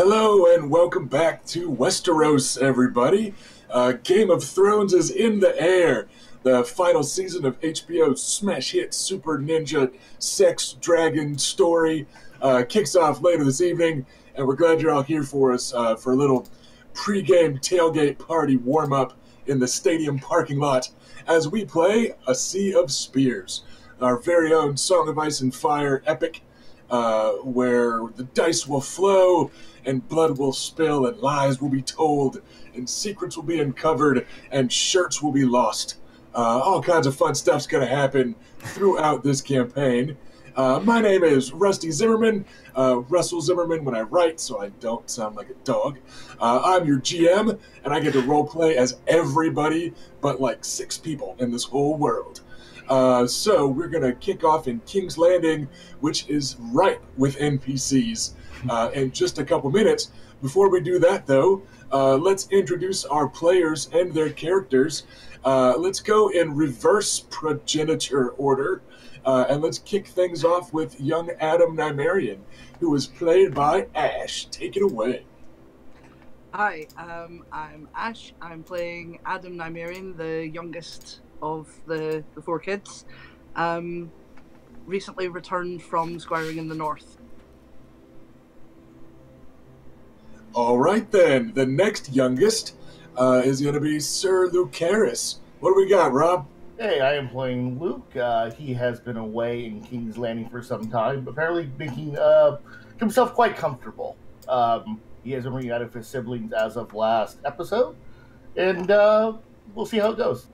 Hello and welcome back to Westeros, everybody. Game of Thrones is in the air. The final season of HBO's smash hit Super Ninja Sex Dragon story kicks off later this evening, and we're glad you're all here for us for a little pre-game tailgate party warm-up in the stadium parking lot as we play A Sea of Spears, our very own Song of Ice and Fire epic, where the dice will flow and blood will spill and lies will be told and secrets will be uncovered and shirts will be lost. All kinds of fun stuff's going to happen throughout this campaign. My name is Rusty Zimmerman, Russell Zimmerman when I write, so I don't sound like a dog. I'm your GM, and I get to roleplay as everybody but like 6 people in this whole world. So we're going to kick off in King's Landing, which is ripe with NPCs, in just a couple minutes. Before we do that, though, let's introduce our players and their characters. Let's go in reverse progenitor order, and let's kick things off with young Adam Nymerian, who is played by Ash. Take it away. Hi, I'm Ash. I'm playing Adam Nymerian, the youngest of the 4 kids. Recently returned from squiring in the north. All right, then. The next youngest is going to be Sir Lucaris. What do we got, Rob? Hey, I am playing Luke. He has been away in King's Landing for some time, apparently making himself quite comfortable. He hasn't reunited with his siblings as of last episode, and we'll see how it goes.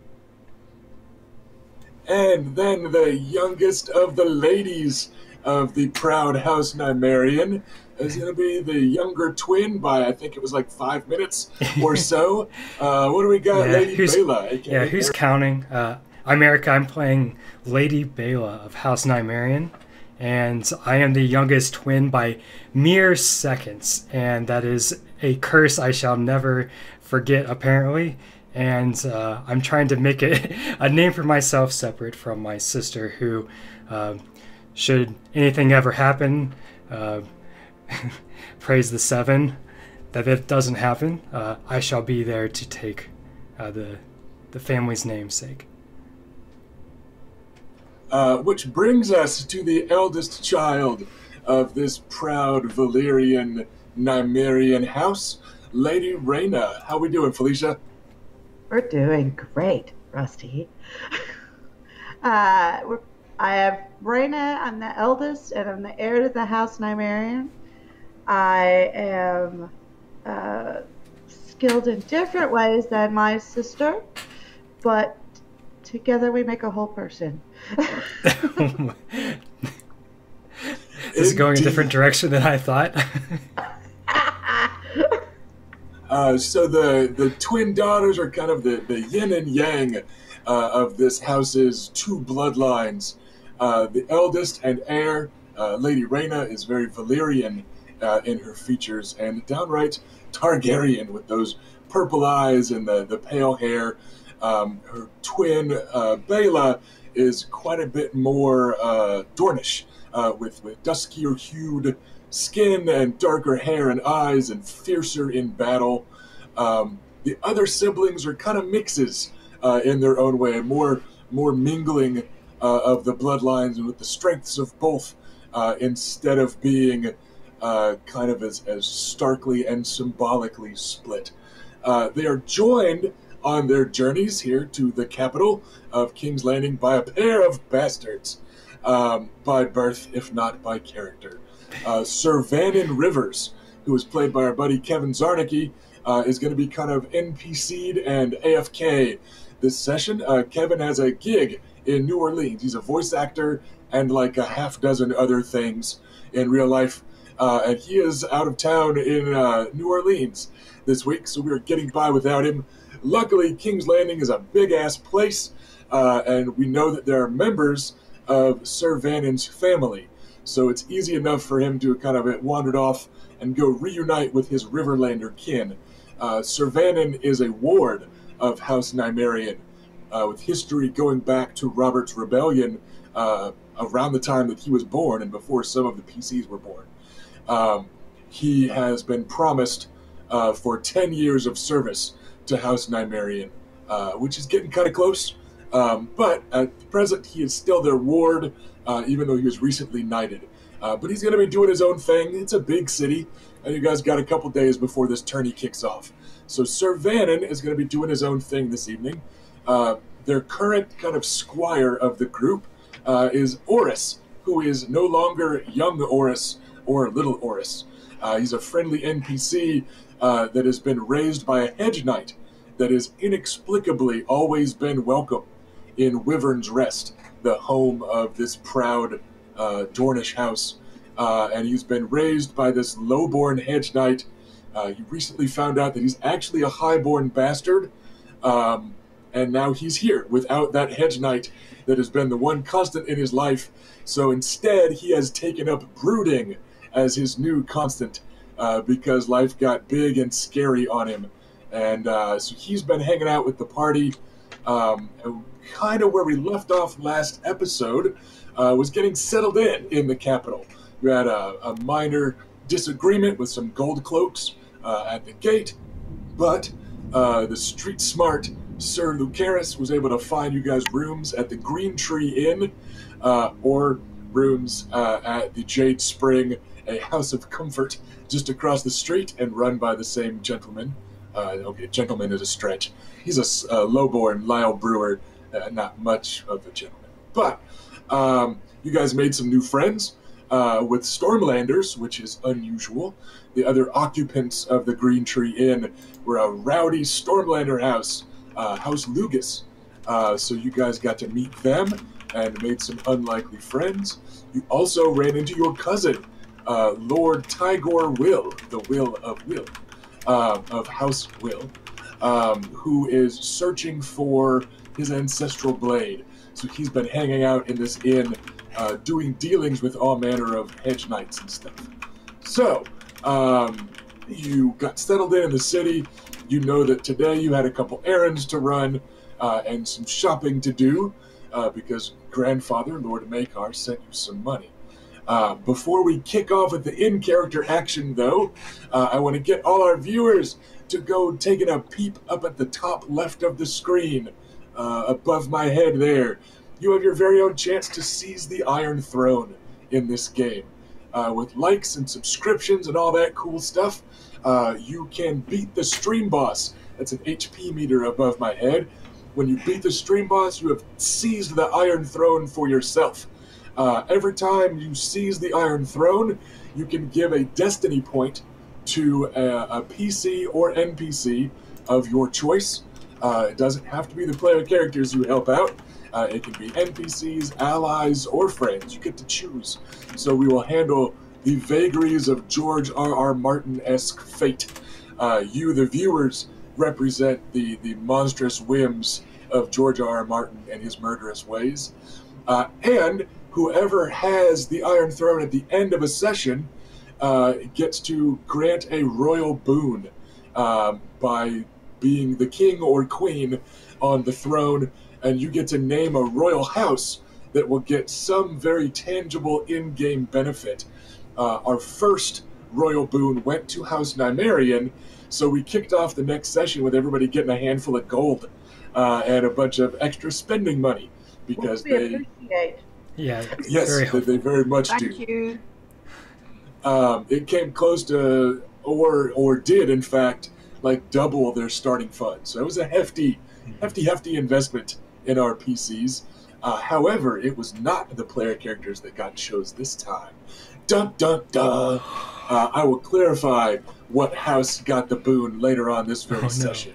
And then the youngest of the ladies of the proud House Nymerian is going to be the younger twin by, I think it was like 5 minutes or so. What do we got? Lady Bela. Who's counting? I'm Erica. I'm playing Lady Bela of House Nymerian, and I am the youngest twin by mere seconds, and that is a curse I shall never forget, apparently. And I'm trying to make it a name for myself separate from my sister, who, should anything ever happen, praise the 7, that if it doesn't happen, I shall be there to take the family's namesake. Which brings us to the eldest child of this proud Valyrian Nymerian house, Lady Rhaena. How we doing, Felicia? We're doing great, Rusty. I have Rhaena. I'm the eldest, and I'm the heir to the House Nymerian. I am skilled in different ways than my sister, but together we make a whole person. This is going a different direction than I thought. So the twin daughters are kind of the yin and yang of this house's 2 bloodlines. The eldest and heir, Lady Rhaena, is very Valyrian in her features and downright Targaryen with those purple eyes and the pale hair. Her twin, Bela, is quite a bit more Dornish, with duskier hued skin and darker hair and eyes and fiercer in battle. The other siblings are kind of mixes in their own way, more mingling of the bloodlines and with the strengths of both, instead of being kind of as starkly and symbolically split. They are joined on their journeys here to the capital of King's Landing by a pair of bastards, by birth, if not by character. Sir Vannon Rivers, who is played by our buddy Kevin Zarnicki, is going to be kind of NPC'd and AFK this session. Kevin has a gig in New Orleans. He's a voice actor and like a half dozen other things in real life. And he is out of town in New Orleans this week, so we're getting by without him. Luckily, King's Landing is a big-ass place, and we know that there are members of Sir Vannon's family. So it's easy enough for him to kind of wandered off and go reunite with his Riverlander kin. Sir Vannon is a ward of House Nymerian, with history going back to Robert's Rebellion around the time that he was born and before some of the PCs were born. he has been promised for 10 years of service to House Nymerian, which is getting kind of close. But at present, he is still their ward, even though he was recently knighted. But he's going to be doing his own thing. It's a big city, and you guys got a couple days before this tourney kicks off. So Sir Vannon is going to be doing his own thing this evening. Their current kind of squire of the group is Oris, who is no longer young Oris or little Oris. He's a friendly NPC that has been raised by a hedge knight that has inexplicably always been welcome in Wyvern's Rest, the home of this proud Dornish house. And he's been raised by this lowborn hedge knight. You recently found out that he's actually a highborn bastard, and now he's here without that hedge knight that has been the one constant in his life. So instead, he has taken up brooding as his new constant, because life got big and scary on him. And so he's been hanging out with the party. Kind of where we left off last episode was getting settled in the capital. We had a minor disagreement with some gold cloaks at the gate, but the street smart Sir Lucaris was able to find you guys rooms at the Green Tree Inn, or rooms at the Jade Spring, a house of comfort just across the street and run by the same gentleman. Okay, gentleman is a stretch. He's a lowborn Lyle Brewer, not much of a gentleman. But you guys made some new friends with Stormlanders, which is unusual. The other occupants of the Green Tree Inn were a rowdy Stormlander house, House Lugus. So you guys got to meet them and made some unlikely friends. You also ran into your cousin, Lord Tygor Will, the Will of House Will, who is searching for his ancestral blade. So he's been hanging out in this inn, doing dealings with all manner of hedge knights and stuff. So, you got settled in the city. You know that today you had a couple errands to run, and some shopping to do, because grandfather, Lord Makar, sent you some money. Before we kick off with the in-character action, though, I want to get all our viewers to go taking a peep up at the top left of the screen, above my head there. You have your very own chance to seize the Iron Throne in this game. With likes and subscriptions and all that cool stuff, you can beat the stream boss. That's an HP meter above my head. When you beat the stream boss, you have seized the Iron Throne for yourself. Every time you seize the Iron Throne, you can give a destiny point to a PC or NPC of your choice. It doesn't have to be the player characters you help out. It can be NPCs, allies, or friends. You get to choose. So we will handle the vagaries of George R.R. Martin-esque fate. You, the viewers, represent the monstrous whims of George R.R. Martin and his murderous ways. And whoever has the Iron Throne at the end of a session gets to grant a royal boon by being the king or queen on the throne, and you get to name a royal house that will get some very tangible in-game benefit. Our first royal boon went to House Nymerian, so we kicked off the next session with everybody getting a handful of gold and a bunch of extra spending money, because we appreciate. Yeah. Yes, they very much do. Thank you. It came close to, or did in fact, like double their starting fund. So it was a hefty investment in our PCs. However, it was not the player characters that got chose this time. Dun dun dun. I will clarify what house got the boon later on this very session.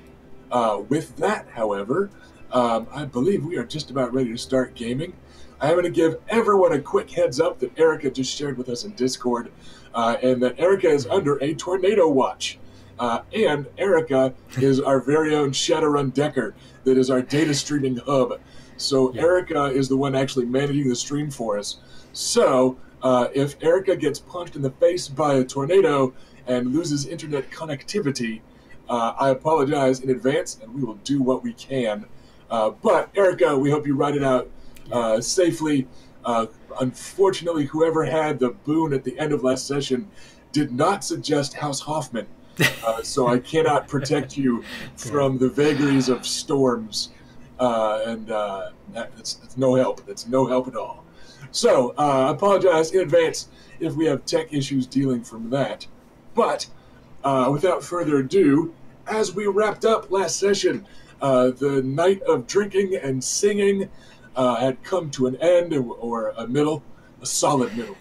With that, however, I believe we are just about ready to start gaming. I'm going to give everyone a quick heads up that Erica just shared with us in Discord, and that Erica is under a tornado watch. And Erica is our very own Shadowrun Decker that is our data streaming hub. So Erica is the one actually managing the stream for us. So if Erica gets punched in the face by a tornado and loses internet connectivity, I apologize in advance, and we will do what we can. But Erica, we hope you ride it out safely. Unfortunately, whoever had the boon at the end of last session did not suggest House Hoffman, so I cannot protect you from the vagaries of storms, and that's no help. That's no help at all. So I apologize in advance if we have tech issues dealing from that. But without further ado, as we wrapped up last session, the night of drinking and singing had come to an end, or a solid middle.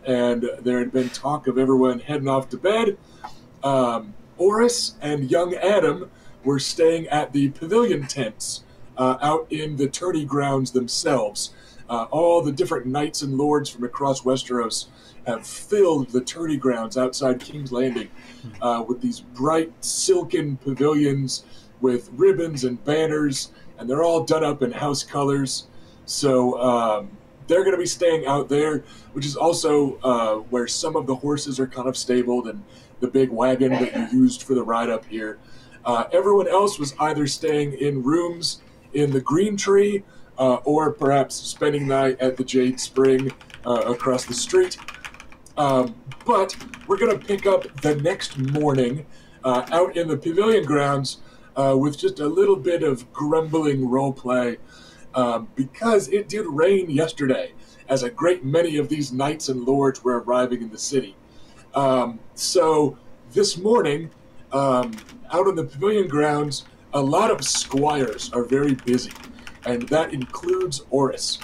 And there had been talk of everyone heading off to bed. Oris and young Adam were staying at the pavilion tents out in the tourney grounds themselves. All the different knights and lords from across Westeros have filled the tourney grounds outside King's Landing with these bright silken pavilions with ribbons and banners, and they're all done up in house colors. So they're going to be staying out there, which is also where some of the horses are kind of stabled and the big wagon that you used for the ride up here. Everyone else was either staying in rooms in the Green Tree or perhaps spending the night at the Jade Spring across the street. But we're going to pick up the next morning out in the pavilion grounds with just a little bit of grumbling roleplay because it did rain yesterday, as a great many of these knights and lords were arriving in the city. So this morning, out in the pavilion grounds, a lot of squires are very busy, and that includes Oris,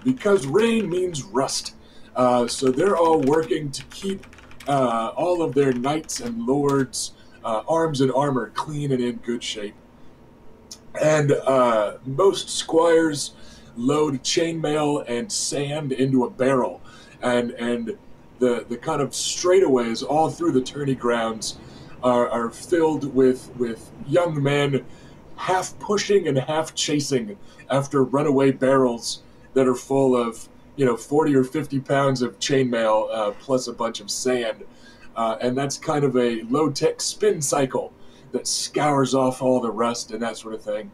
because rain means rust. So they're all working to keep all of their knights and lords' arms and armor clean and in good shape. And most squires load chainmail and sand into a barrel, and the kind of straightaways all through the tourney grounds are filled with young men half pushing and half chasing after runaway barrels that are full of 40 or 50 pounds of chainmail plus a bunch of sand. And that's kind of a low-tech spin cycle that scours off all the rust and that sort of thing.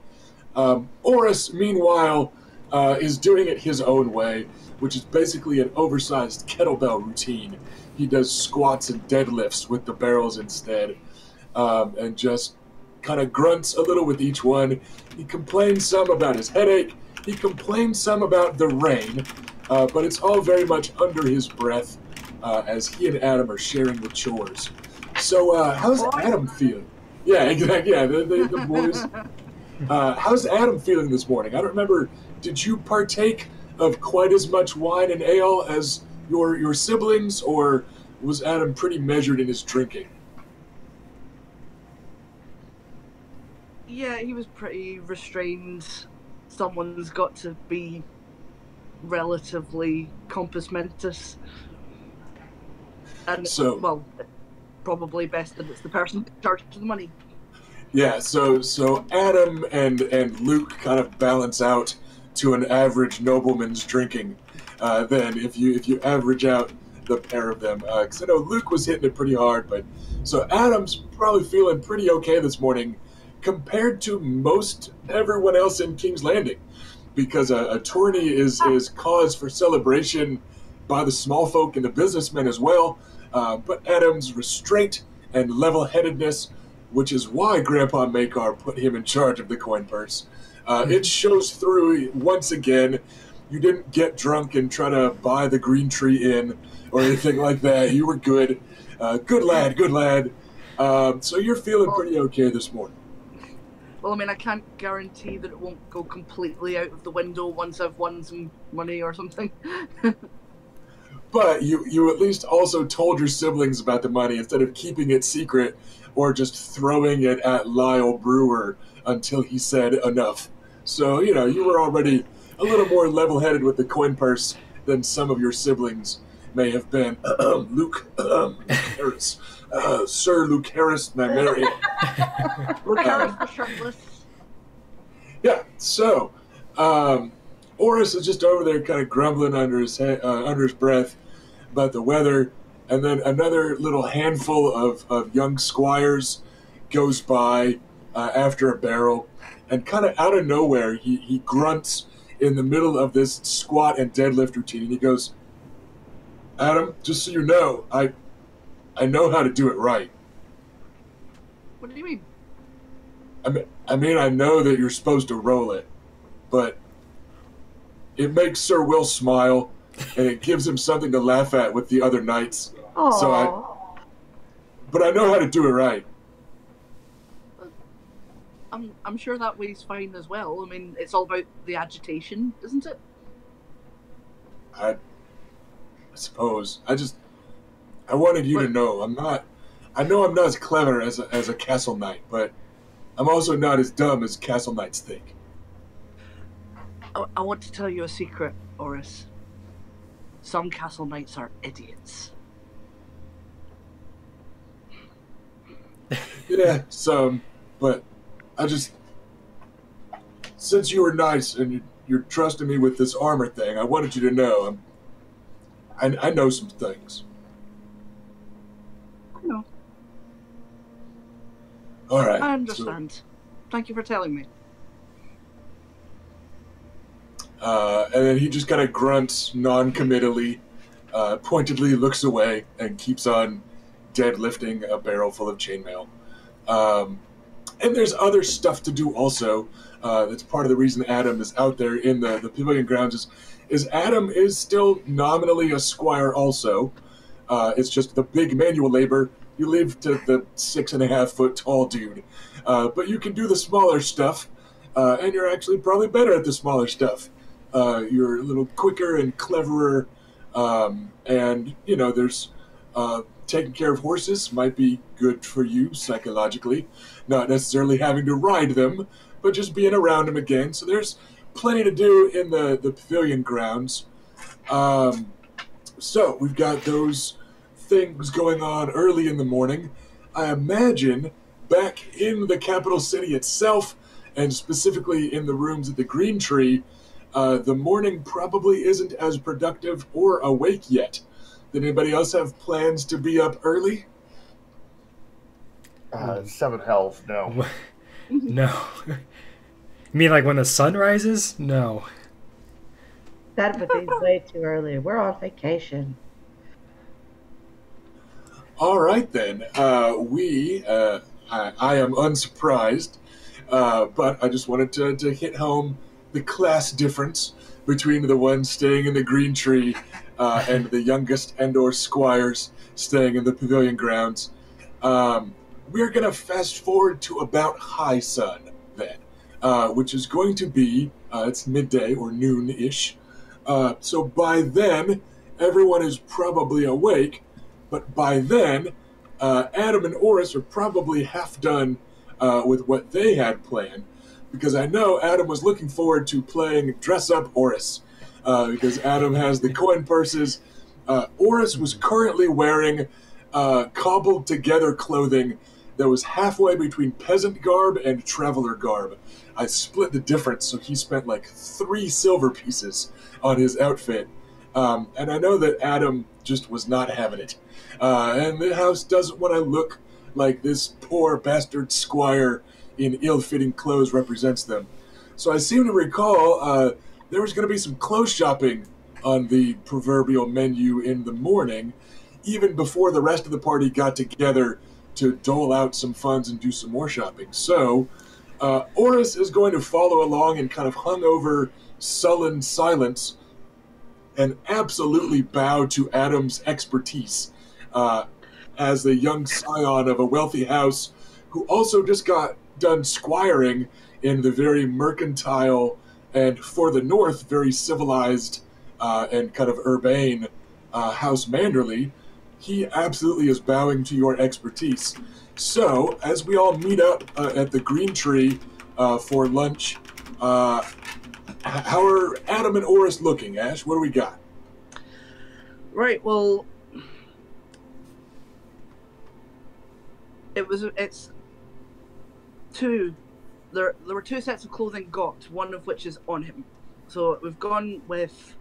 Oris, meanwhile, is doing it his own way, which is basically an oversized kettlebell routine. He does squats and deadlifts with the barrels instead, and just kind of grunts a little with each one. He complains some about his headache. He complains some about the rain, but it's all very much under his breath as he and Adam are sharing the chores. So how's Adam feeling? Yeah, exactly. Yeah, the boys. How's Adam feeling this morning? I don't remember. Did you partake of quite as much wine and ale as your siblings, or was Adam pretty measured in his drinking? Yeah, he was pretty restrained. Someone's got to be relatively compos mentis. And, well, probably best that it's the person in charge of the money. Yeah, so Adam and Luke kind of balance out to an average nobleman's drinking. Then if you average out the pair of them, because I know Luke was hitting it pretty hard, but so Adam's probably feeling pretty okay this morning compared to most everyone else in King's Landing, because a tourney is cause for celebration by the small folk and the businessmen as well. But Adam's restraint and level-headedness, which is why Grandpa Makar put him in charge of the coin purse, it shows through once again. You didn't get drunk and try to buy the Green Tree Inn or anything like that. You were good. Good lad, good lad. So you're feeling pretty okay this morning. Well, I mean, I can't guarantee that it won't go completely out of the window once I've won some money or something. But you at least also told your siblings about the money instead of keeping it secret or just throwing it at Lyle Brewer until he said enough. So, you were already a little more level-headed with the coin purse than some of your siblings may have been. Luke Harris. Sir Luke Harris, Nymeria. Luke Harris the shirtless. Yeah, so Oris is just over there kind of grumbling under his breath about the weather, and then another little handful of young squires goes by after a barrel, and kind of out of nowhere, he grunts in the middle of this squat and deadlift routine, and he goes, Adam, just so you know, I know how to do it right. What do you mean? I mean, I know that you're supposed to roll it, but it makes Sir Will smile, and it gives him something to laugh at with the other knights. Oh. But I know how to do it right. I'm sure that way's fine as well. I mean, it's all about the agitation, isn't it? I suppose. I wanted you to know I know I'm not as clever as a castle knight, but I'm also not as dumb as castle knights think. I want to tell you a secret, Oris. Some castle knights are idiots. Yeah, some, but since you were nice and you're trusting me with this armor thing, I wanted you to know I know some things. I know. All right. I understand. Thank you for telling me. And then he just kind of grunts non-committally, pointedly looks away, and keeps on deadlifting a barrel full of chainmail. And there's other stuff to do also. That's part of the reason Adam is out there in the pavilion grounds is Adam is still nominally a squire also. It's just the big manual labor. You leave to the 6.5 foot tall dude. But you can do the smaller stuff, and you're actually probably better at the smaller stuff. You're a little quicker and cleverer, and, you know, there's taking care of horses might be good for you psychologically, not necessarily having to ride them, but just being around them again. So there's plenty to do in the pavilion grounds. So we've got those things going on early in the morning. I imagine back in the capital city itself, and specifically in the rooms at the Green Tree, the morning probably isn't as productive or awake yet. Did anybody else have plans to be up early? 7 health, no. No. You mean like when the sun rises? No. That would be way too early. We're on vacation. All right then. I am unsurprised, but I just wanted to hit home the class difference between the ones staying in the Green Tree and the youngest and/or squires staying in the pavilion grounds. We're going to fast forward to about high sun then, which is going to be, it's midday or noon-ish. So by then, everyone is probably awake, but by then, Adam and Oris are probably half done with what they had planned, because I know Adam was looking forward to playing Dress Up Oris, because Adam has the coin purses. Oris was currently wearing cobbled together clothing that was halfway between peasant garb and traveler garb. I split the difference, so he spent like 3 silver pieces on his outfit. And I know that Adam just was not having it. And the house doesn't want to look like this poor bastard squire in ill-fitting clothes represents them. So I seem to recall there was going to be some clothes shopping on the proverbial menu in the morning, even before the rest of the party got together to dole out some funds and do some more shopping. So Oris is going to follow along in kind of hungover, sullen silence and absolutely bow to Adam's expertise as the young scion of a wealthy house who also just got done squiring in the very mercantile and, for the north, very civilized and kind of urbane House Manderley. He absolutely is bowing to your expertise. So, as we all meet up at the Green Tree for lunch, how are Adam and Oris looking, Ash? What do we got? Right, well, it's two. There were 2 sets of clothing got, one of which is on him. So we've gone with,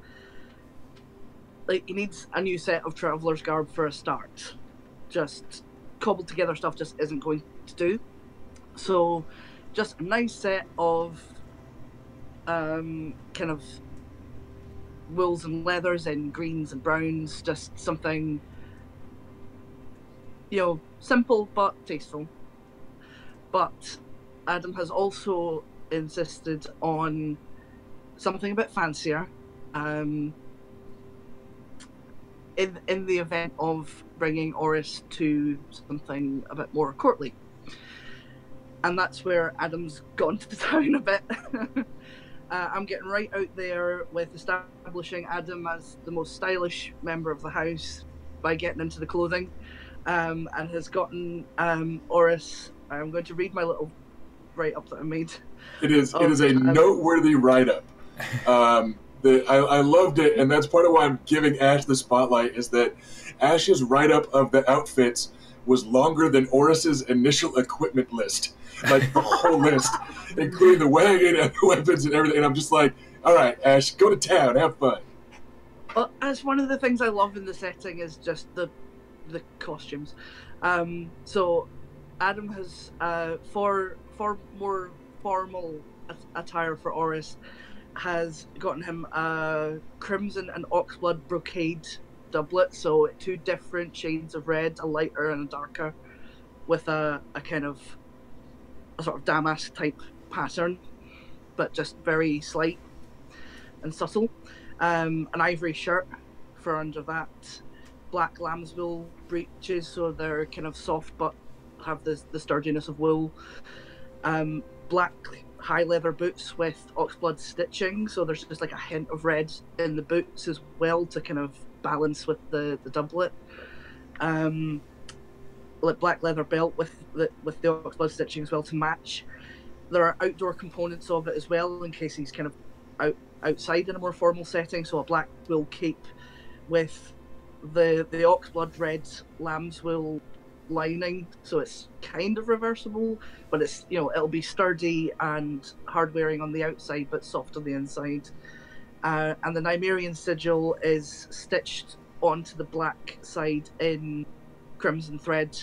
like, he needs a new set of traveler's garb for a start. Just cobbled together stuff just isn't going to do. So just a nice set of kind of wools and leathers in greens and browns, just something simple but tasteful. But Adam has also insisted on something a bit fancier. In the event of bringing Oris to something a bit more courtly. And that's where Adam's gone to town a bit. I'm getting right out there with establishing Adam as the most stylish member of the house by getting into the clothing, and has gotten Oris. I'm going to read my little write-up that I made. It is a noteworthy write-up. I loved it, and that's part of why I'm giving Ash the spotlight, is that Ash's write-up of the outfits was longer than Oris's initial equipment list. Like, the whole list, including the wagon and the weapons and everything. And I'm just like, all right, Ash, go to town, have fun. Well, as one of the things I love in the setting is just the costumes. So Adam has, for more formal attire for Oris, has gotten him a crimson and oxblood brocade doublet, so 2 different shades of red, a lighter and a darker, with a kind of a sort of damask type pattern, but just very slight and subtle. An ivory shirt for under that, black lambswool breeches, so they're kind of soft but have the sturdiness of wool. Black high leather boots with oxblood stitching, so there's just like a hint of red in the boots as well to kind of balance with the doublet. Like black leather belt with the oxblood stitching as well to match. There are outdoor components of it as well in case he's kind of outside in a more formal setting, so a black wool cape with the oxblood red lambswool lining, so it's kind of reversible, but it's it'll be sturdy and hard wearing on the outside but soft on the inside. And the Nymerian sigil is stitched onto the black side in crimson thread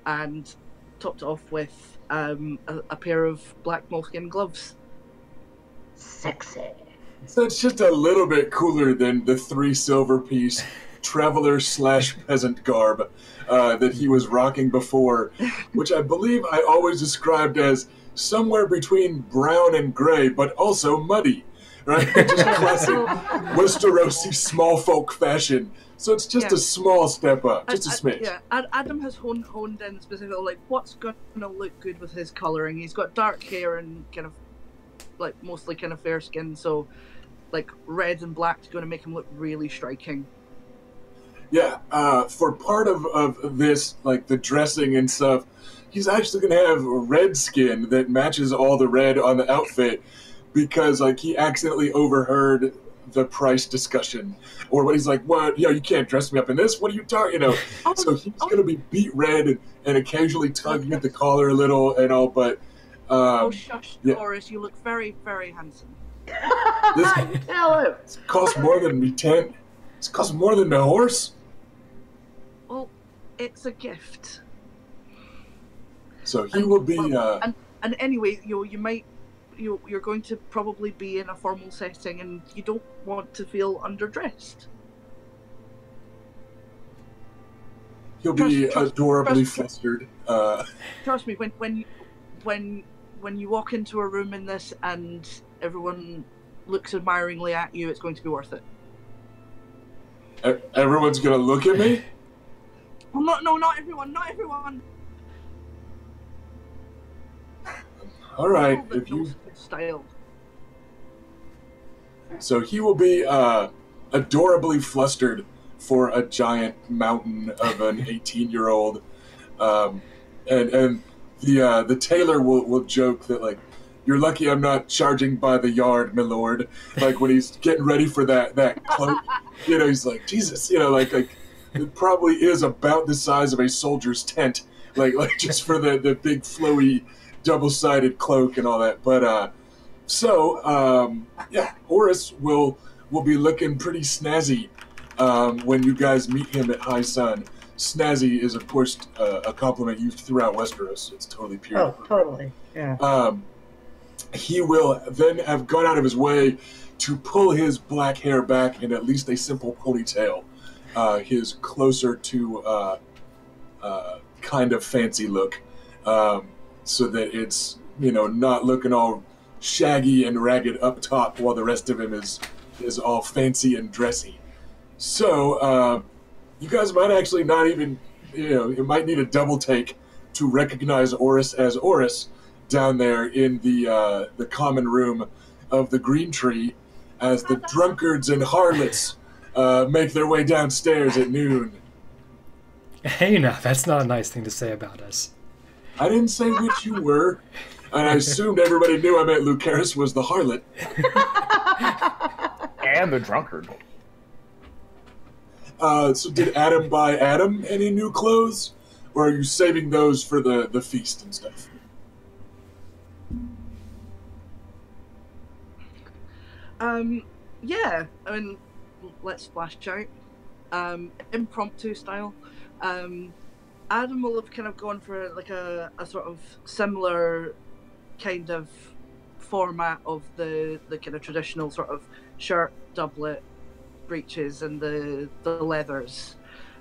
and topped off with a pair of black moleskin gloves. Sexy. So it's just a little bit cooler than the 3 silver piece traveler / peasant garb that he was rocking before, which I believe I always described as somewhere between brown and gray, but also muddy, right? Just classic Westerosi small folk fashion. So it's just a small step up, just a smidge. Yeah, Adam has honed in specifically, like, what's going to look good with his colouring. He's got dark hair and kind of, like, mostly kind of fair skin, so, like, red and black is going to make him look really striking. Yeah, for part of this, like, the dressing and stuff, he's actually going to have red skin that matches all the red on the outfit because, like, he accidentally overheard the price discussion, or what he's like, what, you can't dress me up in this, what are you talking, so he's going to be beat red and occasionally tugging at the collar a little and all, but shush, Doris, you look very, very handsome. Tell him. This costs more than me 10. This costs more than the horse. Well, it's a gift. So he will be and anyway, you're going to probably be in a formal setting and you don't want to feel underdressed. He'll be adorably flustered. Trust me, when you walk into a room in this and everyone looks admiringly at you, it's going to be worth it. Everyone's gonna look at me? Well, not everyone. All right, if you style. So he will be adorably flustered for a giant mountain of an 18-year-old, and the tailor will joke that, like, you're lucky I'm not charging by the yard, my lord. Like, when he's getting ready for that cloak, he's like, Jesus, like it probably is about the size of a soldier's tent, like just for the big flowy double-sided cloak and all that. But Oris will be looking pretty snazzy when you guys meet him at High Sun. Snazzy is, of course, a compliment used throughout Westeros. It's totally pure. Oh, totally. Yeah. He will then have gone out of his way to pull his black hair back in at least a simple ponytail, his closer to kind of fancy look, so that it's, not looking all shaggy and ragged up top while the rest of him is all fancy and dressy. So you guys might actually not even, you might need a double take to recognize Oris as Oris down there in the common room of the Green Tree as the drunkards and harlots make their way downstairs at noon. Hey, now, that's not a nice thing to say about us. I didn't say which you were, and I assumed everybody knew I meant Lucaris was the harlot. And the drunkard. So did Adam buy Adam any new clothes? Or are you saving those for the feast and stuff? Yeah, I mean, let's splash out. Impromptu style. Adam will have kind of gone for like a sort of similar kind of format of the kind of traditional sort of shirt, doublet, breeches, and the leathers.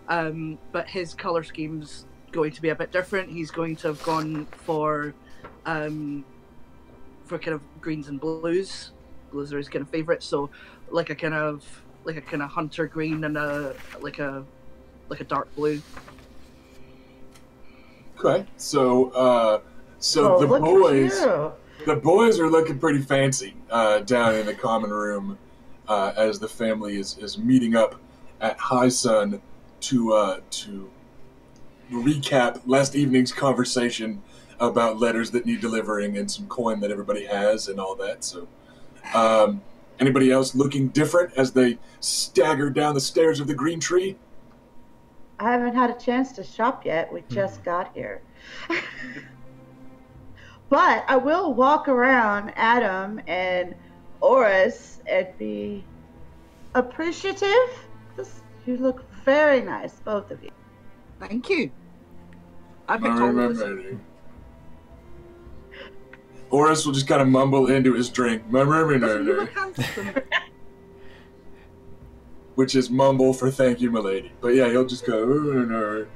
But his colour scheme's going to be a bit different. He's going to have gone for kind of greens and blues. Blues are his kind of favourite. So like a kind of hunter green and a dark blue. Okay, so the boys are looking pretty fancy down in the common room as the family is meeting up at high sun to recap last evening's conversation about letters that need delivering and some coin that everybody has and all that. So, anybody else looking different as they stagger down the stairs of the Green Tree? I haven't had a chance to shop yet. We just got here. But I will walk around Adam and Oris and be appreciative. You look very nice, both of you. Thank you. I picked all of this. Oris will just kind of mumble into his drink. You look handsome. Which is mumble for thank you, milady. But yeah, he'll just go.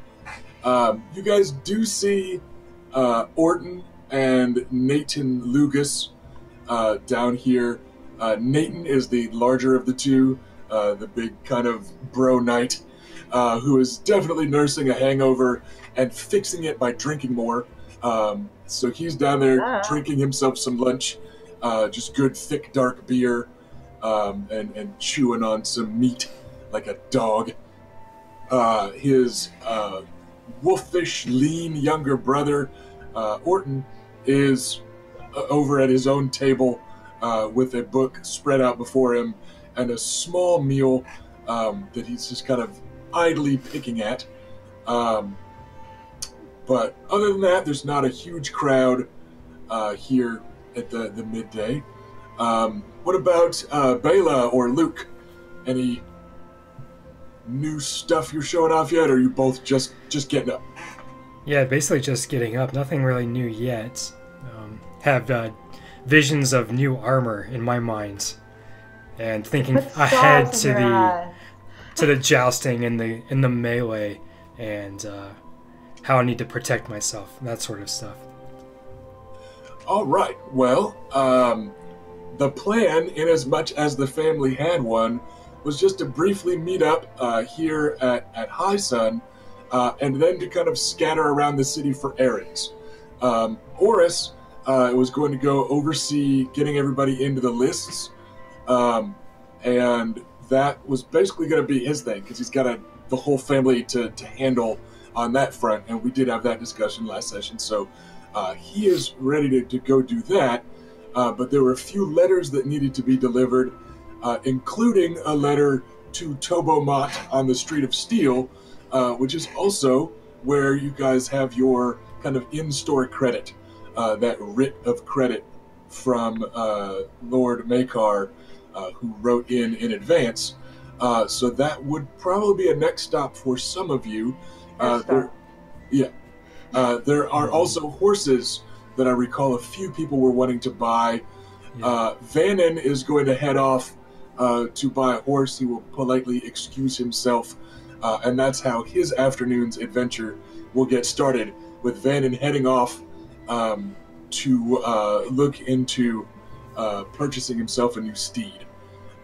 You guys do see Orton and Nathan Lugas down here. Nathan is the larger of the two, the big kind of bro knight, who is definitely nursing a hangover and fixing it by drinking more. So he's down there drinking himself some lunch, just good thick dark beer. And chewing on some meat like a dog. His wolfish, lean younger brother, Orton, is over at his own table with a book spread out before him and a small meal that he's just kind of idly picking at. But other than that, there's not a huge crowd here at the midday. What about Bela or Luke? Any new stuff you're showing off yet, or are you both just getting up? Yeah, basically just getting up. Nothing really new yet. Have visions of new armor in my mind, and thinking ahead to the jousting in the melee, and how I need to protect myself, that sort of stuff. All right. Well, the plan, inasmuch as the family had one, was just to briefly meet up here at High Sun, and then to kind of scatter around the city for errands. Oris was going to go oversee getting everybody into the lists, and that was basically going to be his thing, because he's got the whole family to handle on that front, and we did have that discussion last session, so he is ready to go do that. But there were a few letters that needed to be delivered, including a letter to Tobo Mott on the Street of Steel, which is also where you guys have your kind of in-store credit, that writ of credit from Lord Makar, who wrote in advance. So that would probably be a next stop for some of you. There are also horses that I recall a few people were wanting to buy. Vannon is going to head off to buy a horse. He will politely excuse himself, and that's how his afternoon's adventure we'll get started with Vannon heading off to look into purchasing himself a new steed.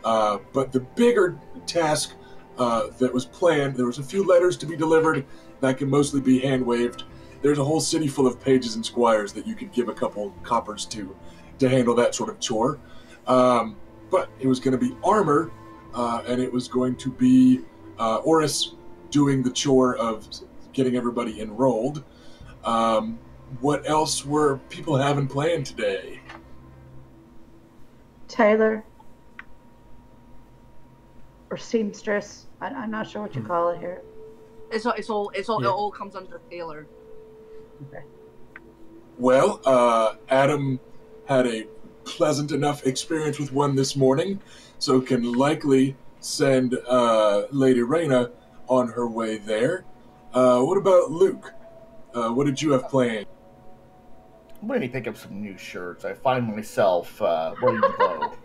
But the bigger task that was planned, there was a few letters to be delivered that can mostly be hand-waved. There's a whole city full of pages and squires that you could give a couple coppers to handle that sort of chore. But it was going to be armor, and it was going to be Oris doing the chore of getting everybody enrolled. What else were people having planned today? Taylor. Or seamstress. I'm not sure what you call it here. It all comes under tailor. Okay. Well, Adam had a pleasant enough experience with one this morning, so can likely send Lady Reyna on her way there. What about Luke? What did you have planned? I'm going to pick up some new shirts. I find myself wearing clothes.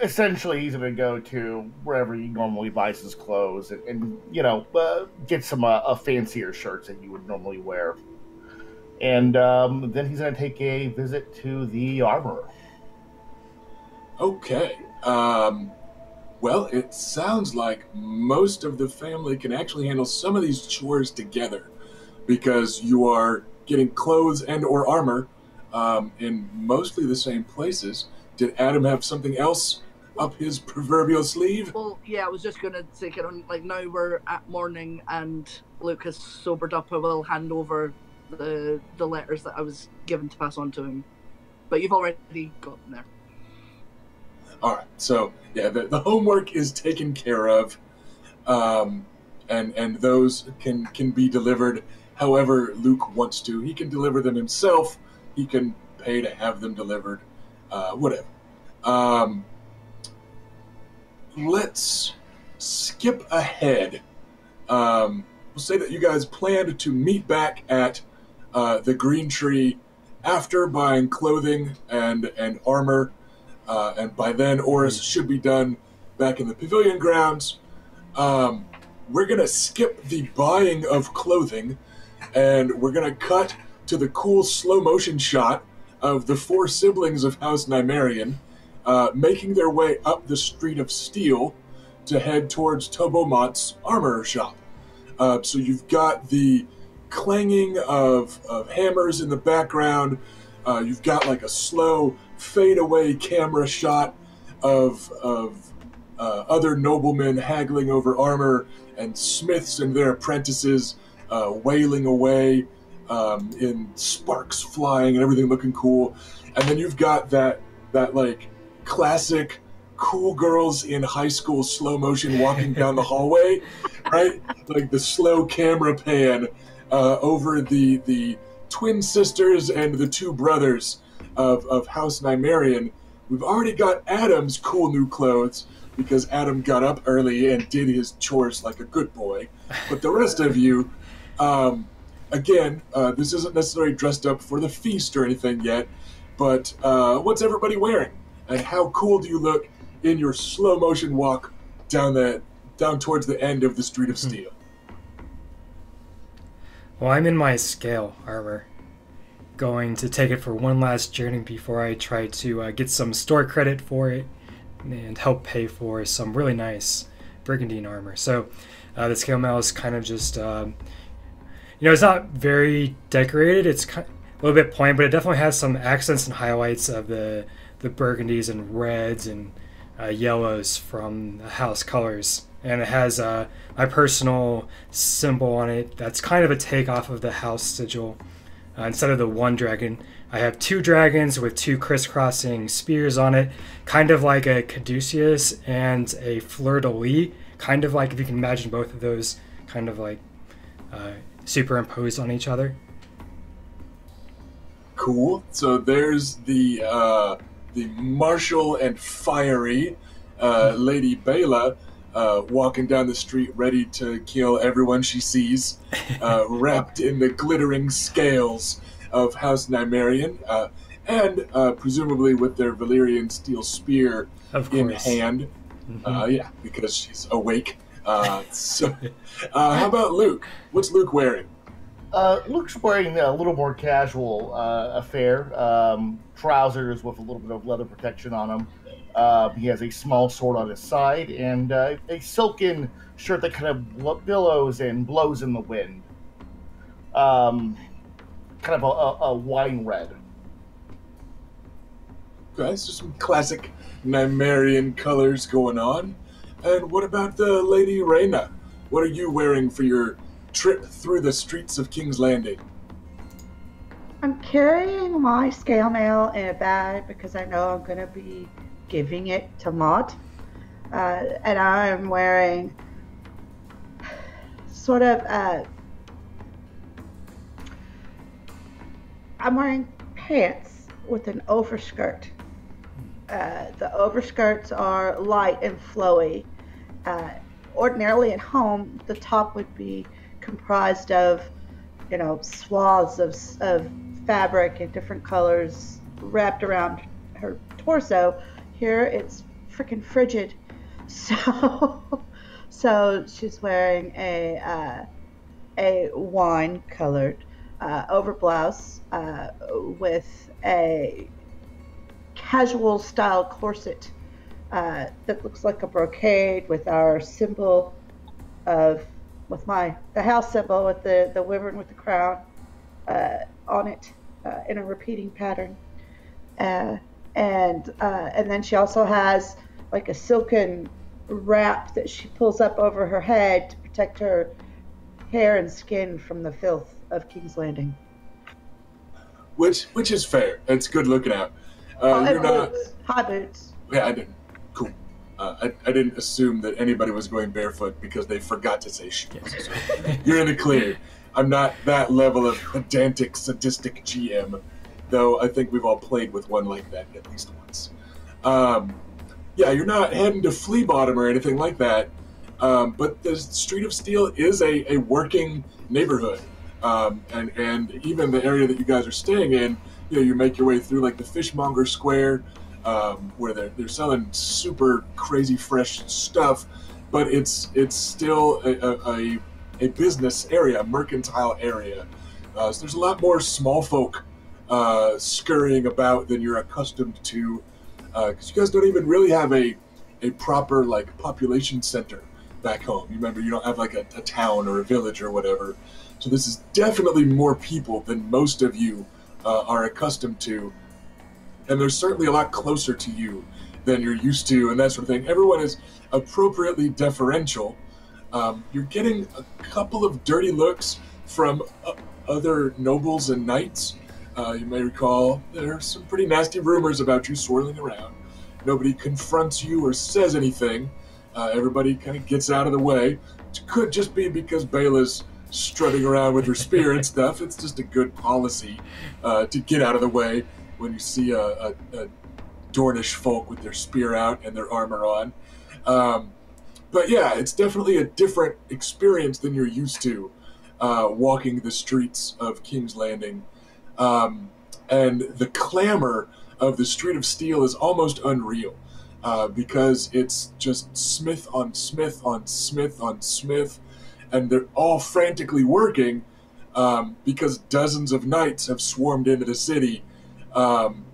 Essentially, he's going to go to wherever he normally buys his clothes and get some fancier shirts that you would normally wear. And then he's going to take a visit to the armorer. Okay. Well, it sounds like most of the family can actually handle some of these chores together, because you are getting clothes and or armor in mostly the same places. Did Adam have something else up his proverbial sleeve? Well, yeah, I was just going to take it on, now we're at morning and Luke has sobered up, I will hand over the letters that I was given to pass on to him. But you've already got them there. All right, so yeah, the homework is taken care of, and those can be delivered however Luke wants to. He can deliver them himself. He can pay to have them delivered. Whatever. Let's skip ahead. We'll say that you guys planned to meet back at the Green Tree after buying clothing and armor. And by then, Oris should be done back in the pavilion grounds. We're going to skip the buying of clothing, and we're going to cut to the cool slow-motion shot of the four siblings of House Nymerian making their way up the Street of Steel to head towards Tobomont's armor shop. So you've got the clanging of hammers in the background. You've got like a slow fade-away camera shot of other noblemen haggling over armor, and smiths and their apprentices wailing away in sparks flying and everything looking cool. And then you've got that like classic cool girls in high school slow motion walking down the hallway, right? Like the slow camera pan over the twin sisters and the two brothers of House Nymerian. We've already got Adam's cool new clothes, because Adam got up early and did his chores like a good boy. But the rest of you, again, this isn't necessarily dressed up for the feast or anything yet, but what's everybody wearing? And how cool do you look in your slow motion walk down towards the end of the Street of Steel? Well, I'm in my scale armor, going to take it for one last journey before I try to get some store credit for it and help pay for some really nice brigandine armor. So the scale mail is kind of just, it's not very decorated. It's a little bit plain, but it definitely has some accents and highlights of the burgundies and reds and yellows from the house colors. And it has my personal symbol on it that's kind of a take off of the house sigil. Instead of the one dragon, I have two dragons with two crisscrossing spears on it, kind of like a caduceus and a fleur-de-lis, kind of like, if you can imagine both of those kind of like superimposed on each other. Cool. So there's the martial and fiery Lady Bela walking down the street ready to kill everyone she sees, wrapped in the glittering scales of House Nymerian, and presumably with their Valyrian steel spear in hand. Mm-hmm. Yeah, because she's awake How about Luke? What's Luke wearing? Luke's wearing a little more casual affair. Trousers with a little bit of leather protection on them. He has a small sword on his side and a silken shirt that kind of billows and blows in the wind. Kind of a wine red. Okay, so some classic Nymerian colors going on. And what about the Lady Reyna? What are you wearing for your trip through the streets of King's Landing? I'm carrying my scale mail in a bag because I know I'm going to be giving it to Maud. And I'm wearing sort of, I'm wearing pants with an overskirt. The overskirts are light and flowy. Ordinarily at home, the top would be comprised of, swaths of fabric in different colors wrapped around her torso. Here it's freaking frigid. So she's wearing a wine-colored overblouse with a casual style corset that looks like a brocade with our symbol the house symbol with the wyvern with the crown on it in a repeating pattern, and then she also has like a silken wrap that she pulls up over her head to protect her hair and skin from the filth of King's Landing. Which is fair. It's good looking out. You're not high boots. Yeah, I didn't. Cool. I didn't assume that anybody was going barefoot because they forgot to say shoes. So you're in the clear. I'm not that level of pedantic, sadistic GM, though I think we've all played with one like that at least once. Yeah, you're not heading to Flea Bottom or anything like that, but the Street of Steel is a working neighborhood, and even the area that you guys are staying in, you make your way through like the Fishmonger Square, where they're selling super crazy fresh stuff, but it's still a business area, a mercantile area. So there's a lot more small folk scurrying about than you're accustomed to, because you guys don't even really have a proper like population center back home. You remember, you don't have like a town or a village or whatever. So this is definitely more people than most of you are accustomed to. And they're certainly a lot closer to you than you're used to and that sort of thing. Everyone is appropriately deferential. You're getting a couple of dirty looks from other nobles and knights. You may recall there are some pretty nasty rumors about you swirling around. Nobody confronts you or says anything. Everybody kind of gets out of the way. It could just be because Bela's strutting around with her spear and stuff. It's just a good policy to get out of the way when you see a Dornish folk with their spear out and their armor on. But yeah, it's definitely a different experience than you're used to walking the streets of King's Landing. And the clamor of the Street of Steel is almost unreal because it's just smith on smith on smith on smith, and they're all frantically working because dozens of knights have swarmed into the city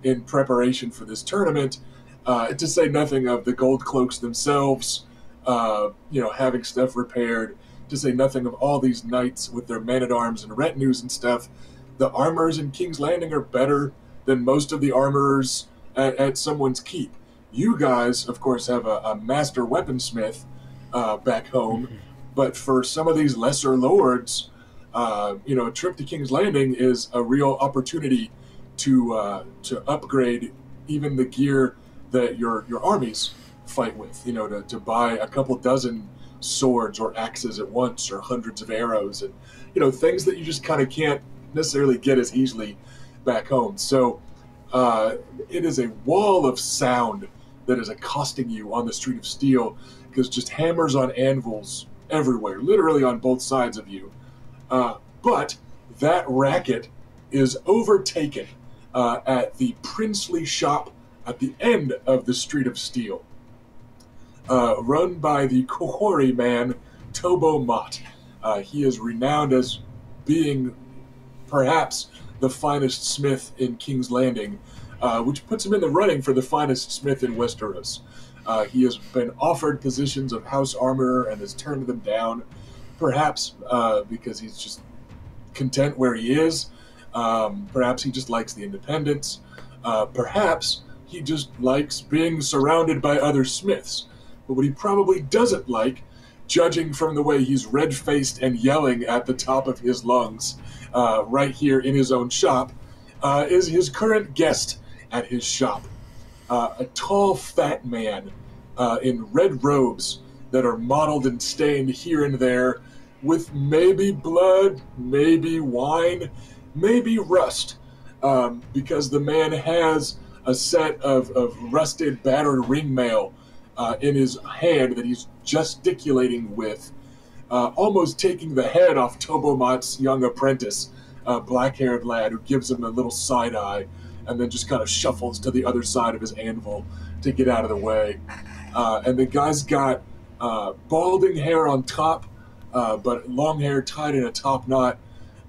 in preparation for this tournament, to say nothing of the gold cloaks themselves, having stuff repaired, to say nothing of all these knights with their men-at-arms and retinues and stuff. The armorers in King's Landing are better than most of the armorers at someone's keep. You guys, of course, have a master weaponsmith back home, but for some of these lesser lords, a trip to King's Landing is a real opportunity to upgrade even the gear that your armies fight with. To buy a couple dozen swords or axes at once, or hundreds of arrows, and things that you just kind of can't necessarily get as easily back home. So it is a wall of sound that is accosting you on the Street of Steel, because just hammers on anvils everywhere, literally on both sides of you. But that racket is overtaken at the princely shop at the end of the Street of Steel. run by the Kohori man, Tobo Mott. He is renowned as being perhaps the finest smith in King's Landing, which puts him in the running for the finest smith in Westeros. He has been offered positions of house armorer and has turned them down, perhaps because he's just content where he is. Perhaps he just likes the independence. Perhaps he just likes being surrounded by other smiths. But what he probably doesn't like, judging from the way he's red-faced and yelling at the top of his lungs right here in his own shop, is his current guest at his shop. A tall, fat man in red robes that are mottled and stained here and there with maybe blood, maybe wine, maybe rust, because the man has a set of rusted, battered ring mail in his hand that he's gesticulating with, almost taking the head off Tobo Mott's young apprentice, a black-haired lad who gives him a little side-eye and then just kind of shuffles to the other side of his anvil to get out of the way. And the guy's got balding hair on top, but long hair tied in a top knot,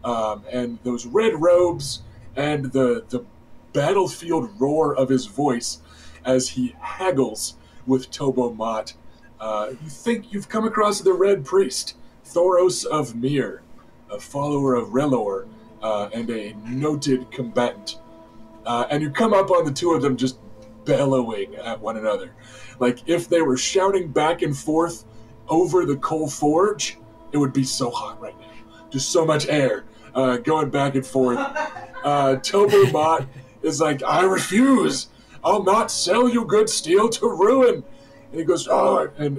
and those red robes and the battlefield roar of his voice as he haggles with Tobo Mott. You think you've come across the Red Priest, Thoros of Myr, a follower of Relor, and a noted combatant. And you come up on the two of them just bellowing at one another. Like, if they were shouting back and forth over the coal forge, it would be so hot right now. Just so much air going back and forth. Tobo Mott is like, I refuse. I'll not sell you good steel to ruin. And he goes, oh, and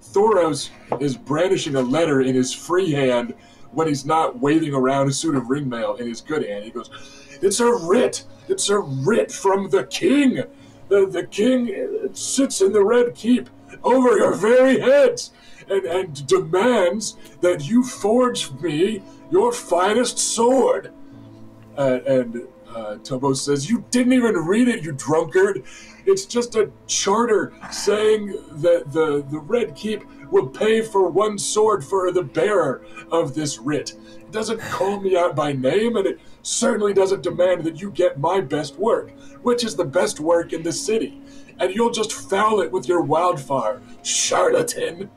Thoros is brandishing a letter in his free hand when he's not waving around a suit of ringmail in his good hand. He goes, it's a writ. It's a writ from the king. The king sits in the Red Keep over your very heads and demands that you forge me your finest sword. And Tobo says, you didn't even read it, you drunkard. It's just a charter saying that the Red Keep will pay for one sword for the bearer of this writ. It doesn't call me out by name, and it certainly doesn't demand that you get my best work, which is the best work in the city. And you'll just foul it with your wildfire. Charlatan!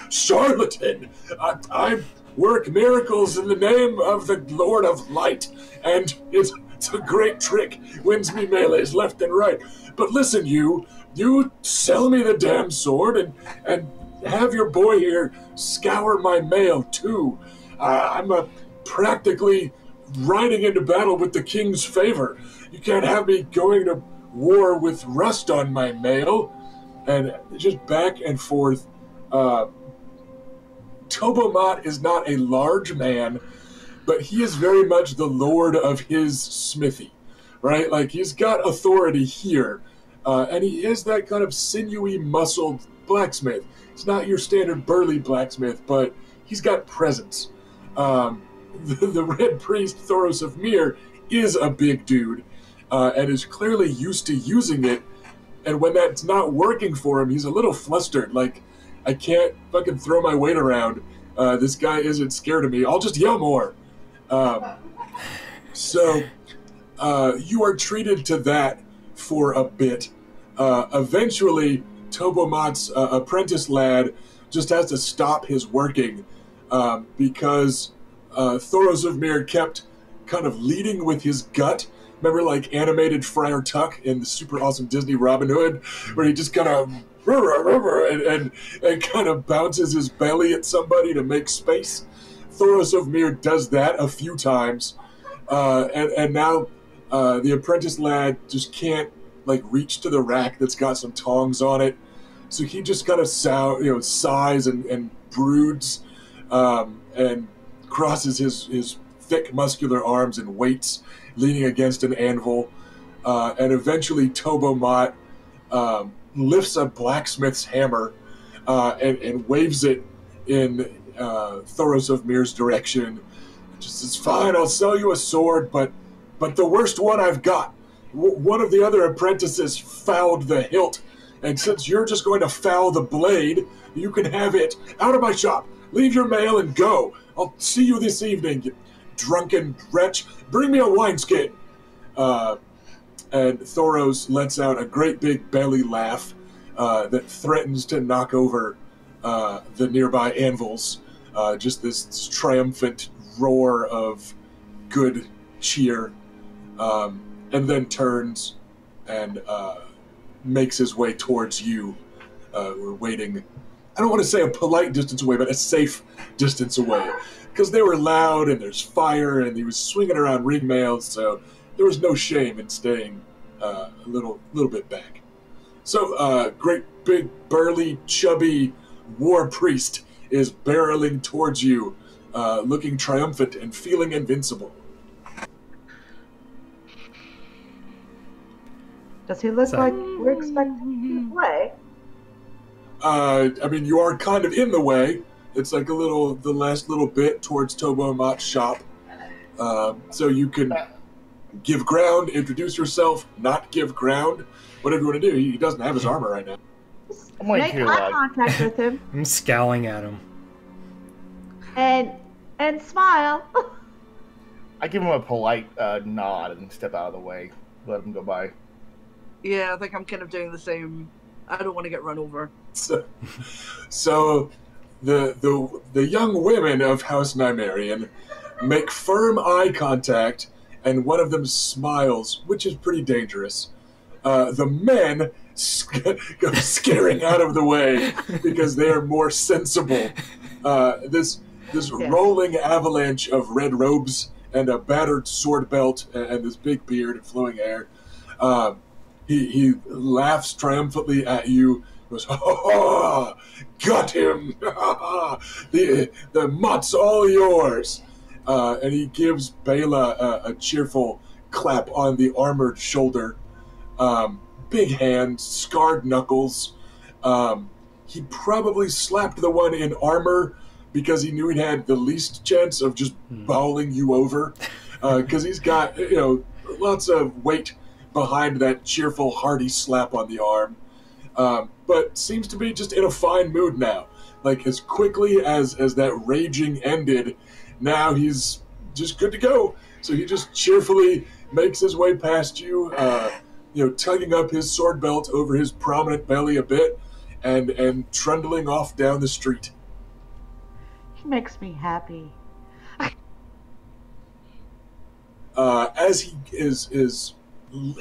Charlatan! I work miracles in the name of the Lord of Light, and it's a great trick. Wins me melees left and right. But listen, you sell me the damn sword and have your boy here scour my mail too. I'm practically riding into battle with the king's favor. You can't have me going to war with rust on my mail. And just back and forth. Tobo Mott is not a large man, but he is very much the lord of his smithy, right? Like, he's got authority here, and he is that kind of sinewy, muscled blacksmith. He's not your standard burly blacksmith, but he's got presence. The Red Priest, Thoros of Myr, is a big dude, and is clearly used to using it, and when that's not working for him, he's a little flustered, like, I can't fucking throw my weight around. This guy isn't scared of me. I'll just yell more. So you are treated to that for a bit. Eventually, Tobo Mott's apprentice lad just has to stop his working because Thoros of Myr kept kind of leading with his gut. Remember, like, animated Friar Tuck in the super awesome Disney Robin Hood, where he just kind of and kind of bounces his belly at somebody to make space? Thoros of Myr does that a few times, and now the apprentice lad just can't, like, reach to the rack that's got some tongs on it, so he just kind of sighs and broods, and crosses his thick muscular arms and waits, leaning against an anvil, and eventually Tobo Mott lifts a blacksmith's hammer and waves it in Thoros of Myr's direction. Just says, fine, I'll sell you a sword, but the worst one I've got. One of the other apprentices fouled the hilt And since you're just going to foul the blade, you can have it. Out of my shop. Leave your mail and go. I'll see you this evening, you drunken wretch. Bring me a wineskin. And Thoros lets out a great big belly laugh that threatens to knock over the nearby anvils. Just this triumphant roar of good cheer. And then turns and makes his way towards you. We're waiting, I don't want to say a polite distance away, but a safe distance away. Because they were loud and there's fire and he was swinging around ring mails, so there was no shame in staying a little bit back. So, great big burly chubby war priest is barreling towards you, looking triumphant and feeling invincible. Does he look like we're expecting him to play? I mean, you are kind of in the way. It's like the last little bit towards Tobo Mot's shop. So you can give ground, introduce yourself, not give ground, whatever you want to do. He doesn't have his armor right now. Make eye contact with him. I'm scowling at him. And smile. I give him a polite nod and step out of the way. Let him go by. Yeah, I think I'm kind of doing the same. I don't want to get run over. So the young women of House Nymerian make firm eye contact, and one of them smiles, which is pretty dangerous. The men go scaring out of the way because they are more sensible. This rolling avalanche of red robes and a battered sword belt and this big beard and flowing hair. He laughs triumphantly at you. Goes, oh, got him! the mutt's all yours. And he gives Bela a cheerful clap on the armored shoulder. Big hand, scarred knuckles. He probably slapped the one in armor because he knew he had the least chance of just bowling you over. Because he's got, lots of weight behind that cheerful, hearty slap on the arm. But seems to be just in a fine mood now. Like, as quickly as that raging ended, now he's just good to go. So he just cheerfully makes his way past you, tugging up his sword belt over his prominent belly a bit, and trundling off down the street. He makes me happy. As he is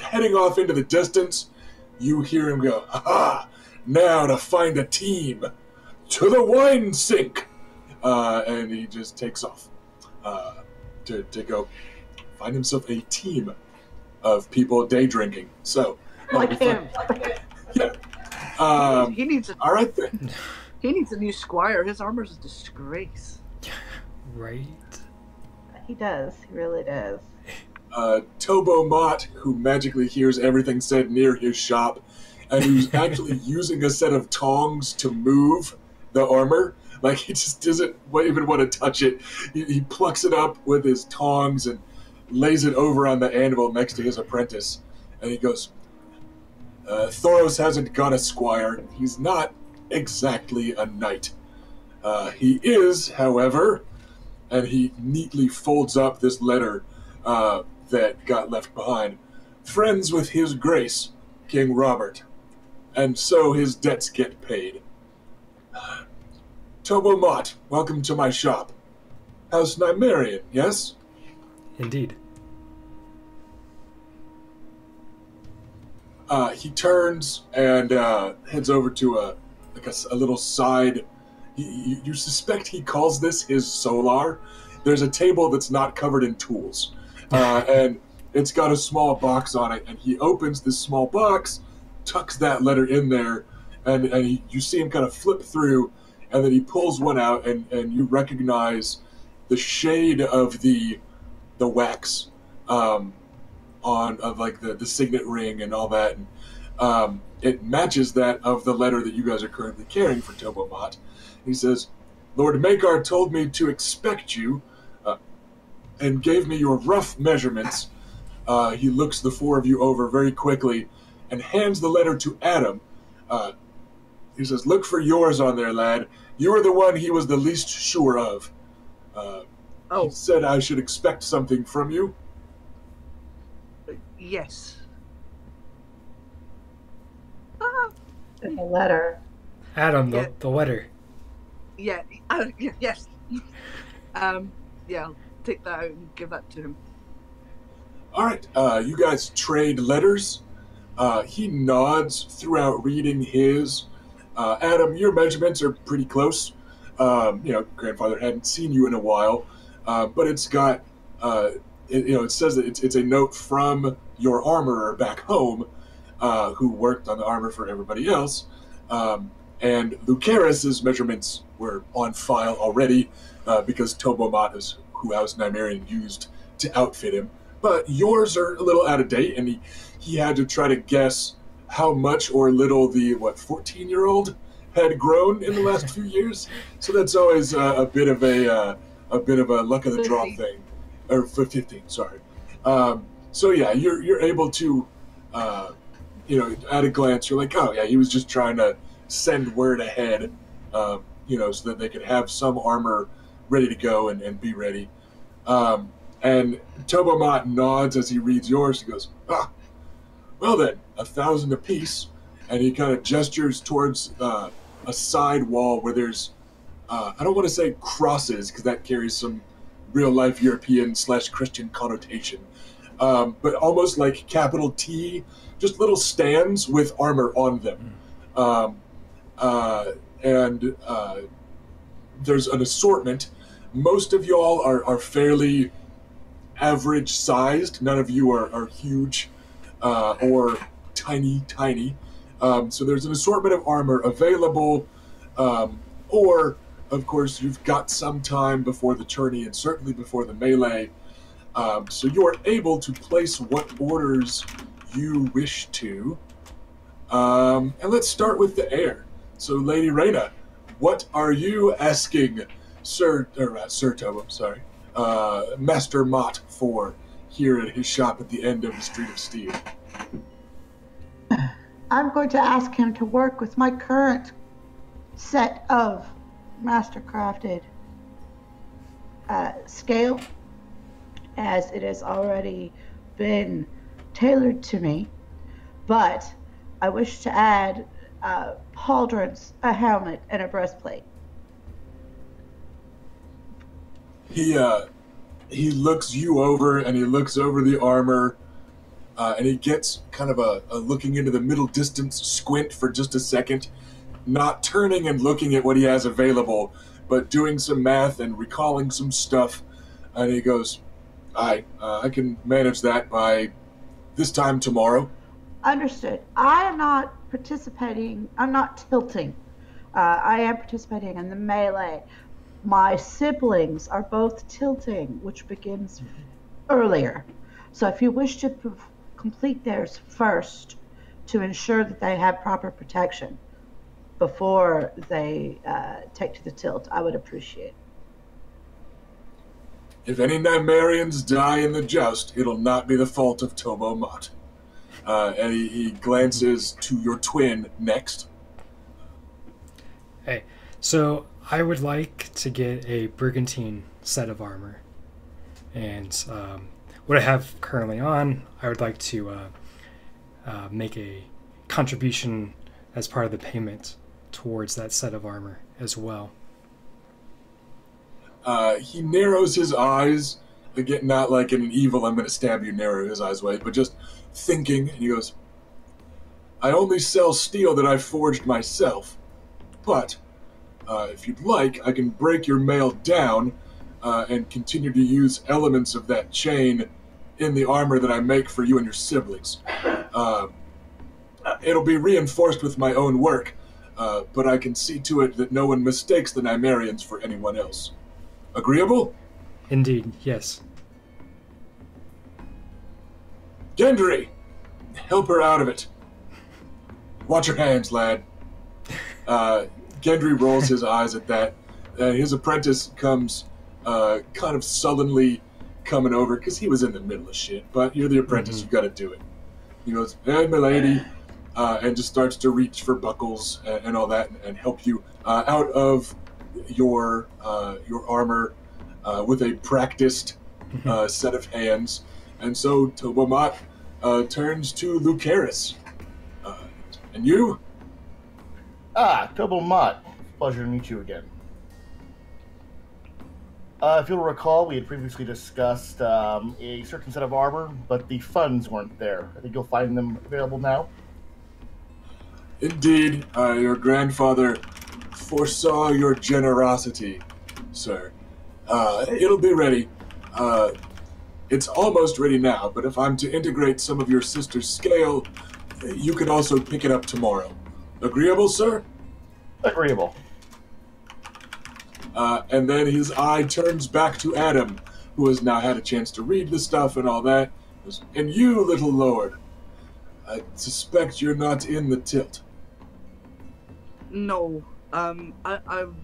heading off into the distance, you hear him go, "Ha! Now to find a team! To the wine sink!" And he just takes off to go find himself a team of people day drinking. So, Like him. Yeah. He needs a, all right then. He needs a new squire. His armor's a disgrace. Right? He does. He really does. Tobo Mott, who magically hears everything said near his shop, and who's actually using a set of tongs to move the armor. Like, he just doesn't even want to touch it. He plucks it up with his tongs and lays it over on the anvil next to his apprentice. And he goes, Thoros hasn't got a squire. He's not exactly a knight. He is, however, and he neatly folds up this letter that got left behind, friends with his grace, King Robert. And so his debts get paid. Tobo Mott, welcome to my shop. House Nymerian, yes? Indeed. He turns and heads over to a little side. You suspect he calls this his solar. There's a table that's not covered in tools, and it's got a small box on it. And he opens this small box, tucks that letter in there, and you see him kind of flip through, and then he pulls one out, and you recognize the shade of the wax of the signet ring and all that. And it matches that of the letter that you guys are currently carrying for Tobo Mott. He says, Lord Makar told me to expect you and gave me your rough measurements. He looks the four of you over very quickly and hands the letter to Adam, He says, "Look for yours on there, lad. You are the one he was the least sure of. He said I should expect something from you." Yes. A letter. Adam, Yeah. the letter. Yeah. Yes. Yeah, I'll take that out and give that to him. All right, you guys trade letters. He nods throughout reading his. Adam, your measurements are pretty close. Grandfather hadn't seen you in a while, but it's got, it says that it's a note from your armorer back home, who worked on the armor for everybody else. And Lucaris's measurements were on file already, because Tobomat is who House Nymerian used to outfit him. But yours are a little out of date, and he had to try to guess how much or little the 14-year-old had grown in the last few years. So that's always a bit of a luck of the draw 15. thing, or 15. Sorry. So yeah, you're able to, at a glance, you're like, oh yeah, he was just trying to send word ahead, so that they could have some armor ready to go and be ready. And Tobomat nods as he reads yours. He goes, well then, 1,000 apiece. And he kind of gestures towards a side wall where there's, I don't want to say crosses, because that carries some real-life European/Christian connotation, but almost like capital T, just little stands with armor on them. And there's an assortment. Most of y'all are fairly average-sized. None of you are huge or tiny. So there's an assortment of armor available, or, of course, you've got some time before the tourney and certainly before the melee, so you are able to place what orders you wish to. And let's start with the air. So, Lady Reyna, what are you asking Master Mott for here at his shop at the end of the Street of Steel? I'm going to ask him to work with my current set of mastercrafted scale, as it has already been tailored to me, but I wish to add pauldrons, a helmet, and a breastplate. He looks you over, and he looks over the armor, and he gets kind of a looking into the middle distance squint for just a second, not turning and looking at what he has available, but doing some math and recalling some stuff, and he goes, I can manage that by this time tomorrow. Understood. I am not participating. I'm not tilting. I am participating in the melee. My siblings are both tilting, which begins earlier. So if you wish to complete theirs first to ensure that they have proper protection before they take to the tilt, I would appreciate. If any Nymerians die in the joust, it'll not be the fault of Tobomat. And he glances to your twin next. Hey, so I would like to get a brigantine set of armor. And what I have currently on, I would like to make a contribution as part of the payment towards that set of armor as well. He narrows his eyes, again, not like in an evil, I'm going to stab you, narrow his eyes way, but just thinking, and he goes, I only sell steel that I've forged myself, but if you'd like, I can break your mail down and continue to use elements of that chain in the armor that I make for you and your siblings. It'll be reinforced with my own work, but I can see to it that no one mistakes the Nymerians for anyone else. Agreeable? Indeed, yes. Gendry, help her out of it. Watch your hands, lad. Gendry rolls his eyes at that. His apprentice comes kind of sullenly coming over, because he was in the middle of shit, but you're the apprentice, you gotta do it. He goes, hey, milady, and just starts to reach for buckles and all that, and help you out of your armor with a practiced set of hands. And so Tobamat turns to Lucaris. And you? Tobamat. Pleasure to meet you again. If you'll recall, we had previously discussed a certain set of armor, but the funds weren't there. I think you'll find them available now. Indeed, your grandfather foresaw your generosity, sir. It'll be ready. It's almost ready now, but if I'm to integrate some of your sister's scale, you can also pick it up tomorrow. Agreeable, sir? Agreeable. And then his eye turns back to Adam, who has now had a chance to read the stuff and all that. And you, little lord, I suspect you're not in the tilt. No, I'll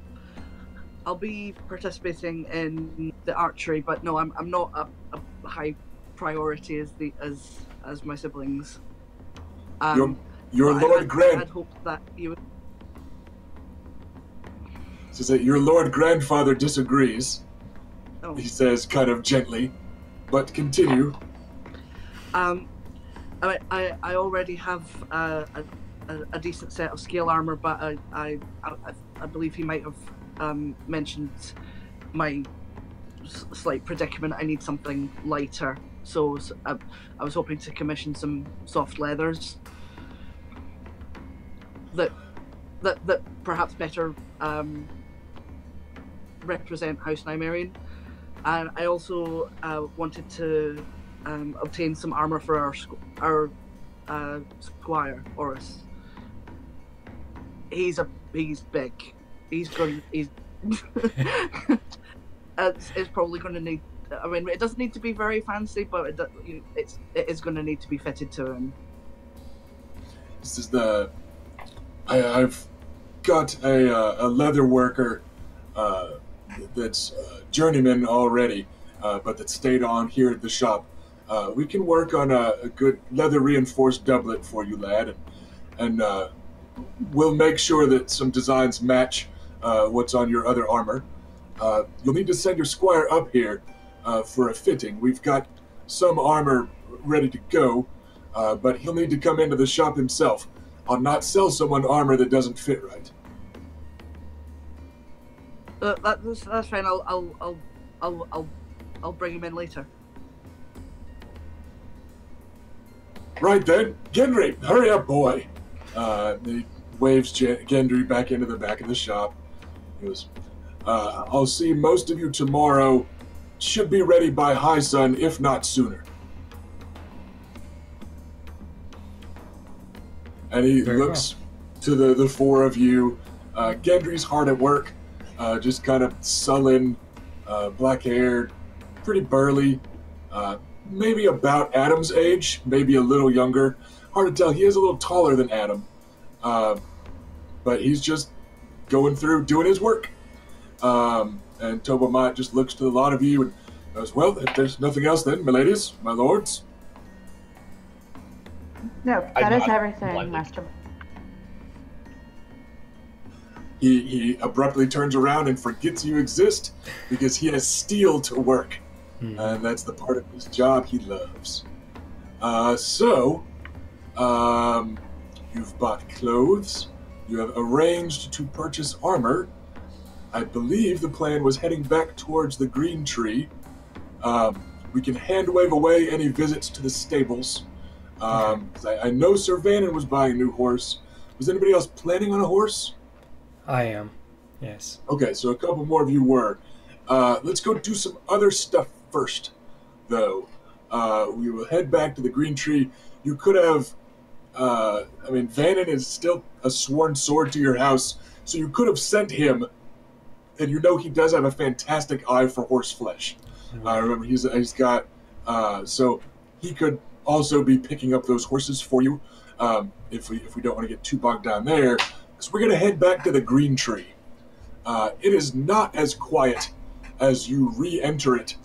be participating in the archery, but no, I'm not a high priority as my siblings. Your Lord Grand. I'd hoped that you would. So that your Lord Grandfather disagrees. Oh. He says, kind of gently, but continue. I already have a decent set of scale armor, but I believe he might have mentioned my slight predicament. I need something lighter, so I was hoping to commission some soft leathers that perhaps better represent House Nymerian. And I also wanted to obtain some armor for our squire, Oris. He's big. It's probably going to need. I mean, it doesn't need to be very fancy, but it is going to need to be fitted to him. This is I've got a leather worker that's journeyman already, but that stayed on here at the shop. We can work on a good leather reinforced doublet for you, lad, and we'll make sure that some designs match what's on your other armor. You'll need to send your squire up here for a fitting. We've got some armor ready to go, but he'll need to come into the shop himself. I'll not sell someone armor that doesn't fit right. That's fine. I'll bring him in later. Right then, Gendry, hurry up, boy. He waves Gendry back into the back of the shop. He goes, I'll see most of you tomorrow. Should be ready by high sun, if not sooner. And he looks to the four of you. Gendry's hard at work, just kind of sullen, black-haired, pretty burly, maybe about Adam's age, maybe a little younger. Hard to tell. He is a little taller than Adam, but he's just going through, doing his work. And Tobamat just looks to a lot of you and goes, well, if there's nothing else then, my ladies, my lords. No, that is everything, Master. He abruptly turns around and forgets you exist because he has steel to work. And that's the part of his job he loves. You've bought clothes. You have arranged to purchase armor. I believe the plan was heading back towards the green tree. We can hand wave away any visits to the stables. I know Sir Vannon was buying a new horse. Was anybody else planning on a horse? I am, yes. Okay, so a couple more of you were. Let's go do some other stuff first, though. We will head back to the green tree. You could have... Vannon is still a sworn sword to your house, so you could have sent him, and you know he does have a fantastic eye for horse flesh. Remember, he's got... so he could also be picking up those horses for you, if we don't want to get too bogged down there, because we're going to head back to the green tree. It is not as quiet as you re-enter it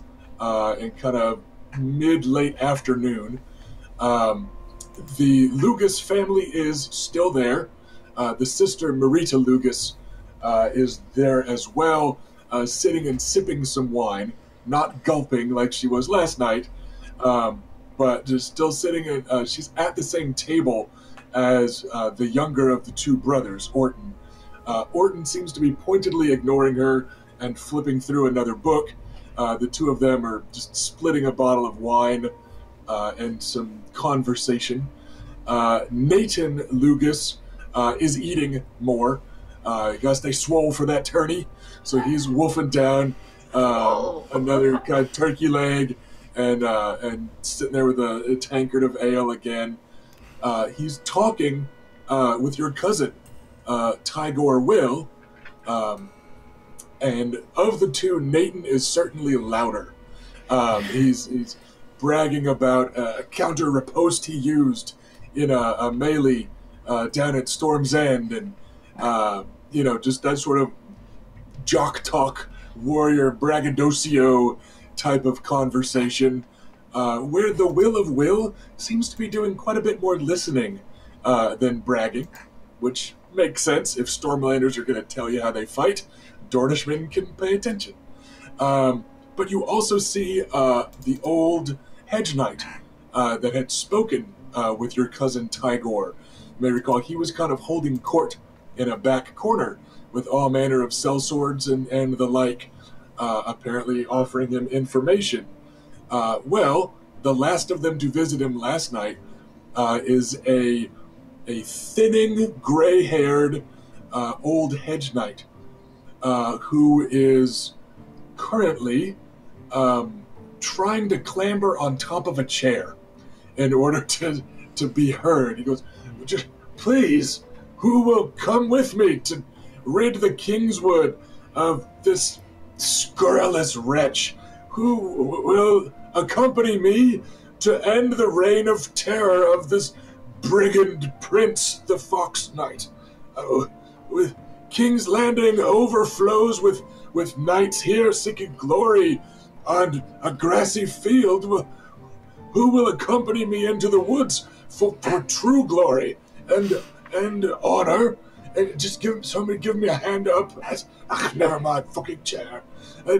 in kind of mid-late afternoon. The Lugas family is still there. The sister, Marita Lugas, is there as well, sitting and sipping some wine, not gulping like she was last night, but just still sitting. She's at the same table as the younger of the two brothers, Orton. Orton seems to be pointedly ignoring her and flipping through another book. The two of them are just splitting a bottle of wine and some conversation. Nathan Lugas is eating more. I guess they swole for that tourney, so he's wolfing down another kind of turkey leg and sitting there with a tankard of ale again. He's talking with your cousin, Tigor Will, and of the two, Nathan is certainly louder. He's bragging about a counter riposte he used in a melee down at Storm's End, and just that sort of jock talk, warrior braggadocio type of conversation, where the Will of Will seems to be doing quite a bit more listening than bragging, which makes sense. If Stormlanders are going to tell you how they fight, Dornishmen can pay attention. But you also see the old hedge knight that had spoken with your cousin Tigor. You may recall he was kind of holding court in a back corner with all manner of sellswords and the like, apparently offering him information. Well, the last of them to visit him last night is a thinning, gray-haired old hedge knight who is currently trying to clamber on top of a chair in order to be heard. He goes, "Just please, who will come with me to rid the Kingswood of this scurrilous wretch? Who will accompany me to end the reign of terror of this brigand prince, the Fox Knight? With King's Landing overflows with knights here seeking glory on a grassy field. Who will accompany me into the woods for true glory and honor? And just somebody give me a hand up. Never mind, fucking chair.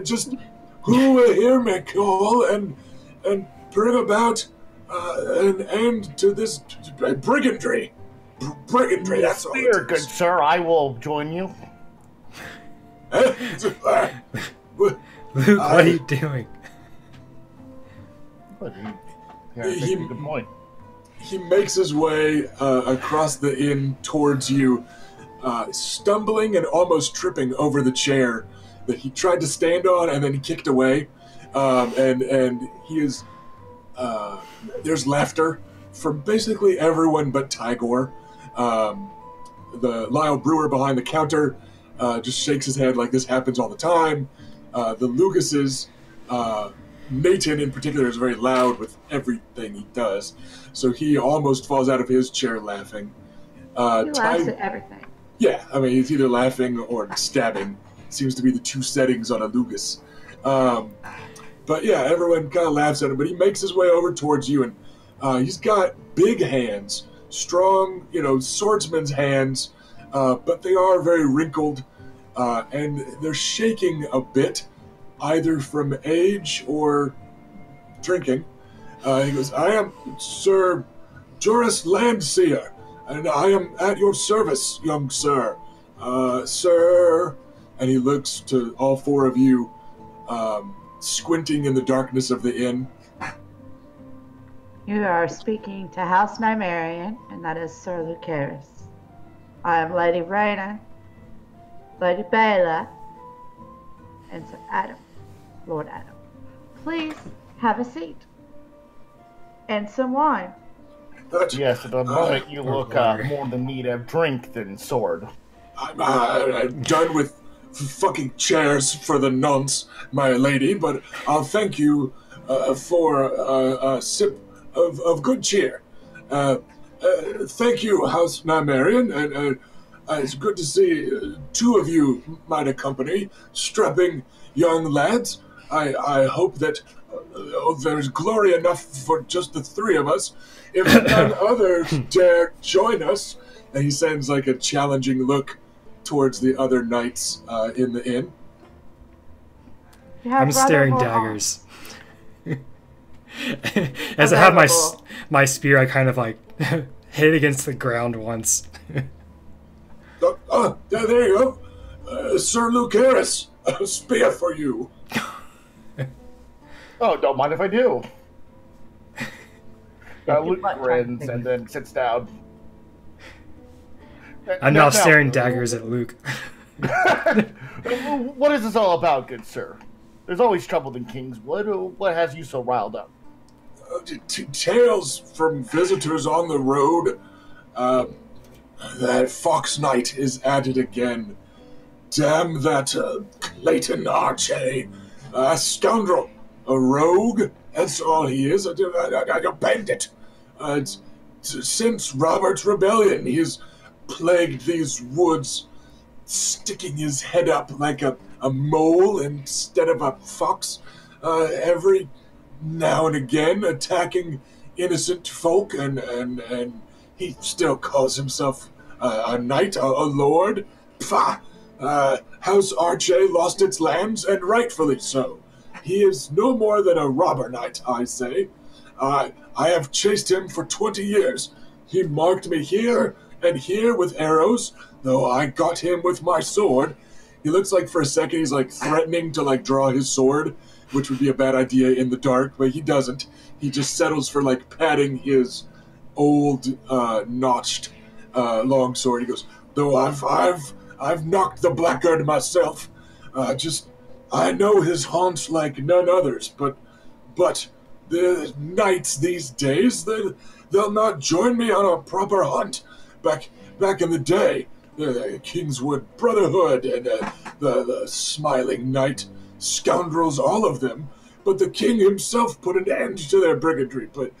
Just who will hear me call and bring about an end to this brigandry. Brigandry, that's all. Fear, good sir, I will join you. Luke, what are you doing? He a good point. He makes his way across the inn towards you, stumbling and almost tripping over the chair that he tried to stand on and then he kicked away. And he is... there's laughter from basically everyone but Tigor. The Lyle Brewer behind the counter just shakes his head like this happens all the time. The Lugases, Nathan in particular, is very loud with everything he does, so he almost falls out of his chair laughing. He laughs at everything. Yeah, I mean, he's either laughing or stabbing. Seems to be the two settings on a Lugas. But yeah, everyone kind of laughs at him, but he makes his way over towards you, and he's got big hands, strong, swordsman's hands, but they are very wrinkled, and they're shaking a bit, either from age or drinking. He goes, "I am Sir Joris Landseer, and I am at your service, young sir. Sir," and he looks to all four of you, squinting in the darkness of the inn. You are speaking to House Nymerian, and that is Sir Lucaris. I am Lady Rhaena, Lady Bela, and Sir Adam, Lord Adam. Please have a seat. And some wine. Yes, at the moment you look more in need of drink than sword. I'm done with fucking chairs for the nonce, my lady, but I'll thank you for a sip of good cheer. Thank you, House Nymerian, and it's good to see two of you might accompany, strapping young lads. I hope that Oh, there's glory enough for just the three of us. If none others dare join us, and he sends like a challenging look towards the other knights in the inn. I'm staring daggers. As I have my spear, I kind of like hit against the ground once. There you go. Sir Lucaris, a spear for you. Oh, don't mind if I do. Luke grins and then sits down. I'm now staring daggers at Luke. What is this all about, good sir? There's always trouble in Kingswood. What has you so riled up? Tales from visitors on the road. That Fox Knight is at it again. Damn that Clayton Arche. A scoundrel. A rogue. That's all he is. A bandit. Since Robert's rebellion, he's plagued these woods, sticking his head up like a mole instead of a fox. Every now and again attacking innocent folk, and he still calls himself a knight, a lord. Pah! House Arche lost its lands, and rightfully so. He is no more than a robber knight, I say. I have chased him for 20 years. He marked me here and here with arrows, though I got him with my sword. He looks like for a second he's like threatening to like draw his sword, which would be a bad idea in the dark, but he doesn't. He just settles for like patting his old notched longsword. He goes, though I've knocked the blackguard myself. I know his haunts like none others, but the knights these days, they'll not join me on a proper hunt. Back in the day, the Kingswood Brotherhood and the Smiling Knight, scoundrels, all of them. But the king himself put an end to their brigandry. But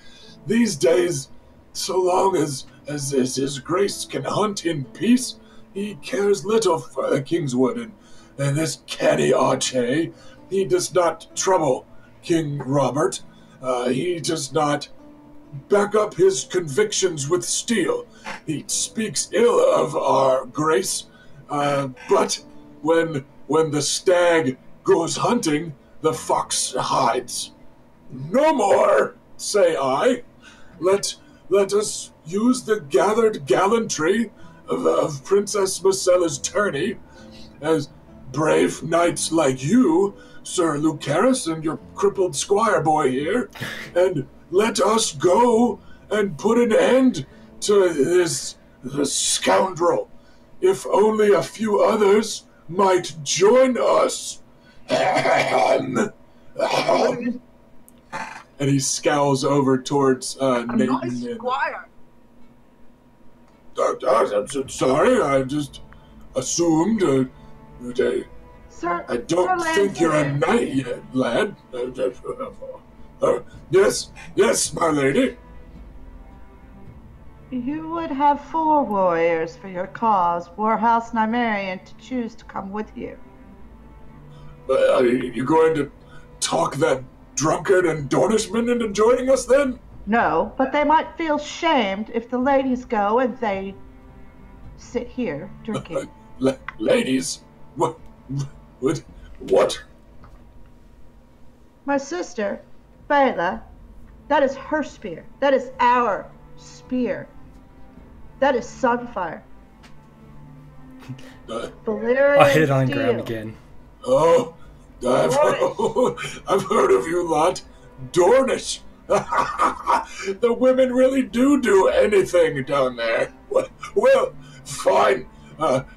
these days, so long as his grace can hunt in peace, he cares little for the Kingswood. And this canny Arche, he does not trouble King Robert. He does not back up his convictions with steel. He speaks ill of our grace, but when the stag goes hunting, the fox hides. No more, say I. Let us use the gathered gallantry of Princess Marcella's tourney, as brave knights like you, Sir Lucaris, and your crippled squire boy here, and let us go and put an end to this scoundrel. If only a few others might join us. And he scowls over towards I'm Nathan. not a squire. I'm so sorry, I just assumed. Sir, I don't Sir think you're a knight yet, lad. Yes, my lady. You would have 4 warriors for your cause, were House Nymerian to choose to come with you. Are you going to talk that drunkard and Dornishman into joining us then? No, but they might feel shamed if the ladies go and they sit here drinking. Ladies? What? My sister, Bela, that is her spear. That is our spear. That is Sunfire. Valyrian I'll hit on steel. ground again. Oh, I've heard of you lot. Dornish. The women really do anything down there. Well, fine.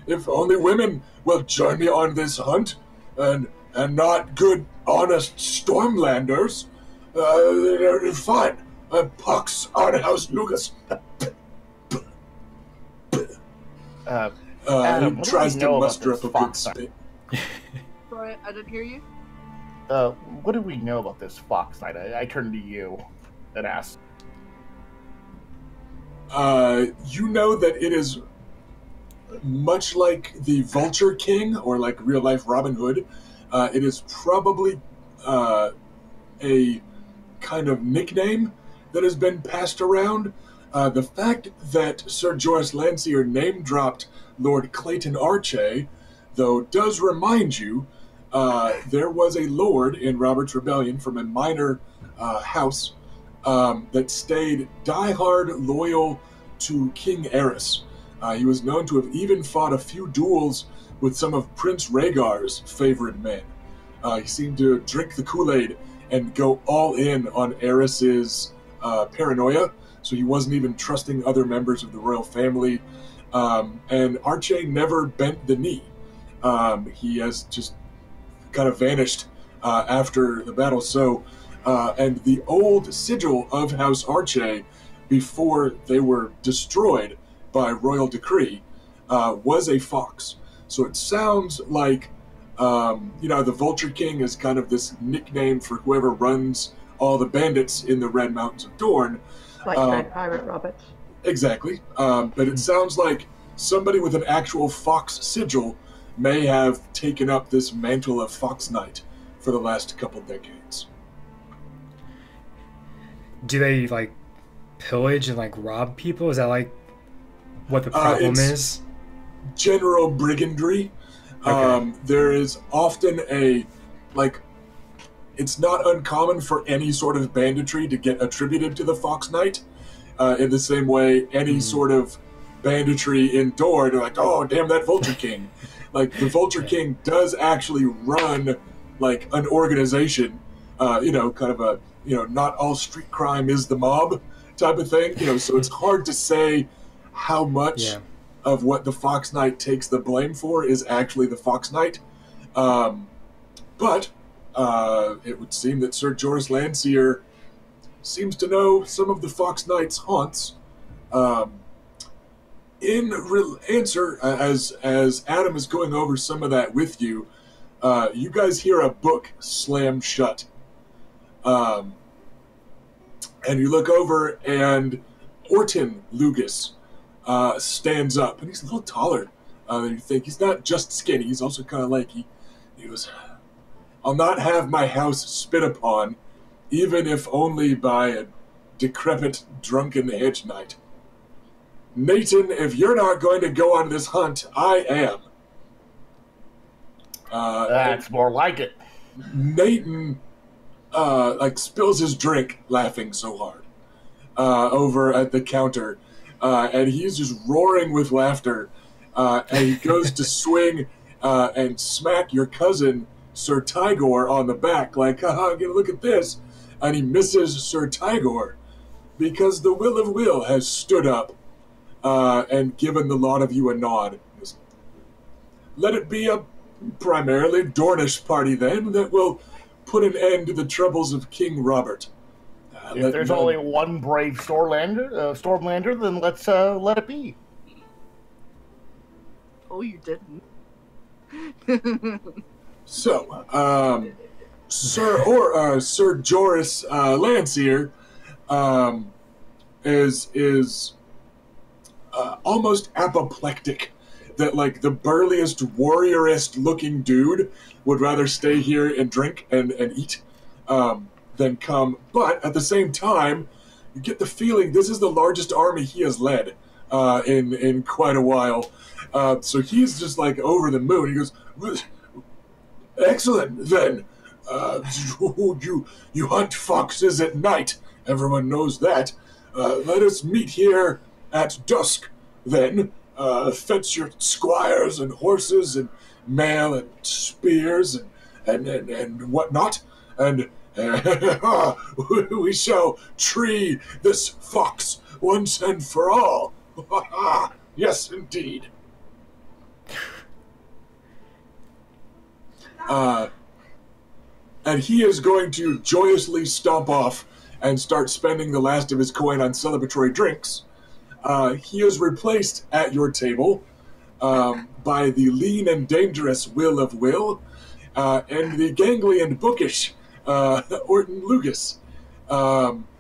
If only women will join me on this hunt, and not good, honest Stormlanders, fine. Pox on House Lucas. Adam, he tries to muster up a good fox spit. Sorry, I didn't hear you. What do we know about this Fox Knight? I turn to you and ask. You know that it is much like the Vulture King, or like real life Robin Hood. It is probably a kind of nickname that has been passed around. The fact that Sir Joris Landseer name-dropped Lord Clayton Archay, though, does remind you there was a lord in Robert's Rebellion from a minor house that stayed diehard loyal to King Eris. He was known to have even fought a few duels with some of Prince Rhaegar's favorite men. He seemed to drink the Kool-Aid and go all in on Eris's paranoia, so he wasn't even trusting other members of the royal family. And Archay never bent the knee. He has just kind of vanished after the battle. So, and the old sigil of House Archay, before they were destroyed by royal decree, was a fox. So it sounds like, the Vulture King is kind of this nickname for whoever runs all the bandits in the Red Mountains of Dorne. Like Red Pirate Roberts. Exactly. But it sounds like somebody with an actual fox sigil may have taken up this mantle of Fox Knight for the last couple decades. Do they, like, pillage and, like, rob people? Is that, like, what the problem is? General brigandry. Okay. There is often it's not uncommon for any sort of banditry to get attributed to the Fox Knight. In the same way, any sort of banditry in Dorne, they're like, oh, damn that Vulture King. Like, the Vulture King does actually run, like, an organization, kind of a, not all street crime is the mob type of thing. So it's hard to say how much of what the Fox Knight takes the blame for is actually the Fox Knight. But it would seem that Sir Joris Landseer seems to know some of the Fox Knight's haunts. In answer, as Adam is going over some of that with you, you guys hear a book slam shut. And you look over, and Orton Lugas stands up, and he's a little taller than you think. He's not just skinny, he's also kind of lanky. He goes, I'll not have my house spit upon, even if only by a decrepit, drunken hedge knight. Nathan, if you're not going to go on this hunt, I am. That's more like it. Nathan, spills his drink laughing so hard over at the counter. And he's just roaring with laughter. And he goes to swing and smack your cousin, Sir Tygor, on the back, like, haha, look at this. And he misses Sir Tygor because the Will of Will has stood up and given the lot of you a nod. Let it be a primarily Dornish party, then, that will put an end to the troubles of King Robert. If there's only one brave Stormlander, then let's let it be. Oh, you didn't. So, Sir Joris Landseer is almost apoplectic. That, like, the burliest, warriorist looking dude would rather stay here and drink and eat than come. But at the same time, you get the feeling this is the largest army he has led in quite a while. So he's just, like, over the moon. He goes, excellent, then. You hunt foxes at night. Everyone knows that. Let us meet here at dusk, then. Fetch your squires and horses and mail and spears and whatnot, and we shall tree this fox once and for all. Yes, indeed. And he is going to joyously stomp off and start spending the last of his coin on celebratory drinks. He is replaced at your table by the lean and dangerous Will of Will and the gangly and bookish Orton Lugas.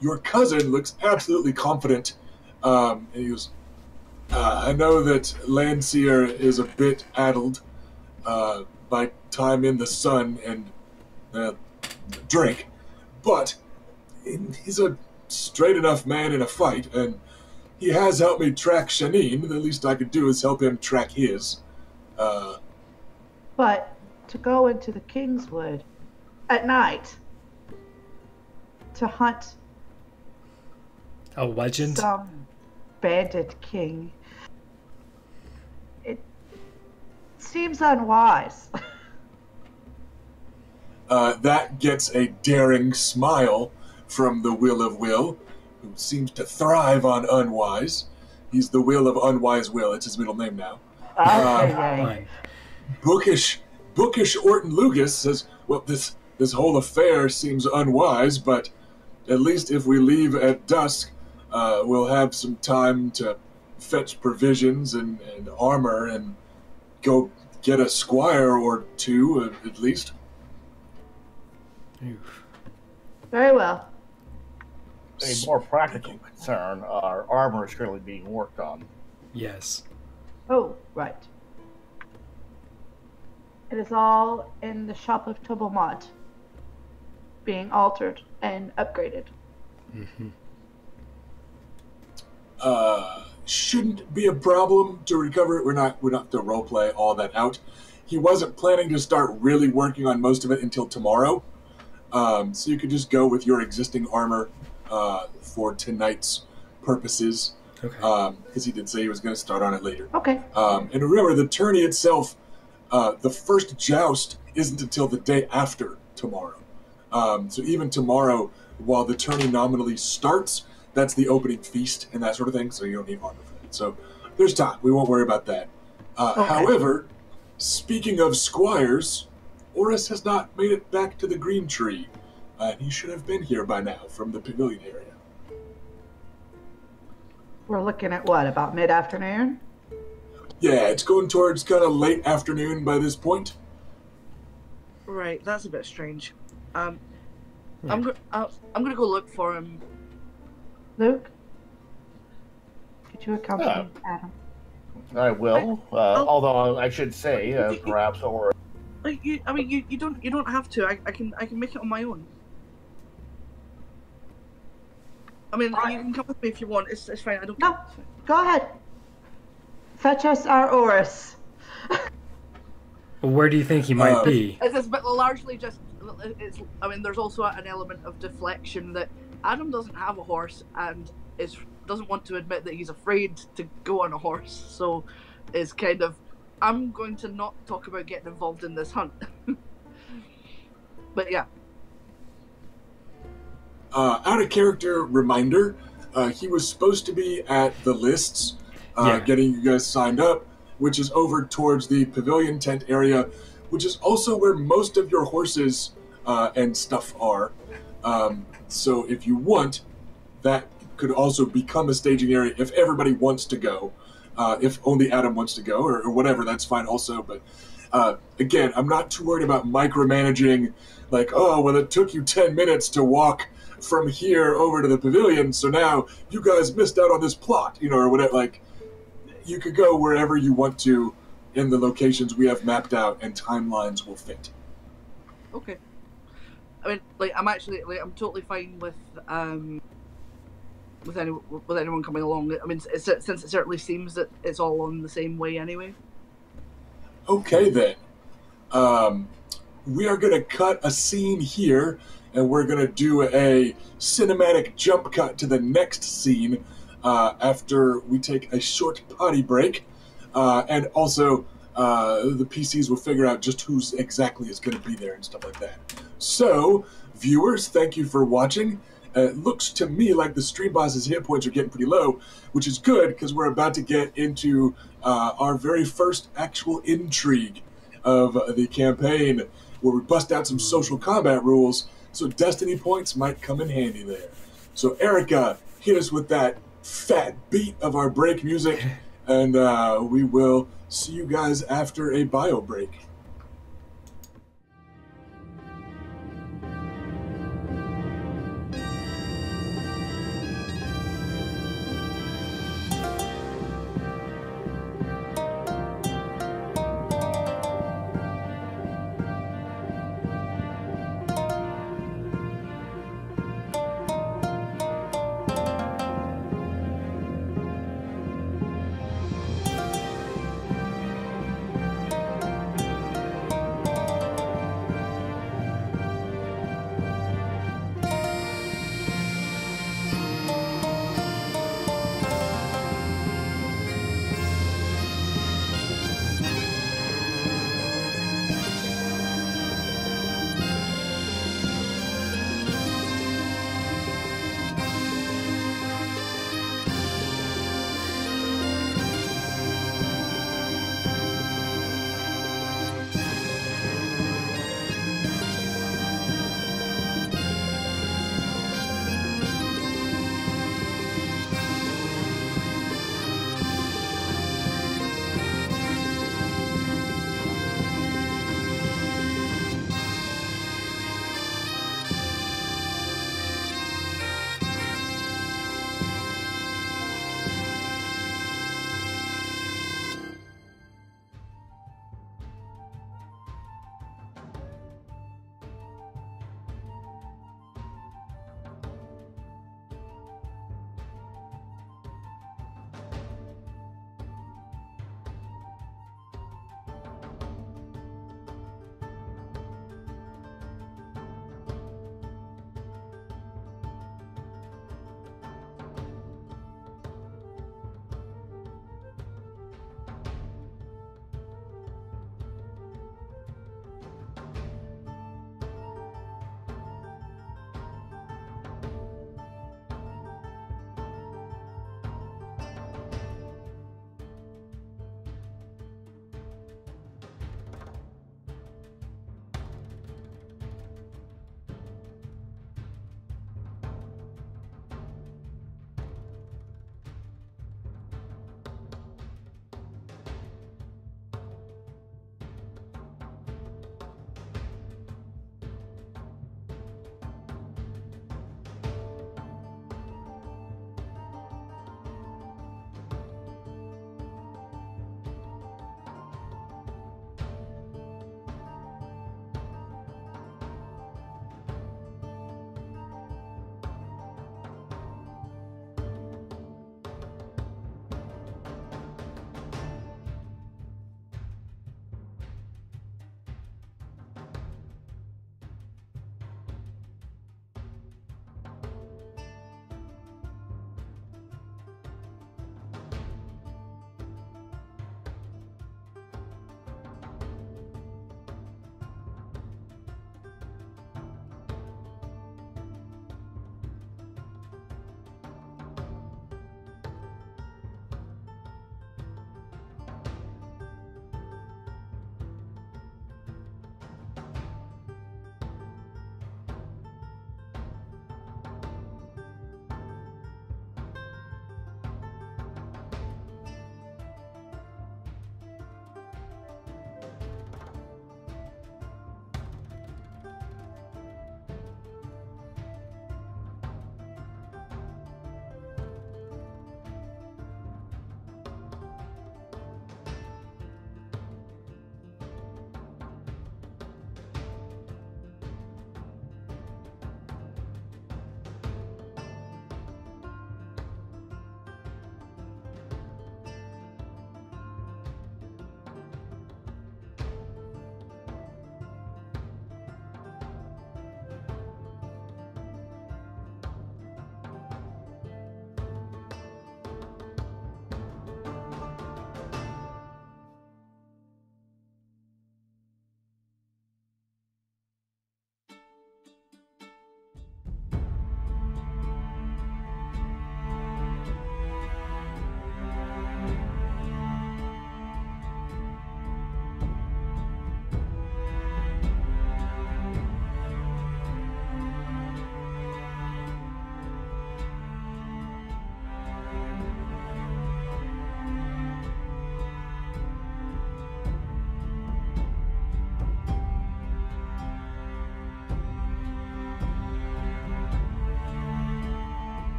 Your cousin looks absolutely confident. And he goes, I know that Landseer is a bit addled by time in the sun and drink, but he's a straight enough man in a fight, and he has helped me track Shanine. The least I could do is help him track his. But to go into the Kingswood at night to hunt A legend? some bandit king, it seems unwise. That gets a daring smile from the Will of Will, who seems to thrive on unwise. He's the Will of Unwise Will. It's his middle name now. Okay, Fine. Bookish Orton Lucas says, well, this whole affair seems unwise, but at least if we leave at dusk, we'll have some time to fetch provisions and armor and go get a squire or two, at least. Oof. Very well. A more practical concern, our armor is currently being worked on. Yes. Oh, right. It is all in the shop of Tobomont, being altered and upgraded. Mm-hmm. Shouldn't be a problem to recover it. We're not to roleplay all that out. He wasn't planning to start really working on most of it until tomorrow. So you could just go with your existing armor for tonight's purposes. Okay. Because he did say he was going to start on it later. Okay. And remember, the tourney itself, the first joust isn't until the day after tomorrow. So even tomorrow, while the tourney nominally starts, that's the opening feast and that sort of thing, so you don't need armor for that. So there's time. We won't worry about that. Okay. However, speaking of squires, Oris has not made it back to the Green Tree. He should have been here by now from the pavilion area. We're looking at what, about mid-afternoon? Yeah, it's going towards kind of late afternoon by this point. Right, that's a bit strange. I'm gonna go look for him. Luke? Could you accompany Adam? I will, although I should say, perhaps, or Like you don't have to. I can make it on my own. I mean, you can come with me if you want. It's fine. I don't. No, care. It's fine. go ahead. Fetch us our Oris. Well, where do you think he might be? It's but largely just. It's. I mean, there's also an element of deflection that Adam doesn't have a horse and doesn't want to admit that he's afraid to go on a horse. So, it's kind of. I'm going to not talk about getting involved in this hunt. But yeah. Out of character reminder, he was supposed to be at the lists, Yeah. getting you guys signed up, which is over towards the pavilion tent area, which is also where most of your horses and stuff are. So if you want, that could also become a staging area if everybody wants to go. If only Adam wants to go, or whatever, that's fine also. But again, I'm not too worried about micromanaging, like, oh, well, it took you 10 minutes to walk from here over to the pavilion, so now you guys missed out on this plot, or whatever. Like, you could go wherever you want to in the locations we have mapped out, and timelines will fit. Okay. I mean, like, I'm totally fine with anyone coming along. I mean, since it certainly seems that it's all on the same way anyway. Okay, then. We are going to cut a scene here, and we're going to do a cinematic jump cut to the next scene after we take a short potty break. And also, the PCs will figure out just who exactly is going to be there and stuff like that. So, viewers, thank you for watching. It looks to me like the stream boss's hit points are getting pretty low, which is good because we're about to get into our very first actual intrigue of the campaign, where we bust out some social combat rules, so destiny points might come in handy there. So Erica, hit us with that fat beat of our break music, and we will see you guys after a bio break.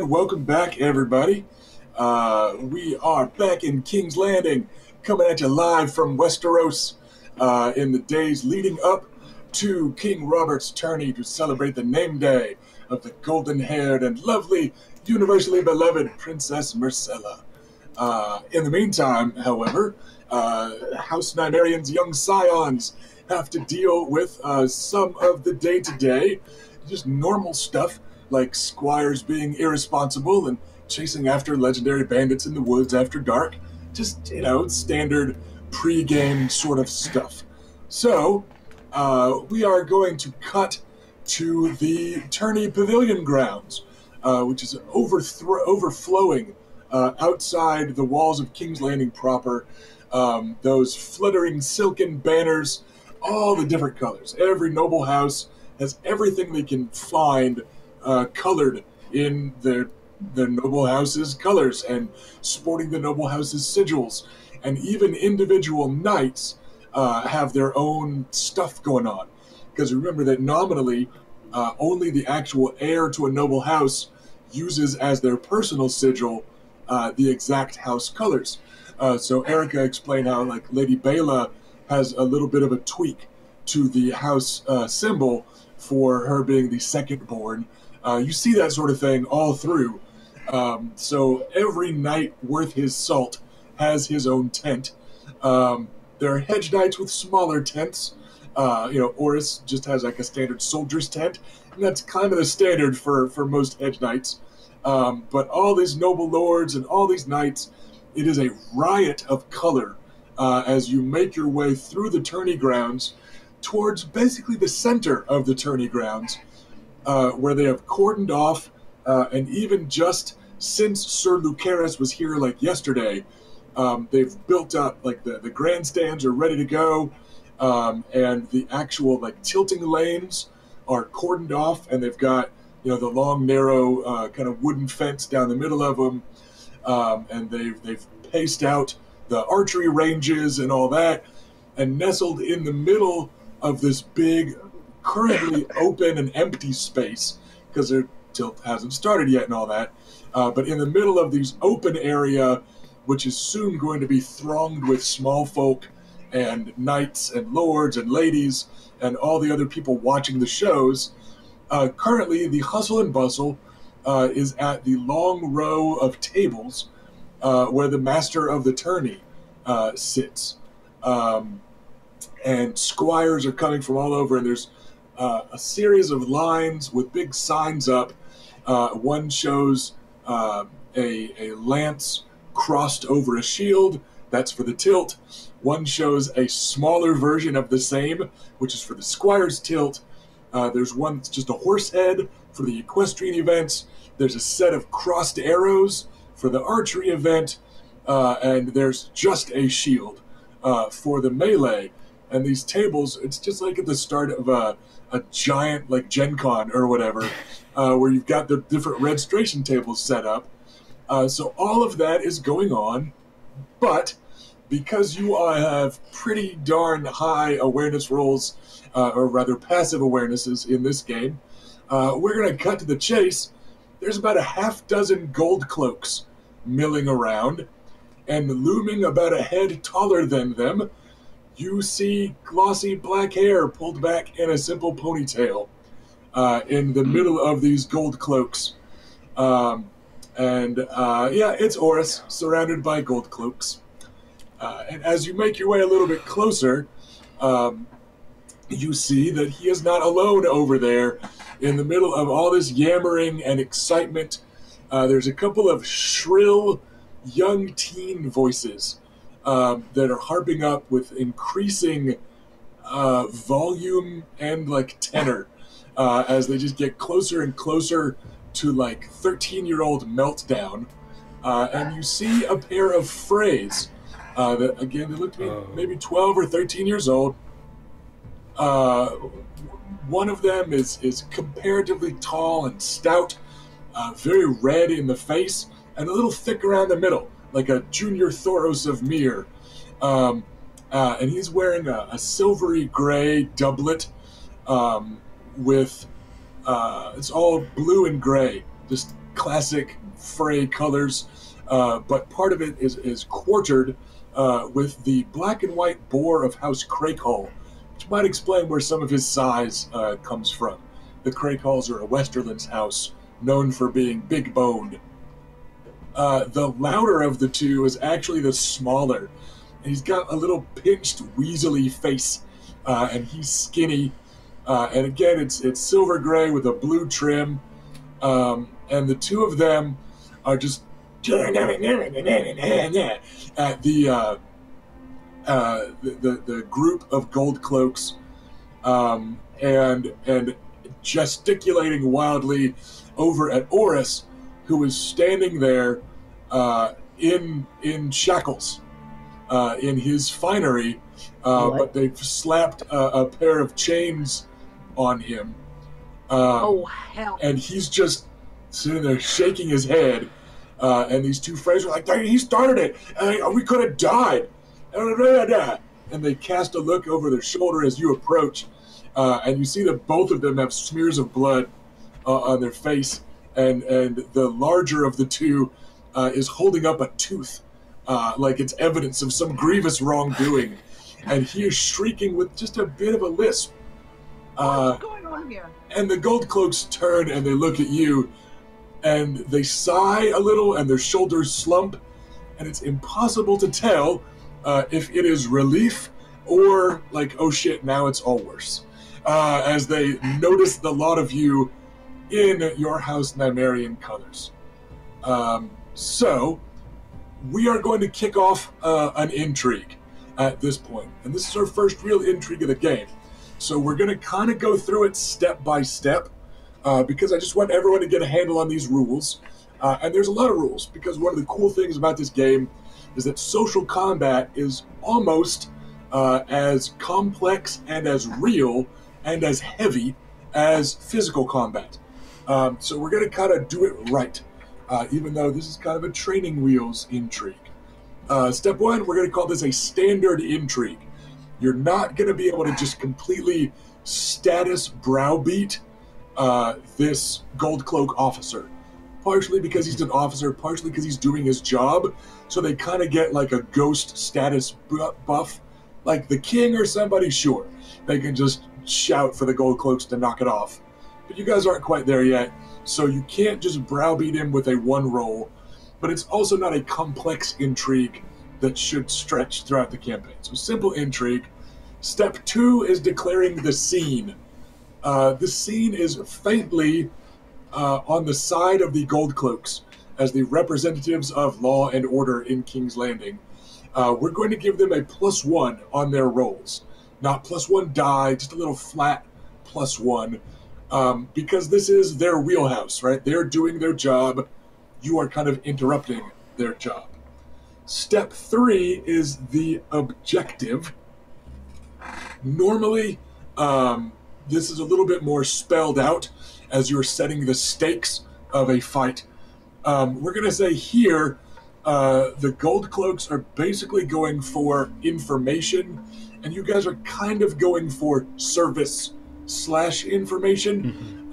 and welcome back, everybody. We are back in King's Landing, coming at you live from Westeros in the days leading up to King Robert's tourney to celebrate the name day of the golden-haired and lovely, universally beloved Princess Myrcella. In the meantime, however, House Nymerion's young scions have to deal with some of the day-to-day, just normal stuff, like squires being irresponsible and chasing after legendary bandits in the woods after dark. Just, standard pre-game sort of stuff. So, we are going to cut to the Tourney Pavilion grounds, which is overflowing outside the walls of King's Landing proper. Those fluttering silken banners, all the different colors. Every noble house has everything they can find colored in their noble house's colors and sporting the noble house's sigils. And even individual knights have their own stuff going on. Because remember that nominally, only the actual heir to a noble house uses as their personal sigil the exact house colors. So Erica explained how, like, Lady Bela has a little bit of a tweak to the house symbol for her being the second born. You see that sort of thing all through. So every knight worth his salt has his own tent. There are hedge knights with smaller tents. Oris just has like a standard soldier's tent, and that's kind of the standard for most hedge knights. But all these noble lords and all these knights, it is a riot of color as you make your way through the tourney grounds towards basically the center of the tourney grounds, where they have cordoned off, and even just since Sir Lucaris was here like yesterday, they've built up, like the grandstands are ready to go, and the actual like tilting lanes are cordoned off, and they've got the long narrow kind of wooden fence down the middle of them, and they've paced out the archery ranges and all that, and nestled in the middle of this big, currently open and empty space, because their tilt hasn't started yet and all that, but in the middle of these open area, which is soon going to be thronged with small folk and knights and lords and ladies and all the other people watching the shows, currently the hustle and bustle is at the long row of tables where the master of the tourney sits. And squires are coming from all over, and there's a series of lines with big signs up. One shows a lance crossed over a shield. That's for the tilt. One shows a smaller version of the same, which is for the squire's tilt. There's one that's just a horse head for the equestrian events. There's a set of crossed arrows for the archery event. And there's just a shield for the melee. And these tables, it's just like at the start of a giant, like, Gen Con or whatever, where you've got the different registration tables set up. So all of that is going on, but because you have pretty darn high awareness rolls, or rather passive awarenesses in this game, we're going to cut to the chase. There's about a half dozen gold cloaks milling around, and looming about a head taller than them, you see glossy black hair pulled back in a simple ponytail in the middle of these gold cloaks. It's Oris, surrounded by gold cloaks. And as you make your way a little bit closer, you see that he is not alone over there in the middle of all this yammering and excitement. There's a couple of shrill young teen voices that are harping up with increasing volume and like tenor as they just get closer and closer to like 13-year-old meltdown. And you see a pair of Freys that, again, they look to be maybe 12 or 13 years old. One of them is comparatively tall and stout, very red in the face, and a little thick around the middle, like a junior Thoros of Myr. And he's wearing a silvery gray doublet with, it's all blue and gray, just classic fray colors, but part of it is quartered with the black and white boar of House Crakehall, which might explain where some of his size comes from. The Crakehalls are a Westerlands house known for being big-boned. The louder of the two is actually the smaller. He's got a little pinched, weaselly face, and he's skinny. And again, it's silver gray with a blue trim. And the two of them are just at the group of gold cloaks, and gesticulating wildly over at Oris, who is standing there in shackles, in his finery, but they've slapped a pair of chains on him. Oh, hell. And he's just sitting there shaking his head, and these two friends are like, he started it, and we could have died. And they cast a look over their shoulder as you approach, and you see that both of them have smears of blood on their face, and the larger of the two is holding up a tooth, like it's evidence of some grievous wrongdoing, and he is shrieking with just a bit of a lisp. What's going on here? And the gold cloaks turn and they look at you, and they sigh a little and their shoulders slump, and it's impossible to tell if it is relief or like, oh shit, now it's all worse, as they notice the lot of you in your House Nymerian colors. So we are going to kick off an intrigue at this point, and this is our first real intrigue of the game. So we're going to kind of go through it step by step, because I just want everyone to get a handle on these rules. And there's a lot of rules, because one of the cool things about this game is that social combat is almost as complex and as real and as heavy as physical combat. So we're going to kind of do it right, even though this is kind of a training wheels intrigue. Step one, we're going to call this a standard intrigue. You're not going to be able to just completely status browbeat this gold cloak officer. Partially because he's an officer, partially because he's doing his job. So they kind of get like a ghost status buff. Like the king or somebody, sure. They can just shout for the gold cloaks to knock it off. But you guys aren't quite there yet. So you can't just browbeat him with a one roll. But it's also not a complex intrigue that should stretch throughout the campaign. So simple intrigue. Step two is declaring the scene. The scene is faintly on the side of the gold cloaks as the representatives of law and order in King's Landing. We're going to give them a +1 on their rolls. Not +1 die, just a little flat +1. Because this is their wheelhouse, right? They're doing their job. You are kind of interrupting their job. Step 3 is the objective. Normally, this is a little bit more spelled out as you're setting the stakes of a fight. We're going to say here, the gold cloaks are basically going for information, and you guys are kind of going for service/information.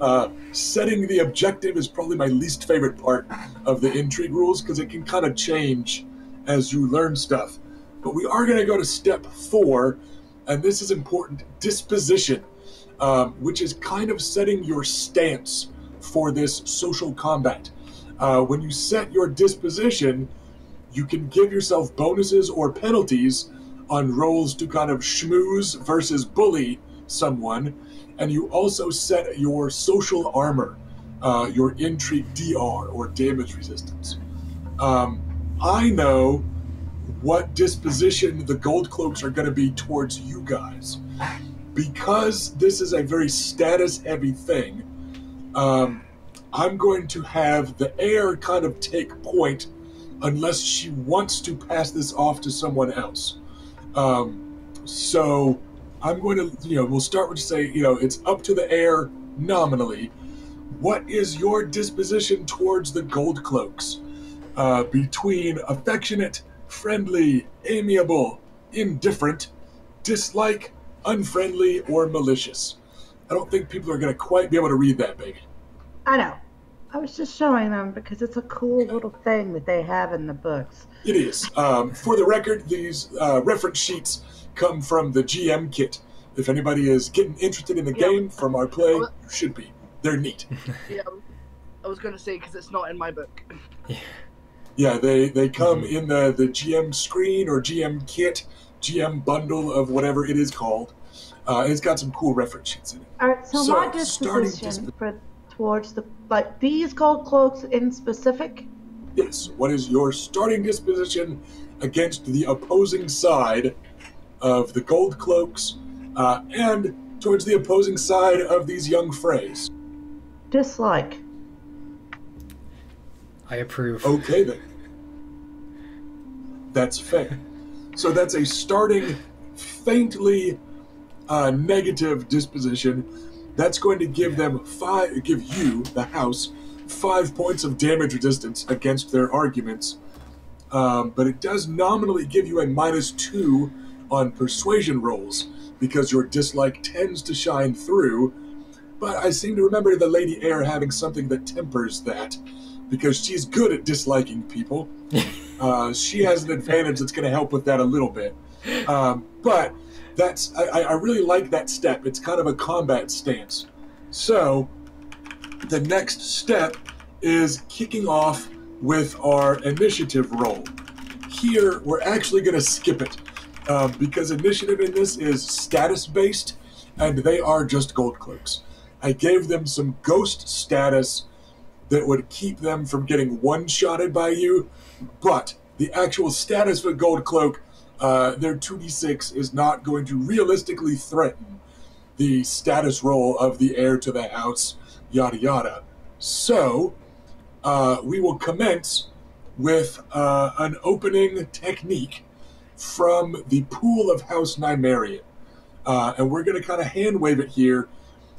Setting the objective is probably my least favorite part of the intrigue rules, because it can kind of change as you learn stuff. But we are going to go to step 4, and this is important, disposition, which is kind of setting your stance for this social combat. When you set your disposition, you can give yourself bonuses or penalties on rolls to kind of schmooze versus bully someone, and you also set your social armor, your intrigue DR, or damage resistance. I know what disposition the gold cloaks are going to be towards you guys. Because this is a very status-heavy thing, I'm going to have the heir kind of take point unless she wants to pass this off to someone else. So I'm going to, we'll start with say, it's up to the heir nominally. What is your disposition towards the gold cloaks? Between affectionate, friendly, amiable, indifferent, dislike, unfriendly, or malicious. I don't think people are going to quite be able to read that, baby. I know. I was just showing them because it's a cool little thing that they have in the books. It is. For the record, these reference sheets come from the GM kit. If anybody is getting interested in the game from our play, you should be. They're neat. Yeah, I was going to say, because it's not in my book. Yeah, they come in the GM screen or GM kit, GM bundle of whatever it is called. It's got some cool reference sheets in it. All right, so my disposition towards these gold cloaks in specific? Yes, what is your starting disposition against the opposing side of the gold cloaks and towards the opposing side of these young Freys? Dislike. I approve. Okay, then. That's fair. So that's a starting, faintly negative disposition. That's going to give them give you, the house, 5 points of damage resistance against their arguments. But it does nominally give you a -2 on persuasion rolls because your dislike tends to shine through. But I seem to remember the Lady Air having something that tempers that because she's good at disliking people. She has an advantage that's going to help with that a little bit. But I really like that step. It's kind of a combat stance. So the next step is kicking off with our initiative roll. Here, we're actually going to skip it because initiative in this is status-based, and they are just gold cloaks. I gave them some ghost status that would keep them from getting one-shotted by you, but the actual status of a gold cloak, their 2d6 is not going to realistically threaten the status roll of the heir to the house, yada yada. So, we will commence with an opening technique from the pool of House Nymerian. And we're going to kind of hand wave it here.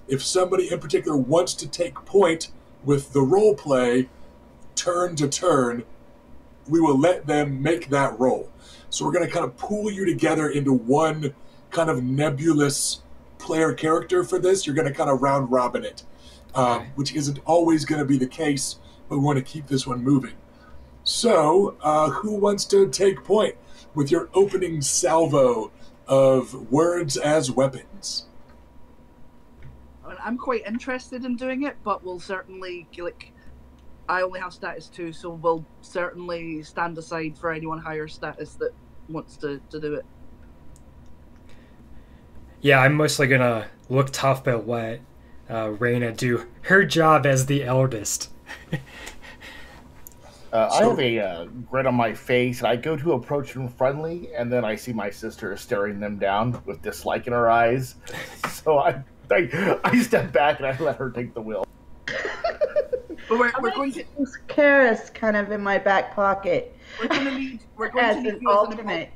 If somebody in particular wants to take point with the role play, turn to turn, we will let them make that roll. So we're going to kind of pool you together into one kind of nebulous player character for this. You're going to kind of round robin it, which isn't always going to be the case, but we want to keep this one moving. So who wants to take point with your opening salvo of words as weapons? I'm quite interested in doing it, but we'll certainly, I only have status 2, so we'll certainly stand aside for anyone higher status that wants to do it. Yeah, I'm mostly gonna look tough but let Raina do her job as the eldest. I have a grin on my face, and I go to approach them friendly, and then I see my sister staring them down with dislike in her eyes. So I step back and I let her take the wheel. But we're going to Karis kind of in my back pocket. We're going to need an alternate.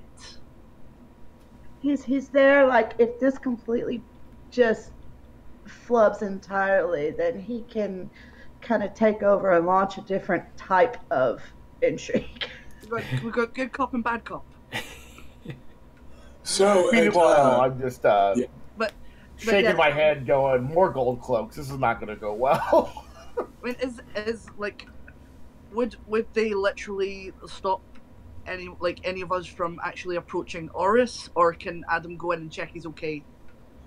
He's there like if this completely just flubs entirely, then he can kind of take over and launch a different type of intrigue. We've got good cop and bad cop. So meanwhile, I'm just shaking my head, going, "More gold cloaks. This is not going to go well." I mean, is like, would they literally stop any of us from actually approaching Oris, or can Adam go in and check he's okay?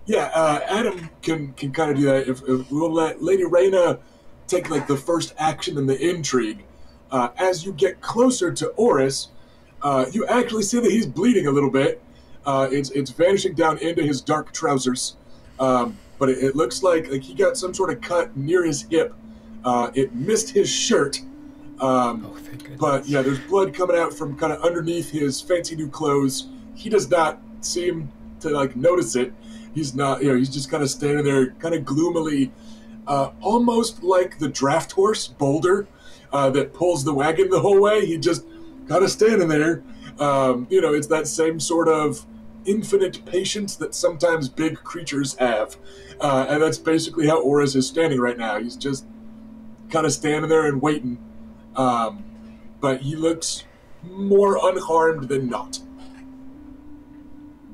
Yeah, Adam can kind of do that. If we'll let Lady Raina take the first action in the intrigue. As you get closer to Oris, you actually see that he's bleeding a little bit. It's vanishing down into his dark trousers, but it looks like he got some sort of cut near his hip. It missed his shirt, Thank goodness. But yeah, there's blood coming out from kind of underneath his fancy new clothes. He does not seem to notice it. He's not, he's just kind of standing there, kind of gloomily, almost like the draft horse Boulder that pulls the wagon the whole way. He just kind of standing there. It's that same sort of infinite patience that sometimes big creatures have, and that's basically how Oris is standing right now. He's just kind of standing there and waiting, but he looks more unharmed than not.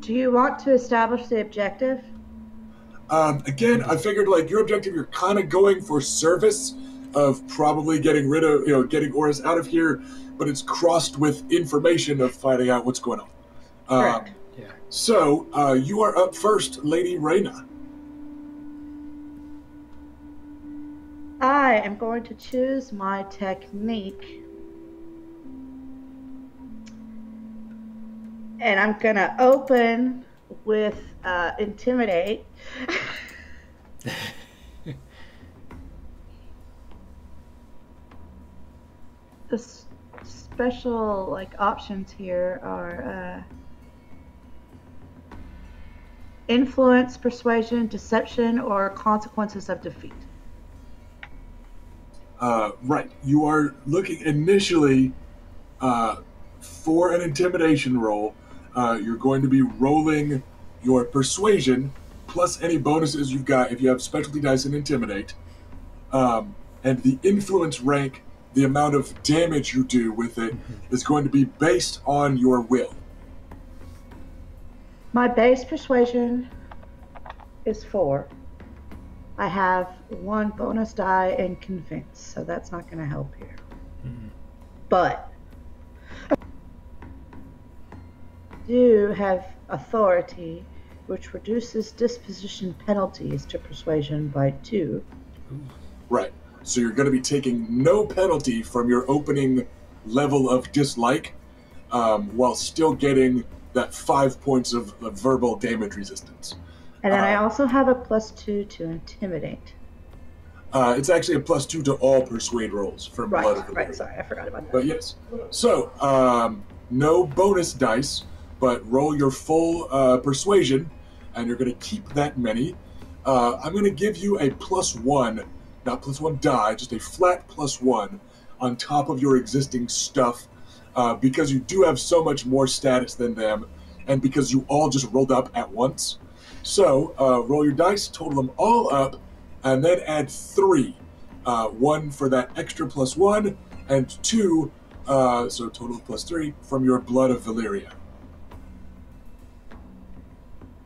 Do you want to establish the objective? Again, I figured your objective, you're kind of going for service, of probably getting rid of, getting Oris out of here, but it's crossed with information of finding out what's going on. Correct. Yeah. So, you are up first, Lady Reyna. I am going to choose my technique. And I'm going to open with Intimidate. The special options here are influence, persuasion, deception, or consequences of defeat. Right. You are looking initially for an intimidation roll. You're going to be rolling your persuasion plus any bonuses you've got if you have specialty dice and intimidate. And the influence rank, the amount of damage you do with it, is going to be based on your will. My base persuasion is 4. I have 1 bonus die in convince, so that's not going to help here. But I do have authority, which reduces disposition penalties to persuasion by 2. Right. So you're going to be taking no penalty from your opening level of dislike, while still getting that 5 points of verbal damage resistance. And then I also have a +2 to intimidate. It's actually a +2 to all persuade rolls for Blood of the Right, Lord. sorry, I forgot about that. But yes. So, no bonus dice, but roll your full persuasion, and you're going to keep that many. I'm going to give you a +1, not +1 die, just a flat +1 on top of your existing stuff, because you do have so much more status than them, and because you all just rolled up at once. So, roll your dice, total them all up, and then add 3. 1 for that extra +1, and 2, so total of +3, from your Blood of Valyria.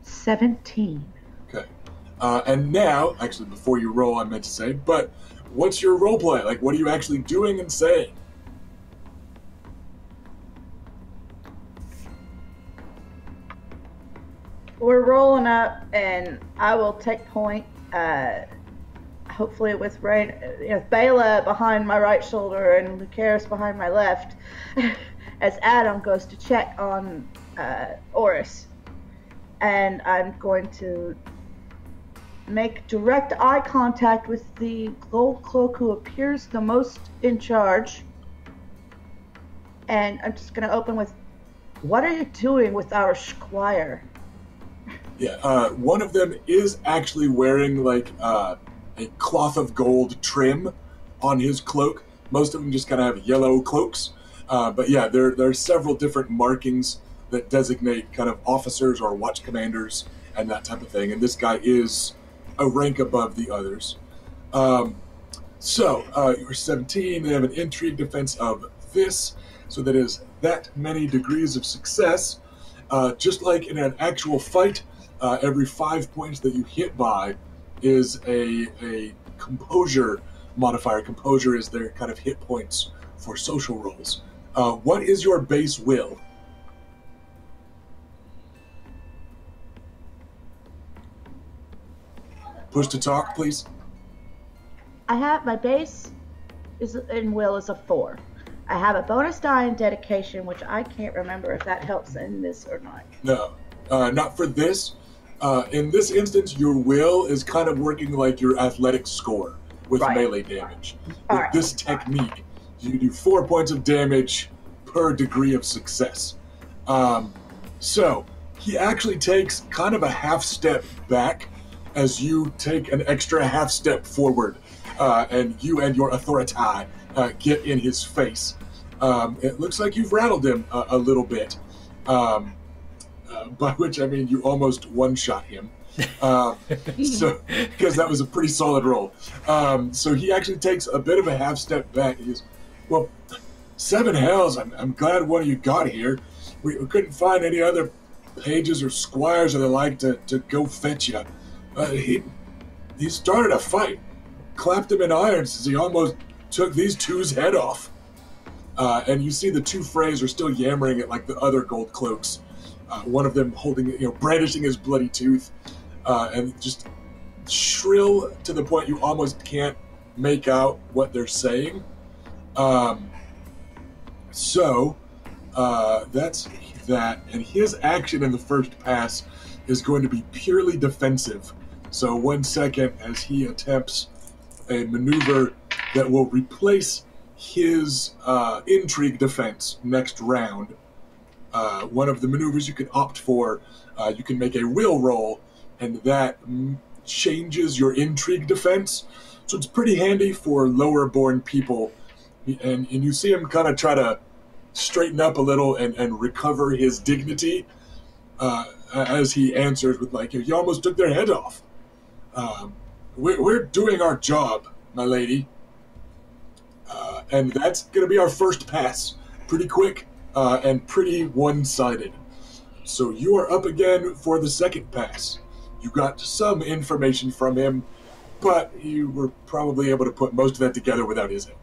17. Okay. And now, actually, before you roll, I meant to say, but what's your role play? Like, what are you actually doing and saying? We're rolling up, and I will take point, hopefully with Bela behind my right shoulder and Lucaris behind my left, as Adam goes to check on Oris. And I'm going to make direct eye contact with the gold cloak who appears the most in charge. And I'm just going to open with, "What are you doing with our squire?" Yeah, one of them is actually wearing, a cloth of gold trim on his cloak. Most of them just kind of have yellow cloaks. But yeah, there are several different markings that designate kind of officers or watch commanders and that type of thing. And this guy is a rank above the others. So, you're 17, they have an intrigue defense of this, so that is that many degrees of success. Just like in an actual fight, every 5 points that you hit by is a composure modifier. Composure is their kind of hit points for social rolls. What is your base will? Push to talk, please. I have my base in will is a 4. I have a bonus die in dedication, which I can't remember if that helps in this or not. No, not for this. In this instance, your will is kind of working like your athletic score with melee damage. With this technique, you do 4 points of damage per degree of success. So he actually takes kind of a half step back as you take an extra half step forward, and you and your authority get in his face. It looks like you've rattled him a little bit, by which I mean you almost one-shot him. So, because that was a pretty solid roll. So he actually takes a bit of a half step back. He goes, "Well, 7 hells, I'm glad one of you got here. We couldn't find any other pages or squires or the like to go fetch you. He started a fight. clapped him in irons as he almost took these two's head off. And you see the two Freys are still yammering at like the other gold cloaks. One of them holding, brandishing his bloody tooth, and just shrill to the point you almost can't make out what they're saying. So that's that. And his action in the first pass is going to be purely defensive. So 1 second as he attempts a maneuver that will replace his intrigue defense next round. One of the maneuvers you can opt for, you can make a will roll, and that changes your intrigue defense. So it's pretty handy for lower born people. And you see him kind of try to straighten up a little and recover his dignity as he answers with like, you almost took their head off. We're doing our job, my lady. And that's going to be our first pass. Pretty quick and pretty one-sided. So you are up again for the second pass. You got some information from him, but you were probably able to put most of that together without his help.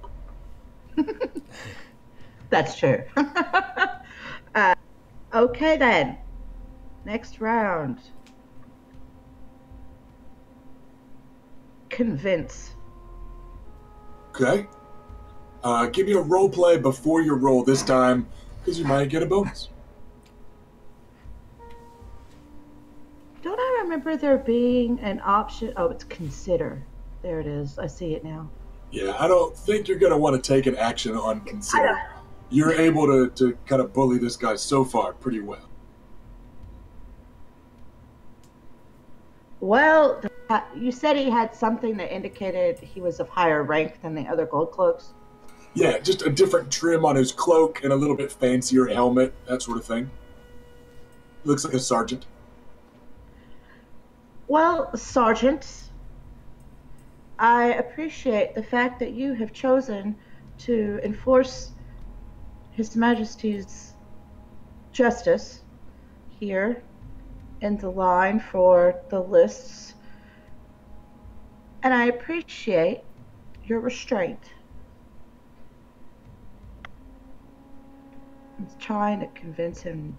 That's true. Okay then. Next round. Convince. Okay. Give me a role play before your roll this time, because you might get a bonus. Don't I remember there being an option? Oh, it's consider. There it is. I see it now. Yeah, I don't think you're going to want to take an action on consider. You're able to kind of bully this guy so far pretty well. Well, you said he had something that indicated he was of higher rank than the other gold cloaks? Yeah, just a different trim on his cloak and a little bit fancier helmet, that sort of thing. Looks like a sergeant. Well, Sergeant, I appreciate the fact that you have chosen to enforce His Majesty's justice here in the line for the lists, and I appreciate your restraint. I'm trying to convince him.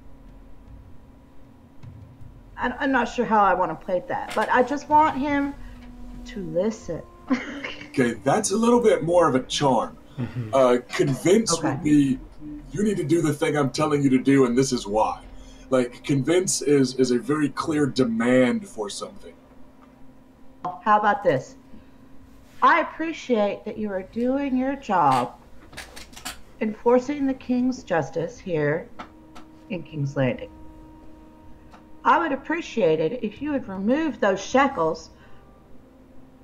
I'm not sure how I want to play that, but I just want him to listen. Okay, that's a little bit more of a charm. Convince would be, you need to do the thing I'm telling you to do, and this is why. Like, convince is a very clear demand for something. How about this? I appreciate that you are doing your job enforcing the King's justice here in King's Landing. I would appreciate it if you would remove those shackles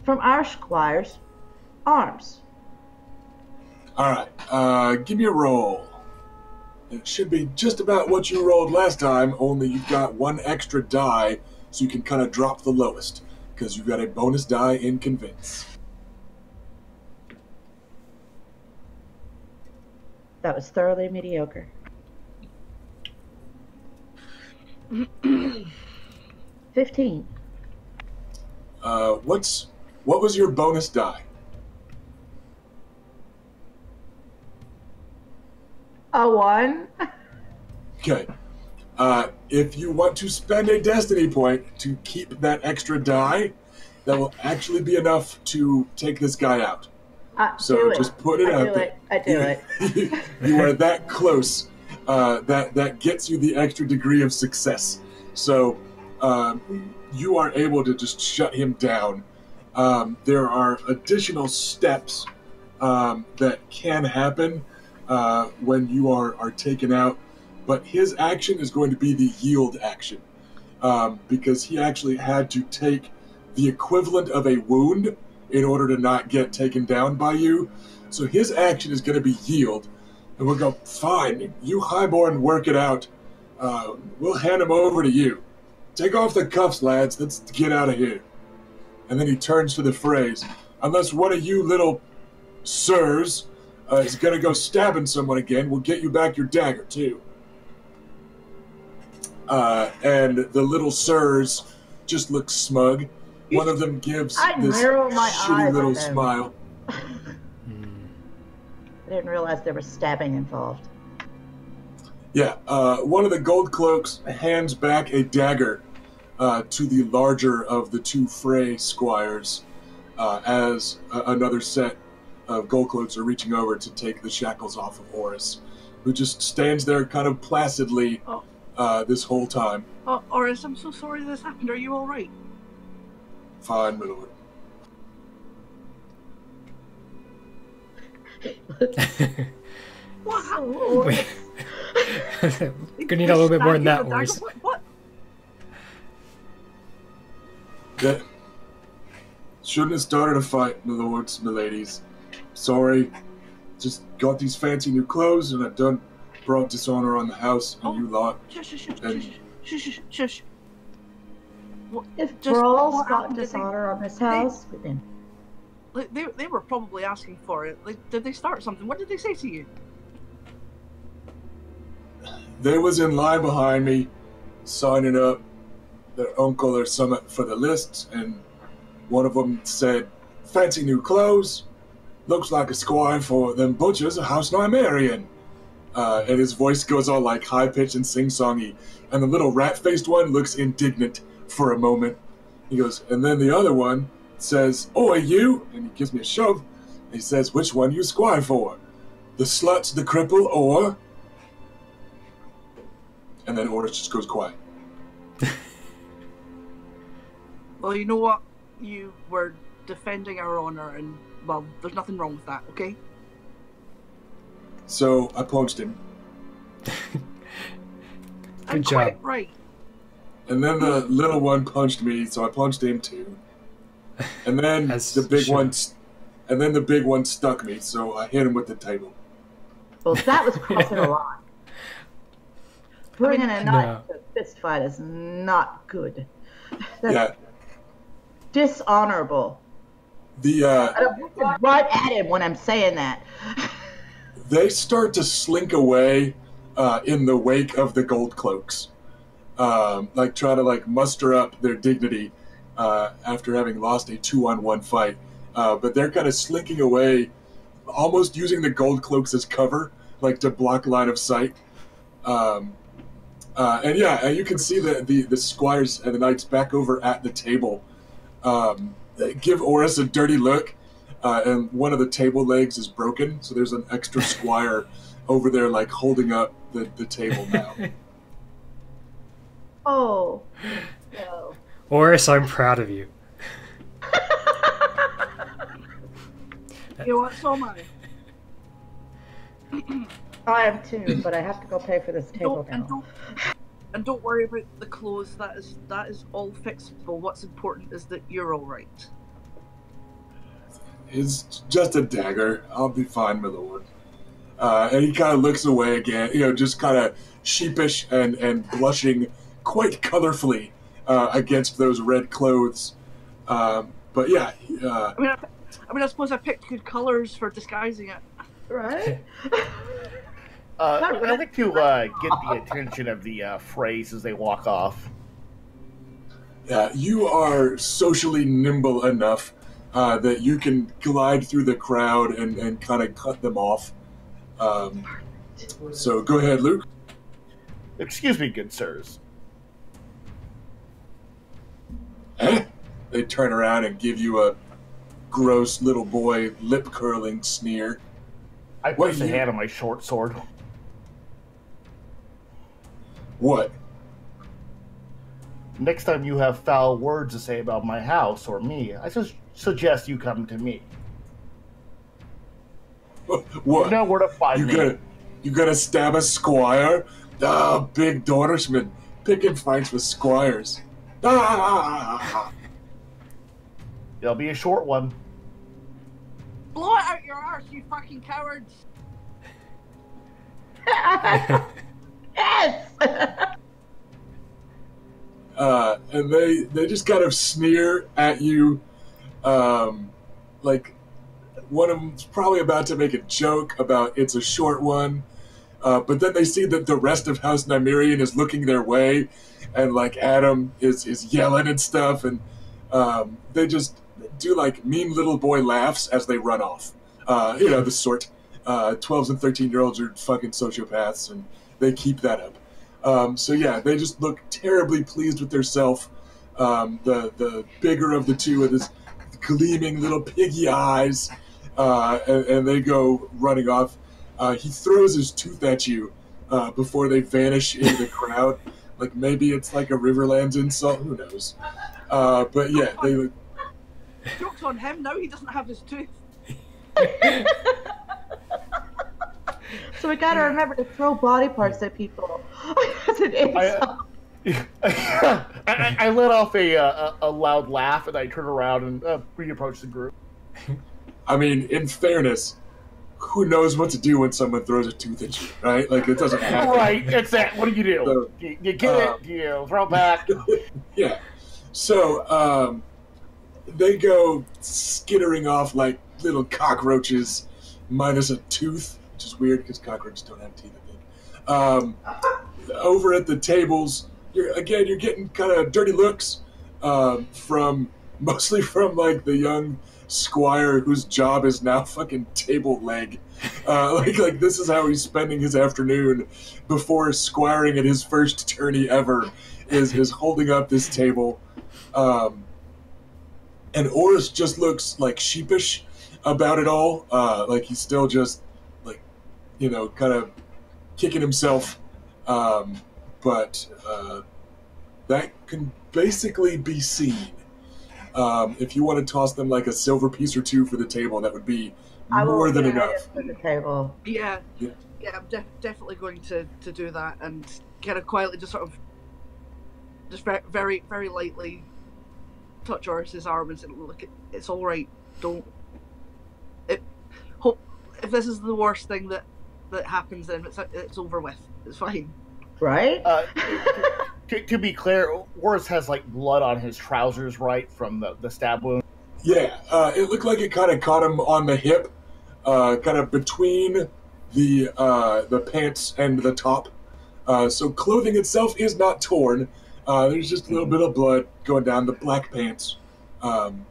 from our squire's arms. All right, give me a roll. It should be just about what you rolled last time, only you've got one extra die, so you can kind of drop the lowest, because you've got a bonus die in Convince. That was thoroughly mediocre. 15. What was your bonus die? A 1. Okay. If you want to spend a destiny point to keep that extra die, that will actually be enough to take this guy out. So just put it out there. I do it. You are that close. That gets you the extra degree of success. So you are able to just shut him down. There are additional steps that can happen when you are taken out, but his action is going to be the yield action, because he actually had to take the equivalent of a wound in order to not get taken down by you. So his action is going to be yield, and we'll go, fine, you highborn work it out. We'll hand him over to you. Take off the cuffs, lads. Let's get out of here. And then he turns to the phrase, unless one of you little sirs is going to go stabbing someone again, we'll get you back your dagger, too. And the little sirs just look smug. One of them gives I this narrow my shitty eyes little at them. smile. I didn't realize there was stabbing involved. Yeah, one of the gold cloaks hands back a dagger to the larger of the two Frey squires as another set of gold cloaks are reaching over to take the shackles off of Oris, who just stands there kind of placidly this whole time. Oh, Oris, I'm so sorry this happened. Are you all right? Fine, my lord. What? Wait. Gonna need a little bit more than that, Oris. What? That shouldn't have started a fight, my lords, my ladies. Sorry. Just got these fancy new clothes and I've brought dishonor on the house and you lot. Shush. If Just Brawl's what got happened? dishonor on this house, we can. Like, they were probably asking for it. Like, did they start something? What did they say to you? They was in line behind me, signing up their uncle or something for the list, and one of them said, "Fancy new clothes. Looks like a squire for them butchers of House Nymerian." And his voice goes all like high-pitched and sing-songy, and the little rat-faced one looks indignant for a moment. He goes, and then the other one says, "Oi, you!" And he gives me a shove. And he says, "Which one you squire for? The sluts, the cripple, or..." And then Oris just goes quiet. Well, you know what? You were defending our honor, and, well, there's nothing wrong with that, okay? So I punched him. Good job. Quite right. And then the little one punched me, so I punched him too. And then As the big should. one, and then the big one stuck me, so I hit him with the table. Well, that was crossing a line. Bringing a knife to a fist fight is not good. That's Yeah. dishonorable. The I'm looking right at him when I'm saying that. they start to slink away in the wake of the gold cloaks, like try to like muster up their dignity after having lost a 2-on-1 fight. But they're kind of slinking away, almost using the gold cloaks as cover, like to block line of sight. And yeah, you can see the squires and the knights back over at the table. They give Oris a dirty look, and one of the table legs is broken, so there's an extra squire over there, like holding up the table now. Oh, no. Oris, I'm proud of you. You know what? So am I. I am too, but I have to go pay for this table now. And don't worry about the clothes. That is all fixable. What's important is that you're all right. It's just a dagger. I'll be fine, my lord. And he kind of looks away again, just kind of sheepish and blushing quite colorfully against those red clothes. But yeah. I suppose I picked good colors for disguising it. Right? I like to get the attention of the Freys as they walk off. Yeah, you are socially nimble enough that you can glide through the crowd and kind of cut them off. So go ahead, Luke. Excuse me, good sirs. Eh? They turn around and give you a gross little boy lip-curling sneer. I place a hand on my short sword. What? Next time you have foul words to say about my house or me, I suggest you come to me. What? You know where to find me. You gonna stab a squire? Ah, big Dornishman, picking fights with squires. Ah! It'll be a short one. Blow it out your arse, you fucking cowards! Yes! And they just kind of sneer at you, like one of them's probably about to make a joke about it's a short one, but then they see that the rest of House Nymerian is looking their way, and like Adam is yelling and stuff, and They just do like mean little boy laughs as they run off. The sort. 12s and 13-year-olds are fucking sociopaths, and they keep that up. So yeah, they just look terribly pleased with themselves. The bigger of the two with his gleaming little piggy eyes, and they go running off. He throws his tooth at you before they vanish into the crowd. Like maybe it's like a Riverlands insult, who knows? But yeah, they look. Joke's on him, now he doesn't have his tooth. So we gotta remember to throw body parts at people. As an insult. I let off a loud laugh, and I turn around and re-approach the group. I mean, in fairness, who knows what to do when someone throws a tooth at you, right? Like, it doesn't happen. Right, it's that. What do you do? So, you get it? You throw it back? Yeah. So, they go skittering off like little cockroaches, minus a tooth, which is weird because cockroaches don't have teeth, I think. Over at the tables, you're getting kind of dirty looks mostly from like the young squire whose job is now fucking table leg. Like this is how he's spending his afternoon before squiring at his first tourney ever, is holding up this table. And Oris just looks like sheepish about it all. Like he's still just like, kind of kicking himself. But that can basically be seen. If you want to toss them like a silver piece or two for the table, that would be more than enough. For the table. Yeah, I'm definitely going to do that, and kind of quietly just sort of, just very, very lightly touch Oris's arm and say, look, it's all right. Don't. If this is the worst thing that happens, then it's over with. It's fine. Right? To be clear, Oris has like blood on his trousers, right, from the stab wound. Yeah, it looked like it kind of caught him on the hip, kind of between the pants and the top. So clothing itself is not torn. There's just a little bit of blood going down the black pants. And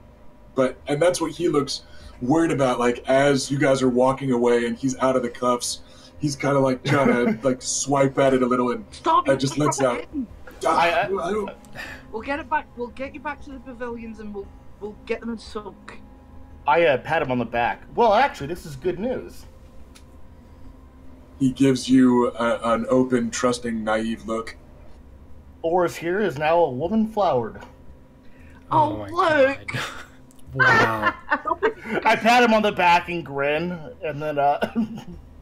that's what he looks worried about. Like as you guys are walking away and he's out of the cuffs, he's kind of like trying to like swipe at it a little and just lets out. We'll get it back. We'll get you back to the pavilions, and we'll get them in soak. I pat him on the back. Well, actually, this is good news. He gives you an open, trusting, naive look. Oris here is now a woman flowered. Oh, look! God. Wow. I pat him on the back and grin, and then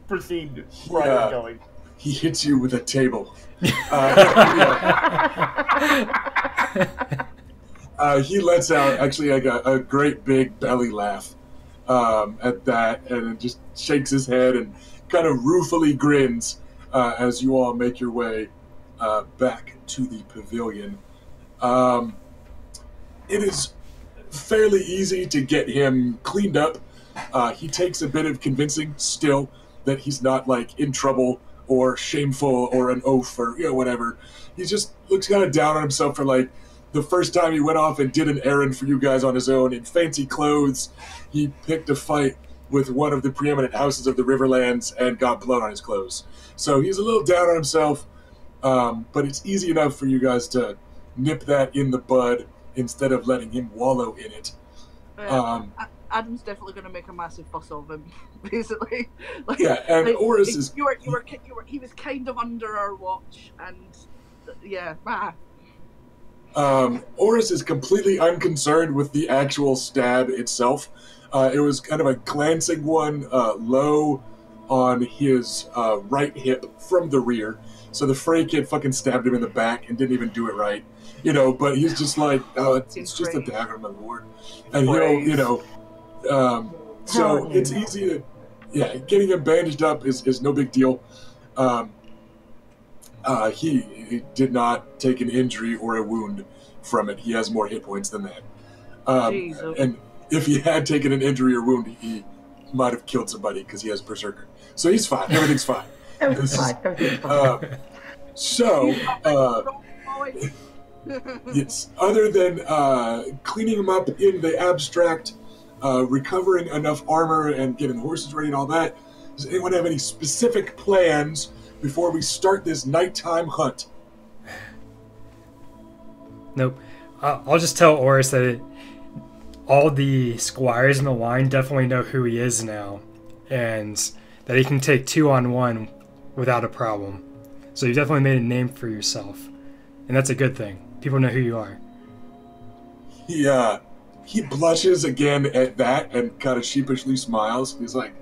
proceed where I was going. He hits you with a table. He lets out actually like a great big belly laugh at that, and it just shakes his head and kind of ruefully grins as you all make your way back to the pavilion. It is fairly easy to get him cleaned up. He takes a bit of convincing still that he's not like in trouble or shameful or an oaf or whatever. He just looks kind of down on himself for like the first time he went off and did an errand for you guys on his own in fancy clothes. He picked a fight with one of the preeminent houses of the Riverlands and got blood on his clothes. So he's a little down on himself, but it's easy enough for you guys to nip that in the bud instead of letting him wallow in it. Adam's definitely going to make a massive fuss of him, basically. Like, yeah, and like, Oris is... He was kind of under our watch, and yeah. Oris is completely unconcerned with the actual stab itself. It was kind of a glancing one, low on his right hip from the rear. So the Frey kid fucking stabbed him in the back and didn't even do it right. But he's just like, oh, it's just a dagger, my lord. And he'll, so it's easy to, getting him bandaged up is no big deal. He did not take an injury or a wound from it. He has more hit points than that. And if he had taken an injury or wound, he might have killed somebody because he has Berserker. So he's fine. Everything's fine. Everything's fine. So, Yes. Other than cleaning them up in the abstract, recovering enough armor and getting horses ready and all that, does anyone have any specific plans before we start this nighttime hunt? Nope. I'll just tell Oris that all the squires in the line definitely know who he is now, and that he can take 2-on-1 without a problem. So you definitely made a name for yourself, and that's a good thing. People know who you are. He blushes again at that and kind of sheepishly smiles. He's like,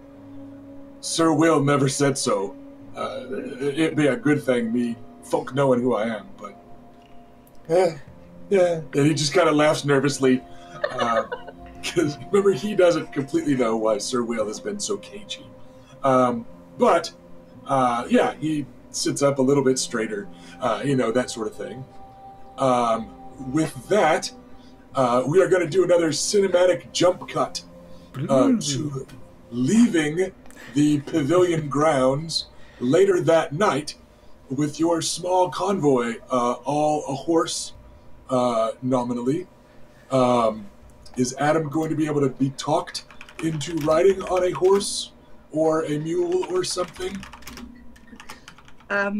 Sir Will never said so. It'd be a good thing, me folk knowing who I am, but... Yeah. And he just kind of laughs nervously. Because, remember, he doesn't completely know why Sir Will has been so cagey. He sits up a little bit straighter, that sort of thing. With that, we are going to do another cinematic jump cut to leaving the pavilion grounds later that night with your small convoy, all a horse, nominally. Is Adam going to be able to be talked into riding on a horse or a mule or something? That's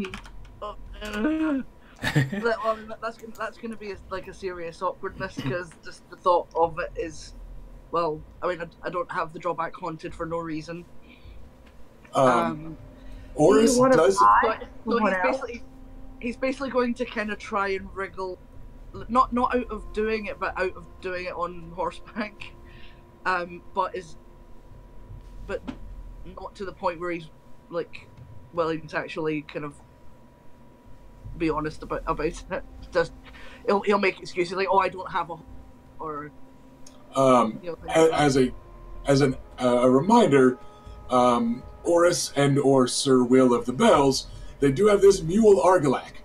going to be a serious awkwardness, because just the thought of it is, well, I mean, I don't have the drawback haunted for no reason. Oris does. So he's basically going to kind of try and wriggle, not out of doing it, but out of doing it on horseback. But not to the point where he's willing to actually kind of be honest about it. Just he'll make excuses like, "Oh, I don't have a," or as a reminder, Oris and or Sir Will of the Bells, they do have this mule Argilac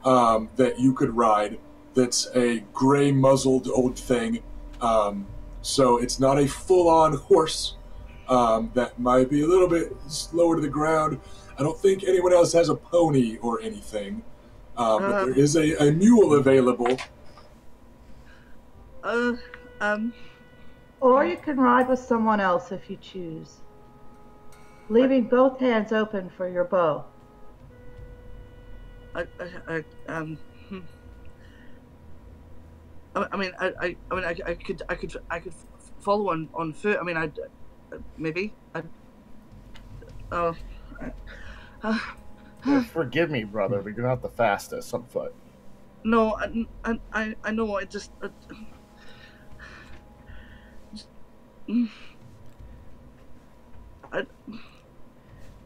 that you could ride. That's a gray muzzled old thing. So it's not a full-on horse. That might be a little bit slower to the ground. I don't think anyone else has a pony or anything. But there is a mule available. Or you can ride with someone else if you choose, leaving both hands open for your bow. I could follow on foot. I mean, maybe. Forgive me, brother, but you're not the fastest on foot. No, I know.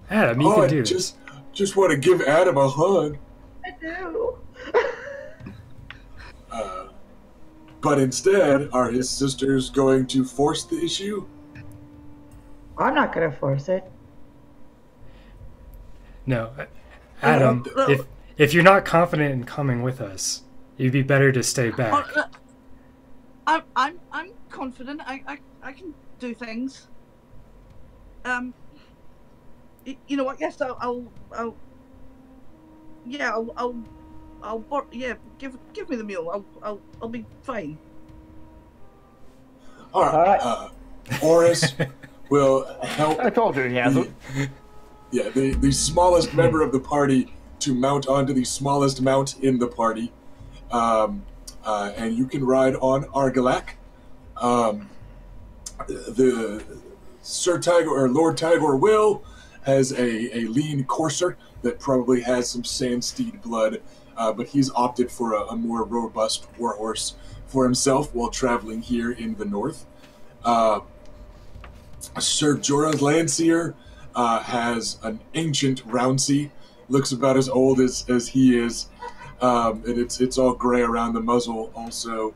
Adam, you can do I this. just want to give Adam a hug. I do. But instead, are his sisters going to force the issue? I'm not going to force it. No, Adam. If you're not confident in coming with us, it'd be better to stay back. I'm confident. I can do things. You know what? Yes, I'll give me the mule. I'll be fine. All right. Oris will help. I told you he hasn't. The smallest member of the party to mount onto the smallest mount in the party, and you can ride on Argilac. The Sir Tigor or Lord Tigor Will has a lean courser that probably has some sandsteed blood, but he's opted for a more robust warhorse for himself while traveling here in the north. Sir Jorah's Landseer has an ancient Roundsea, looks about as old as he is, and it's all gray around the muzzle also.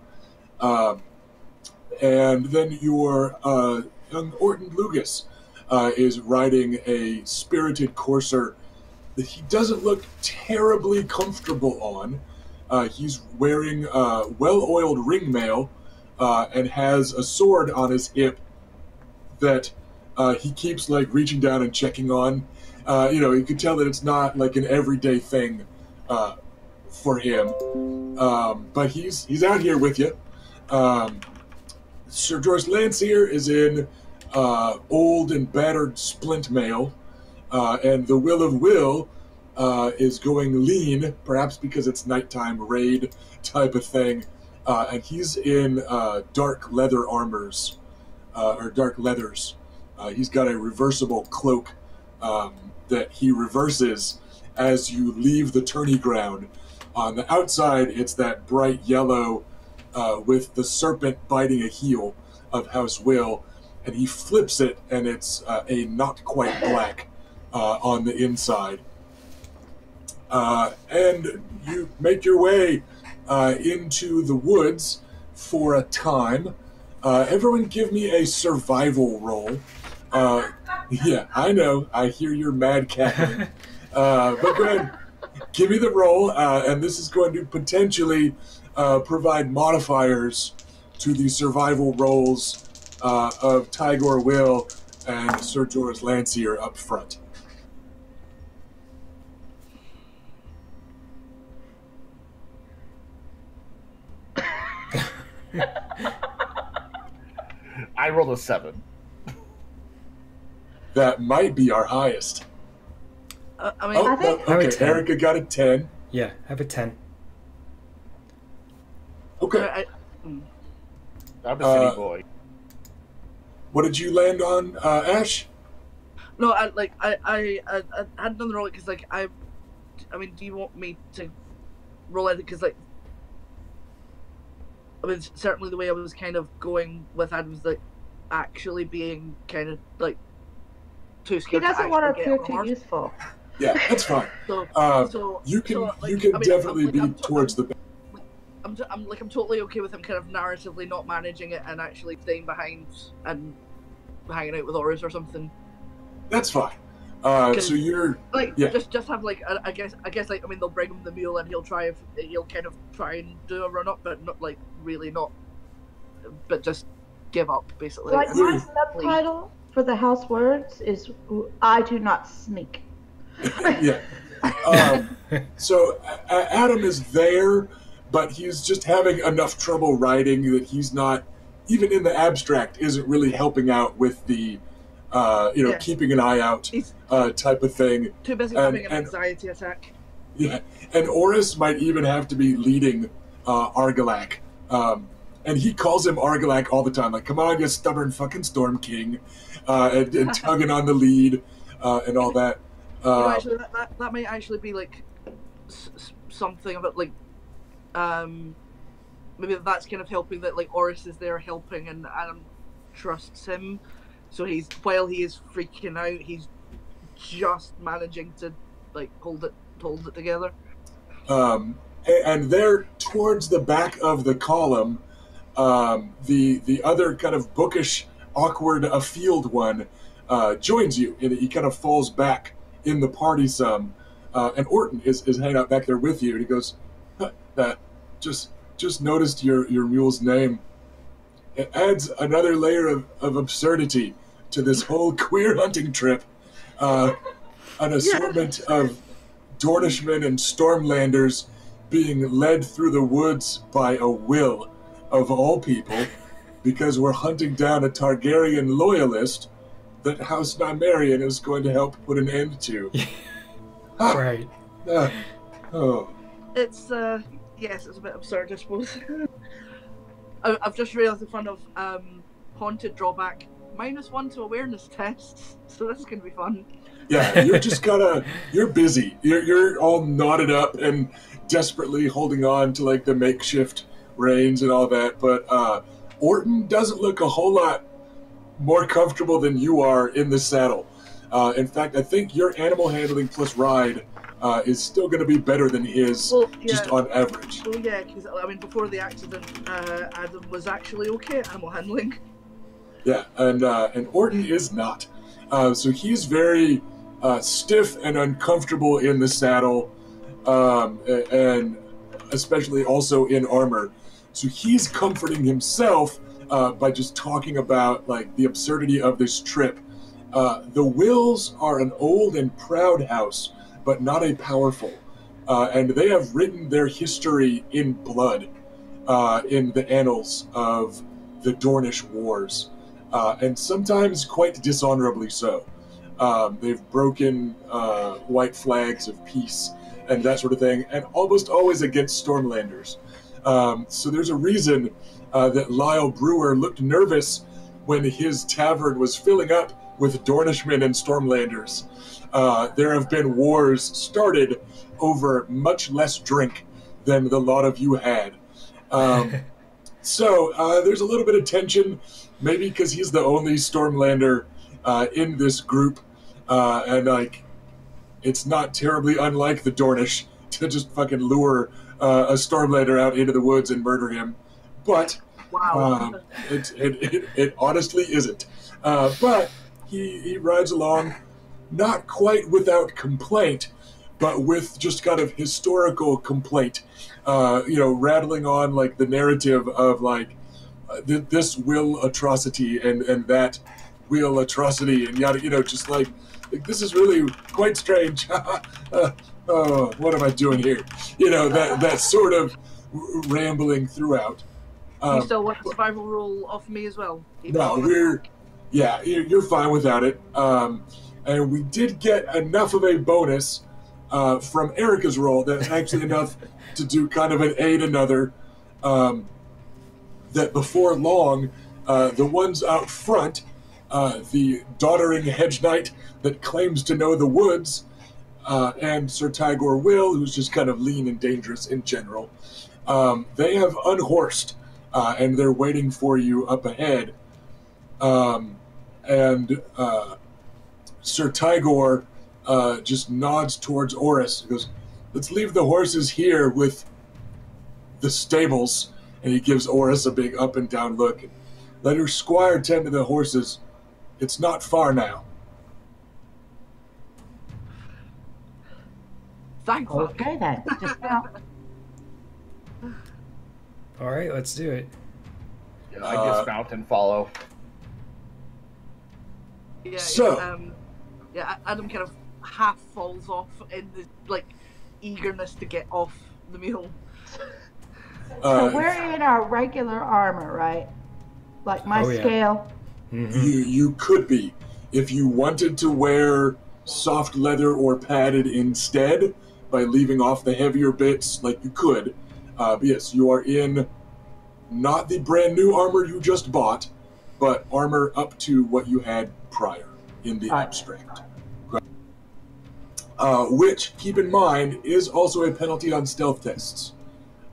And then your young Orton Lugas is riding a spirited courser that he doesn't look terribly comfortable on. He's wearing well-oiled ringmail and has a sword on his hip that he keeps reaching down and checking on. You can tell that it's not like an everyday thing for him, but he's out here with you. Sir George Lancier is in old and battered splint mail, and the Will of Will is going lean, perhaps because it's nighttime raid type of thing, and he's in dark leather armors, or dark leathers. He's got a reversible cloak that he reverses as you leave the tourney ground. On the outside, it's that bright yellow with the serpent biting a heel of House Will, and he flips it, and it's a not quite black on the inside. And you make your way into the woods for a time. Everyone give me a survival roll. Yeah, I know. I hear your mad cackling. But go ahead, give me the roll, and this is going to potentially provide modifiers to the survival rolls of Tigor Will and Sir George Lancier up front. I rolled a 7. That might be our highest. I mean, I think- I have a Okay, 10. Erica got a 10. Yeah, I have a 10. Okay, I'm a city boy. what did you land on, Ash? no, I hadn't done the roll because like I mean, do you want me to roll it? Because like, I mean, certainly the way I was kind of going with that was like actually being kind of like too He scared. to doesn't want to actually get appear on too horse. useful. Yeah, that's fine. So, You can like, you can I mean, definitely I'm be like, towards the. I'm totally okay with him kind of narratively not managing it and actually staying behind and hanging out with Horus or something. That's fine. So you're Like Yeah. just have like I guess like I mean they'll bring him the mule and he'll kind of try and do a run up, but not like really not, but just give up basically. Like and my just leave. subtitle for the house words is "I do not sneak." yeah. So Adam is there, but he's just having enough trouble writing that he's not, even in the abstract, isn't really helping out with the, Yeah. keeping an eye out He's type of thing. too busy and- having an and- anxiety attack. Yeah, and Oris might even have to be leading Argalak. And he calls him Argalak all the time, like, come on, you stubborn fucking Storm King, and tugging on the lead and all that. Actually, that might actually be like something about like maybe that's kind of helping that like Oris is there helping and Adam trusts him, so while he is freaking out, he's just managing to like hold it together. And there, towards the back of the column, the other kind of bookish, awkward afield one joins you, and he kind of falls back in the party some. And Orton is hanging out back there with you, and he goes, just noticed your mule's name. It adds another layer of absurdity to this whole queer hunting trip. An assortment of Dornishmen and Stormlanders being led through the woods by a will of all people, because we're hunting down a Targaryen loyalist that House Nymerian is going to help put an end to. Right. Oh. It's yes, it's a bit absurd, I suppose. I've just realised the fun of haunted drawback -1 to awareness tests, so this is gonna be fun. Yeah, you're busy. You're all knotted up and desperately holding on to like the makeshift reins and all that, but Orton doesn't look a whole lot more comfortable than you are in the saddle. In fact, I think your animal handling plus ride is still going to be better than his, Well, yeah. just on average. So yeah, because I mean before the accident, Adam was actually okay at animal handling. Yeah, and Orton is not. So he's very stiff and uncomfortable in the saddle, and especially also in armor. So he's comforting himself by just talking about like the absurdity of this trip. The Wills are an old and proud house, but not a powerful. and they have written their history in blood in the annals of the Dornish Wars, and sometimes quite dishonorably so. They've broken white flags of peace and that sort of thing, and almost always against Stormlanders. So there's a reason that Lyle Brewer looked nervous when his tavern was filling up with Dornishmen and Stormlanders. There have been wars started over much less drink than the lot of you had. So there's a little bit of tension, maybe because he's the only Stormlander in this group, and like, it's not terribly unlike the Dornish to just fucking lure a Stormlander out into the woods and murder him. But Wow. it honestly isn't. But he rides along, not quite without complaint, but with just kind of historical complaint. Rattling on like the narrative of like this will atrocity and that will atrocity and yada, just like this is really quite strange. Oh, what am I doing here? That sort of rambling throughout. You still want a survival roll off me as well? No, you're fine without it. And we did get enough of a bonus from Erica's roll that's actually enough to do kind of an aid another. That before long, the ones out front, the doddering hedge knight that claims to know the woods, and Sir Tigor Will, who's just kind of lean and dangerous in general, they have unhorsed, and they're waiting for you up ahead. And Sir Tigor just nods towards Oris. He goes, "Let's leave the horses here with the stables." And he gives Oris a big up and down look. "Let your squire tend to the horses. It's not far now." Thanks. Okay then. Just now. All right, let's do it. I dismount and follow. Yeah, So- Adam kind of half falls off in the eagerness to get off the mule. So we're in our regular armor, right? Like my Oh, yeah. scale. Mhm. You could be. If you wanted to wear soft leather or padded instead, by leaving off the heavier bits, like you could. But yes, you are in not the brand new armor you just bought, but armor up to what you had prior in the abstract. Which, keep in mind, is also a penalty on stealth tests.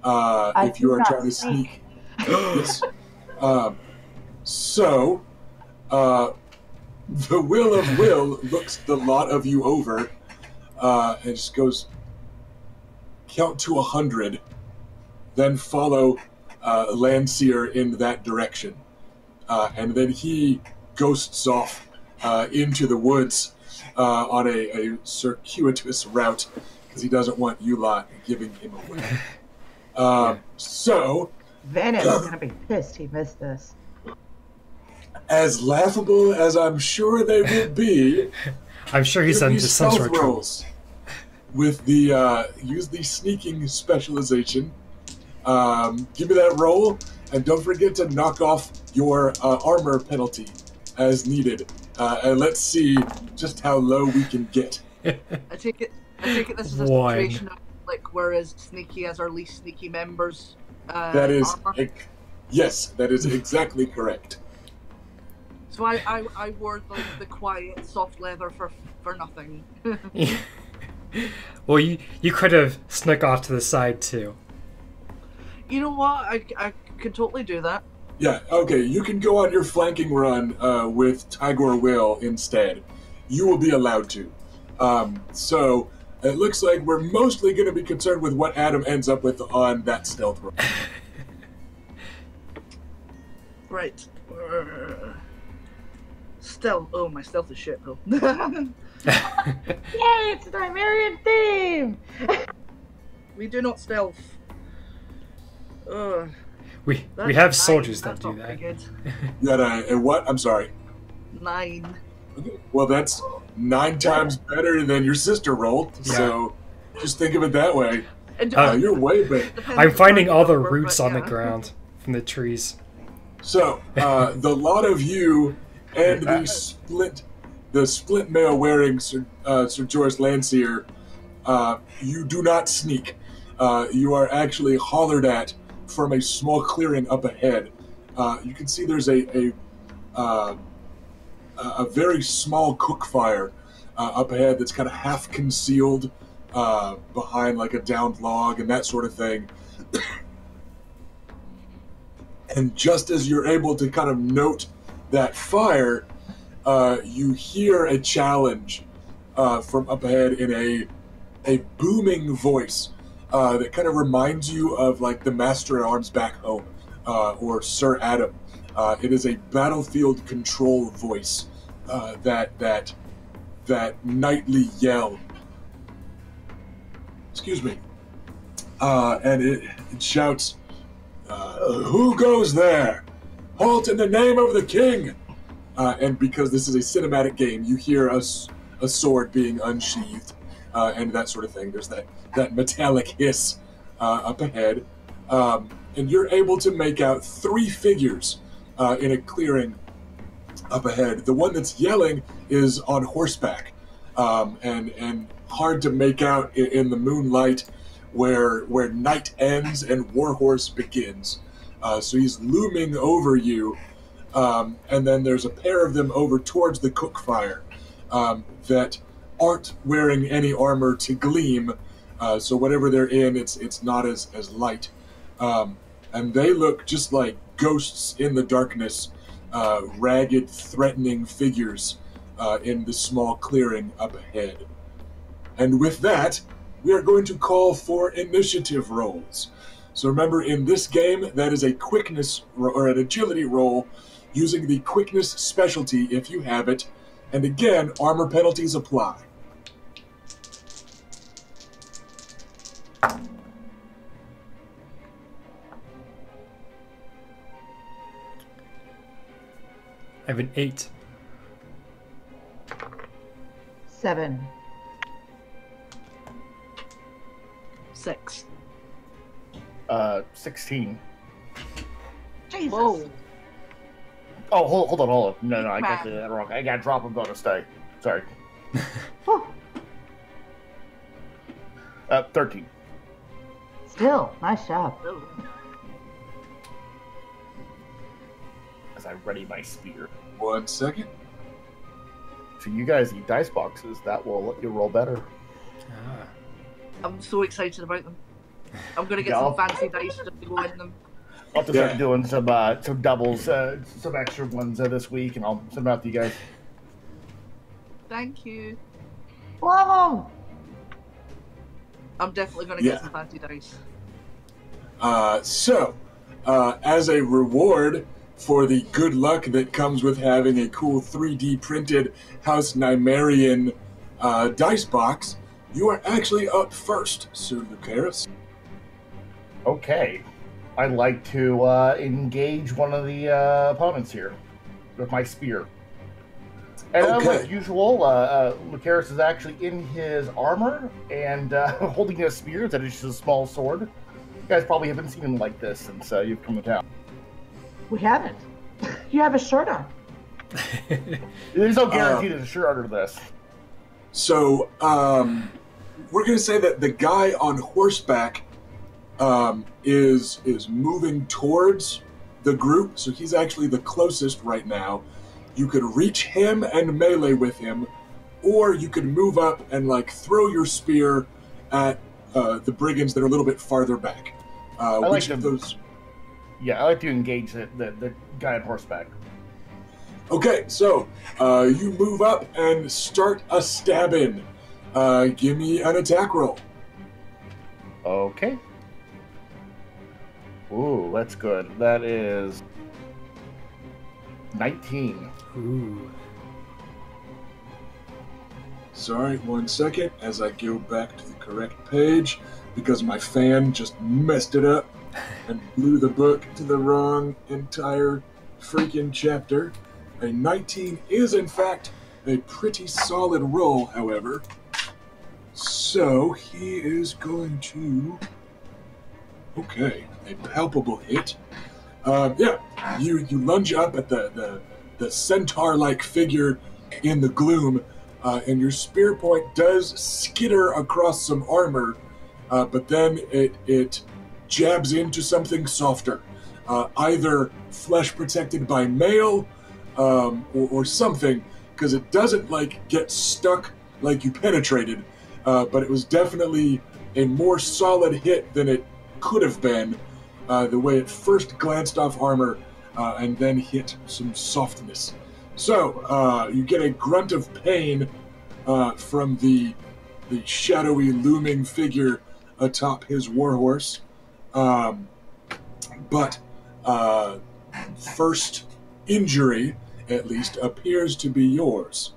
If you do are not trying to sneak. Yes. So, the Will of Will looks the lot of you over and just goes, "Count to 100, then follow Landseer in that direction." And then he ghosts off into the woods on a circuitous route because he doesn't want you lot giving him away. So, Venom is gonna be pissed he missed this. as laughable as I'm sure they will be, I'm sure he's give me into some stealth sort of trouble. rolls with the use the sneaking specialization. Give me that roll, and don't forget to knock off your armor penalty as needed. And let's see just how low we can get. I take it this is a One. situation of we're as sneaky as our least sneaky members. That is, armor. yes, that is exactly correct. So I wore the quiet soft leather for nothing. Well, you could have snuck off to the side too. You know what? I could totally do that. Yeah, okay, you can go on your flanking run with Tigor Will instead. You will be allowed to. So, it looks like we're mostly going to be concerned with what Adam ends up with on that stealth roll. Right. Stealth. Oh, my stealth is shit though. Yay, it's a Nigerian theme! We do not stealth. We That's have 9. soldiers that That's do not very that. good. You got a what? I'm sorry. 9. Well, that's 9 times better than your sister rolled, Yeah. so just think of it that way. And, You're way big. I'm finding all the roots on the ground from the trees. So, the lot of you and the split mail wearing Sir Joris Landseer, you do not sneak. You are actually hollered at from a small clearing up ahead. You can see there's a very small cook fire up ahead that's kind of half concealed behind like a downed log and that sort of thing. And just as you're able to kind of note that fire, you hear a challenge from up ahead in a booming voice that kind of reminds you of like the Master at Arms back home or Sir Adam. It is a battlefield control voice that nightly yell. Excuse me. And it shouts, "Who goes there? Halt in the name of the king!" And because this is a cinematic game, you hear a sword being unsheathed and that sort of thing. There's that metallic hiss up ahead. And you're able to make out 3 figures in a clearing up ahead. The one that's yelling is on horseback and hard to make out in the moonlight where night ends and Warhorse begins. So he's looming over you. And then there's a pair of them over towards the cook fire that aren't wearing any armor to gleam. So whatever they're in, it's not as light. And they look just like ghosts in the darkness, ragged, threatening figures in the small clearing up ahead. And with that, we are going to call for initiative rolls. So remember, in this game, that is a quickness or an agility roll using the quickness specialty if you have it. And again, armor penalties apply. I have an 8. 7. 6. 16. Jesus. Whoa. Oh, hold on. No, I got that wrong. I got to drop a bonus die. Sorry. 13. Still, nice job. As I ready my spear. 1 second. So you guys eat dice boxes. That will let you roll better. I'm so excited about them. I'm going to get some fancy dice to go in them. I'll have to start doing some doubles, some extra ones this week, and I'll send them out to you guys. Thank you. Love 'em. I'm definitely going to get some fancy dice. So, as a reward for the good luck that comes with having a cool 3D printed House Nymerian dice box, you are actually up first, Sir Lucaris. Okay. I'd like to engage one of the opponents here with my spear. And like usual, Lucaris is actually in his armor and holding a spear that is just a small sword. You guys probably haven't seen him like this since you've come to town. We haven't. You have a shirt on. There's no guarantee there's a shirt under this. So, we're going to say that the guy on horseback is moving towards the group, so he's actually the closest right now. You could reach him and melee with him, or you could move up and like throw your spear at the brigands that are a little bit farther back. Which of those? Yeah, I like to engage the guy on horseback. Okay, so you move up and start a stabbing. Give me an attack roll. Okay. Ooh, that's good. That is 19. Ooh. Sorry, 1 second as I go back to the correct page because my fan just messed it up and blew the book to the wrong entire freaking chapter. A 19 is in fact a pretty solid roll, however. So he is going to. Okay, a palpable hit. You lunge up at the centaur-like figure in the gloom, and your spear point does skitter across some armor, but then it jabs into something softer, either flesh protected by mail, or something, because it doesn't get stuck like you penetrated, but it was definitely a more solid hit than it could have been. The way it first glanced off armor and then hit some softness. So you get a grunt of pain from the shadowy looming figure atop his warhorse. But first injury, at least, appears to be yours.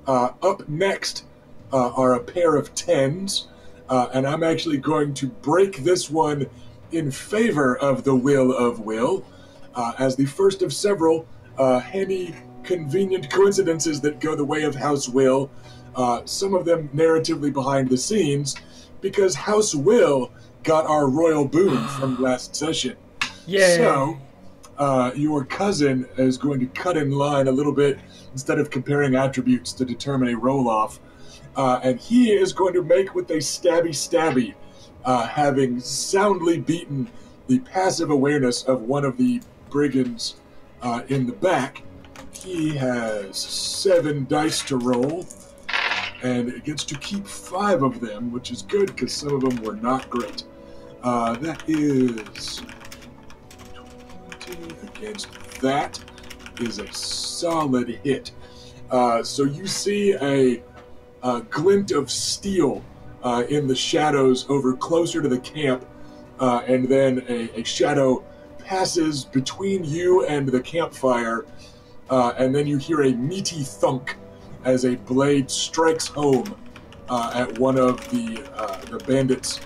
Up next are a pair of 10s, and I'm actually going to break this one in favor of the Will of Will, as the first of several handy, convenient coincidences that go the way of House Will, some of them narratively behind the scenes, because House Will got our royal boon from last session. Yay. So, your cousin is going to cut in line a little bit instead of comparing attributes to determine a roll-off, and he is going to make with a stabby, having soundly beaten the passive awareness of one of the brigands in the back. He has 7 dice to roll, and it gets to keep 5 of them, which is good because some of them were not great. That is 20 against that is a solid hit. So you see a glint of steel in the shadows over closer to the camp, and then a shadow passes between you and the campfire, and then you hear a meaty thunk as a blade strikes home at one of the bandits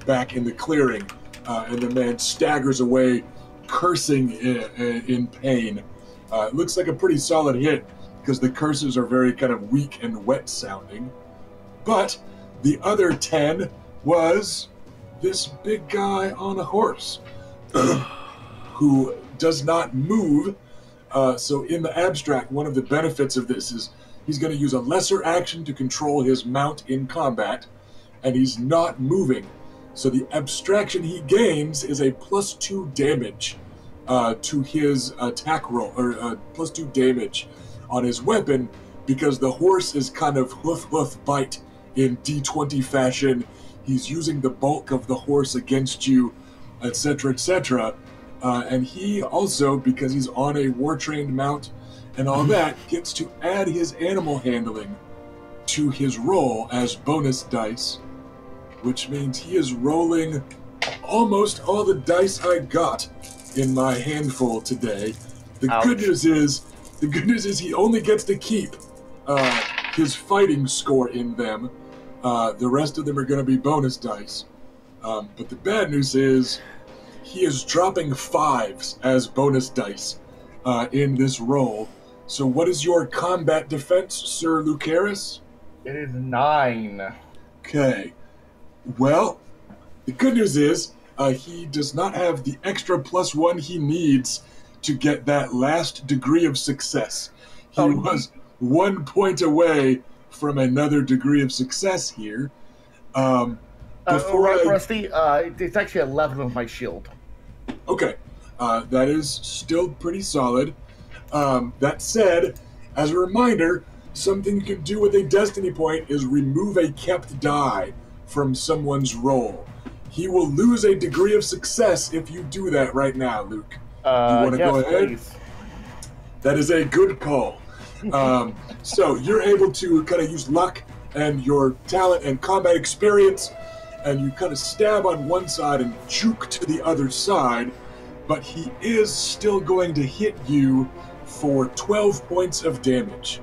back in the clearing, and the man staggers away, cursing in pain. It looks like a pretty solid hit because the curses are very kind of weak and wet sounding. But the other 10 was this big guy on a horse who does not move. So in the abstract, one of the benefits of this is he's going to use a lesser action to control his mount in combat, and he's not moving. So the abstraction he gains is a +2 damage to his attack roll, or +2 damage on his weapon, because the horse is kind of hoof bite in D20 fashion. He's using the bulk of the horse against you, etc., etc. And he also, because he's on a war-trained mount and all that, gets to add his animal handling to his roll as bonus dice, which means he is rolling almost all the dice I got in my handful today. The good news is he only gets to keep his fighting score in them. The rest of them are going to be bonus dice. But the bad news is he is dropping 5s as bonus dice in this roll. So what is your combat defense, Sir Lucaris? It is 9. Okay. Well, the good news is he does not have the extra +1 he needs to get that last degree of success. He was 1 point away from another degree of success here. Rusty, it's actually 11 with my shield. Okay, that is still pretty solid. That said, as a reminder, something you can do with a destiny point is remove a kept die from someone's roll. He will lose a degree of success if you do that right now, Luke. You want to go ahead? Please. That is a good call. So you're able to kind of use luck and your talent and combat experience, and you kind of stab on one side and juke to the other side, but he is still going to hit you for 12 points of damage.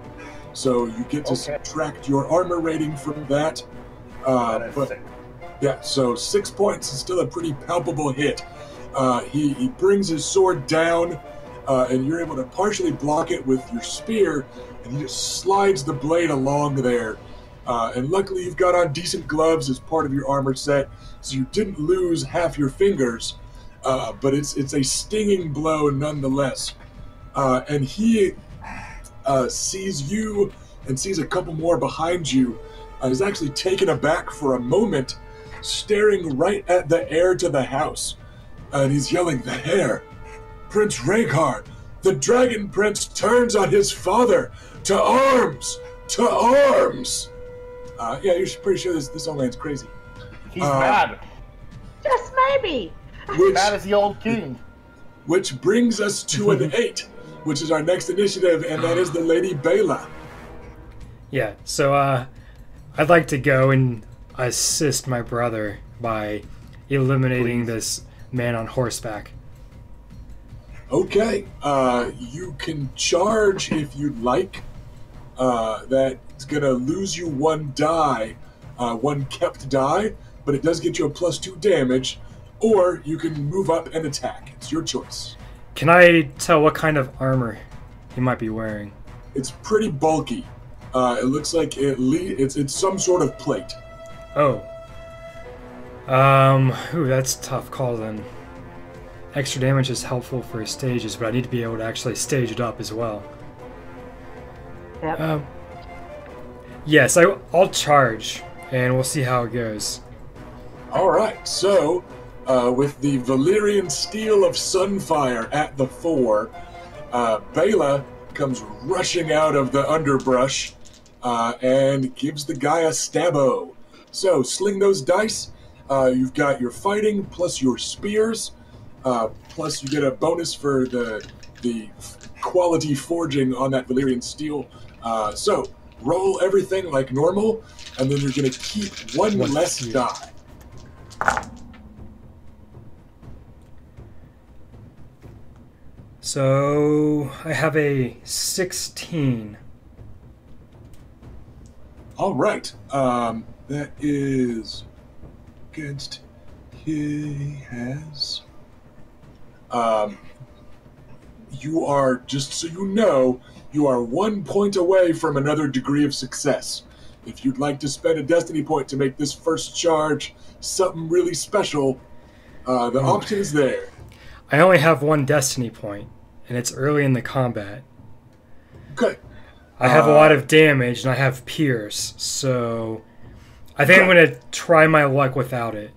So you get to subtract your armor rating from that. Yeah, so 6 points is still a pretty palpable hit. He brings his sword down, and you're able to partially block it with your spear, and he just slides the blade along there, And luckily you've got on decent gloves as part of your armor set, so you didn't lose half your fingers. But it's a stinging blow nonetheless. And he sees you and sees a couple more behind you. Is actually taken aback for a moment, staring right at the heir to the house. And he's yelling, "The heir! Prince Rhaegar! The Dragon Prince turns on his father! To arms! To arms!" Yeah, you're pretty sure this old man's crazy. He's mad. Just maybe. Mad as the old king. Which brings us to an 8, which is our next initiative, and that is the Lady Bela. Yeah, so I'd like to go and assist my brother by eliminating this man on horseback. Okay, you can charge if you'd like. That's gonna lose you one die, one kept die, but it does get you a +2 damage, or you can move up and attack. It's your choice. Can I tell what kind of armor he might be wearing? It's pretty bulky. It looks like it's some sort of plate. Oh. Ooh, that's a tough call then. Extra damage is helpful for stages, but I need to be able to actually stage it up as well. Yep. Yes, I'll charge, and we'll see how it goes. All right, so with the Valyrian Steel of Sunfire at the fore, Bela comes rushing out of the underbrush and gives the guy a stabbo. So sling those dice. You've got your fighting plus your spears, plus you get a bonus for the quality forging on that Valyrian steel. So roll everything like normal, and then you're going to keep one less die. So I have a 16. All right. That is against he has. You are, just so you know, you are 1 point away from another degree of success. If you'd like to spend a destiny point to make this first charge something really special, the option is there. I only have one destiny point, and it's early in the combat. Okay. I have a lot of damage, and I have pierce, so I think I'm going to try my luck without it.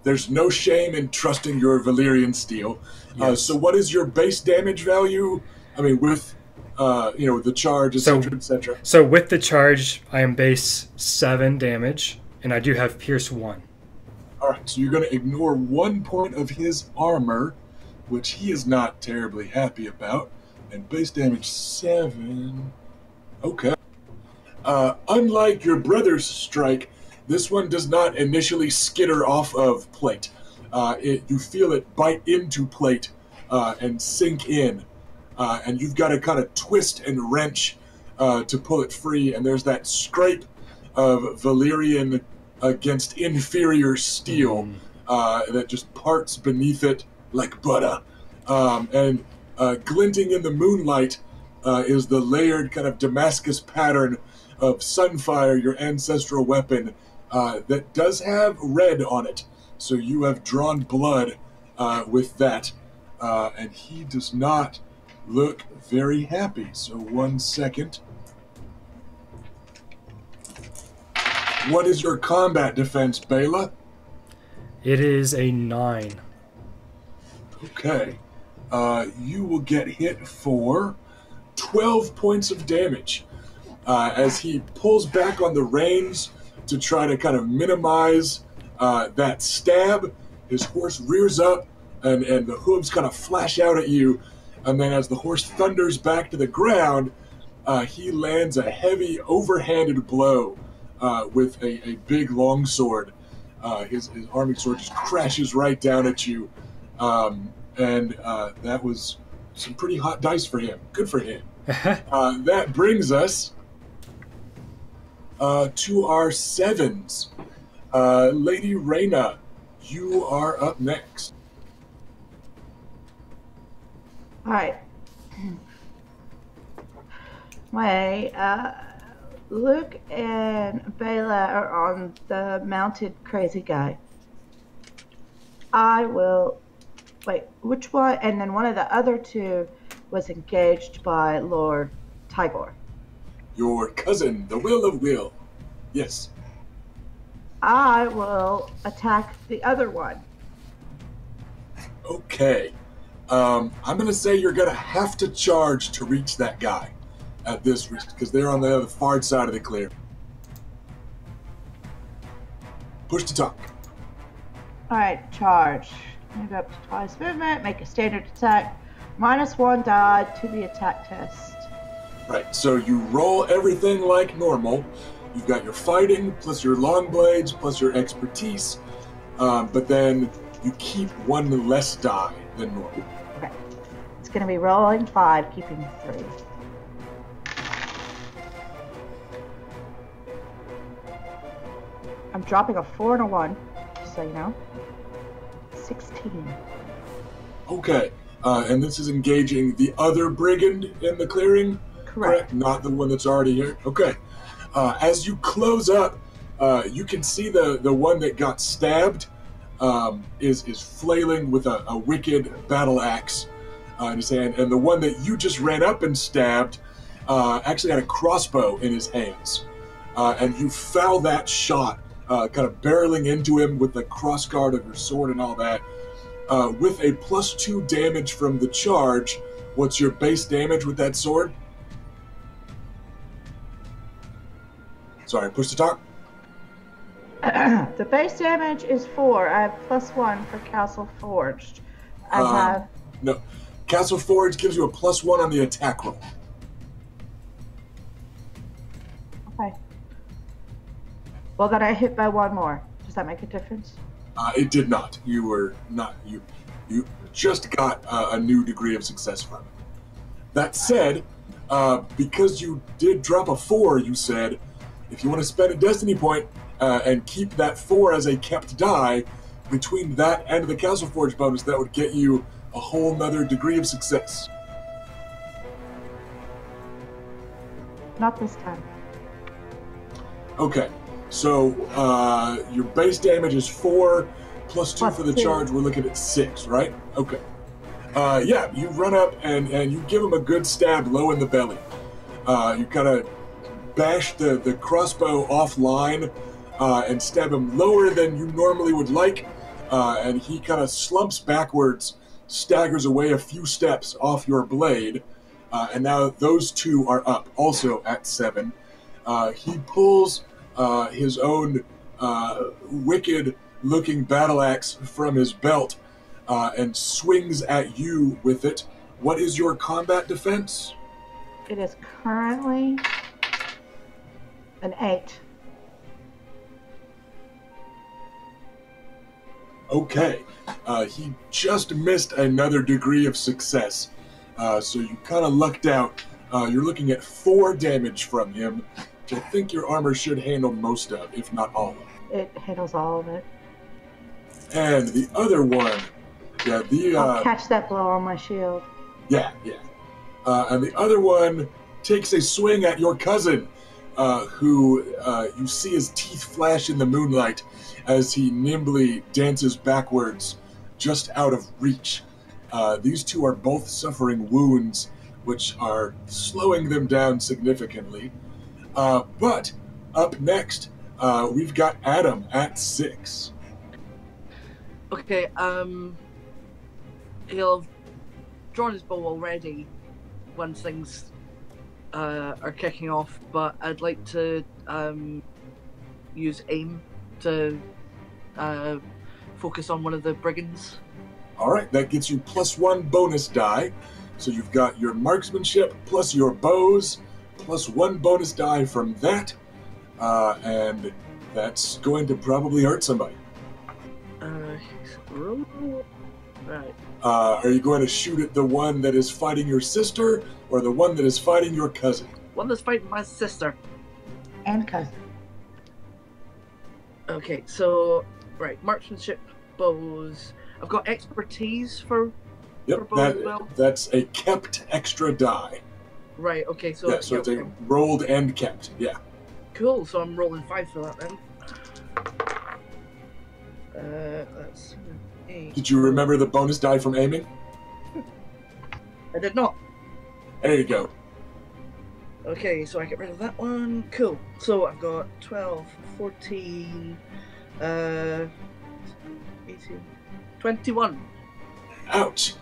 There's no shame in trusting your Valyrian steel. Yes. So what is your base damage value? I mean, with the charge, etc., etc. So with the charge, I am base 7 damage, and I do have pierce 1. All right, so you're going to ignore 1 point of his armor, which he is not terribly happy about, and base damage 7. Okay. Unlike your brother's strike, this one does not initially skitter off of plate. You feel it bite into plate and sink in, and you've got to kind of twist and wrench to pull it free, and there's that scrape of Valyrian against inferior steel that just parts beneath it like butter. And glinting in the moonlight is the layered kind of Damascus pattern of Sunfire, your ancestral weapon, that does have red on it. So you have drawn blood with that. And he does not look very happy. So 1 second. What is your combat defense, Bela? It is a 9. Okay. You will get hit for 12 points of damage as he pulls back on the reins to try to kind of minimize that stab. His horse rears up and the hooves kind of flash out at you. And then as the horse thunders back to the ground, he lands a heavy overhanded blow with a big longsword. His arming sword just crashes right down at you. And that was some pretty hot dice for him. Good for him. That brings us to our 7s. Lady Reyna, you are up next. All right. My Luke and Bela are on the mounted crazy guy. I will... Wait, which one? And then one of the other two was engaged by Lord Tigor. Your cousin, the Will of Will. Yes. I will attack the other one. Okay. I'm going to say you're going to have to charge to reach that guy at this risk, because they're on the far side of the clear. Push to talk. Alright, charge. Move up to twice movement, make a standard attack. -1 die to the attack test. Right, so you roll everything like normal. You've got your fighting, plus your long blades, plus your expertise, but then you keep 1 less die than normal. Okay. It's going to be rolling 5, keeping 3. I'm dropping a 4 and a 1, just so you know. 16. Okay, and this is engaging the other brigand in the clearing? Correct. Not the one that's already here? Okay. As you close up, you can see the one that got stabbed is flailing with a wicked battle axe in his hand, and the one that you just ran up and stabbed actually had a crossbow in his hands. And you foul that shot, kind of barreling into him with the crossguard of your sword and all that. With a +2 damage from the charge, what's your base damage with that sword? Sorry, push to talk. The base damage is 4. I have +1 for Castle Forged. No. Castle Forged gives you a +1 on the attack roll. Okay. Well, then I hit by 1 more. Does that make a difference? It did not. You were not. You just got a new degree of success from it. That said, because you did drop a 4, you said, if you want to spend a destiny point and keep that 4 as a kept die, between that and the Castle Forge bonus, that would get you a whole nother degree of success. Not this time. Okay, so your base damage is 4, +2 for the +2. charge. We're looking at 6, right? Okay. Yeah, you run up and you give him a good stab low in the belly. You kind of bash the crossbow offline and stab him lower than you normally would like, and he kind of slumps backwards, staggers away a few steps off your blade, and now those two are up, also at 7. He pulls his own wicked-looking battle axe from his belt and swings at you with it. What is your combat defense? It is currently an 8. Okay. He just missed another degree of success. So you kind of lucked out. You're looking at 4 damage from him, which I think your armor should handle most of, if not all of it. It handles all of it. And the other one, I'll catch that blow on my shield. Yeah. And the other one takes a swing at your cousin, who you see his teeth flash in the moonlight as he nimbly dances backwards, just out of reach. These two are both suffering wounds, which are slowing them down significantly. But up next, we've got Adam at 6. Okay, he'll have drawn his bow already when things are kicking off, but I'd like to use aim to focus on one of the brigands. Alright, that gets you +1 bonus die. So you've got your marksmanship plus your bows, +1 bonus die from that, and that's going to probably hurt somebody. Right. Are you going to shoot at the one that is fighting your sister, or the one that is fighting your cousin? One that's fighting my sister. And cousin. Okay, so right, marksmanship, bows. I've got expertise for Yep, bows as well. that's a kept extra die. Right. Okay. So Yeah, so it's a rolled and kept. Yeah. Cool, so I'm rolling 5 for that then. That's 8. Did you remember the bonus die from aiming? I did not. There you go. Okay, so I get rid of that one. Cool. So I've got 12, 14, 18, 21. Ouch.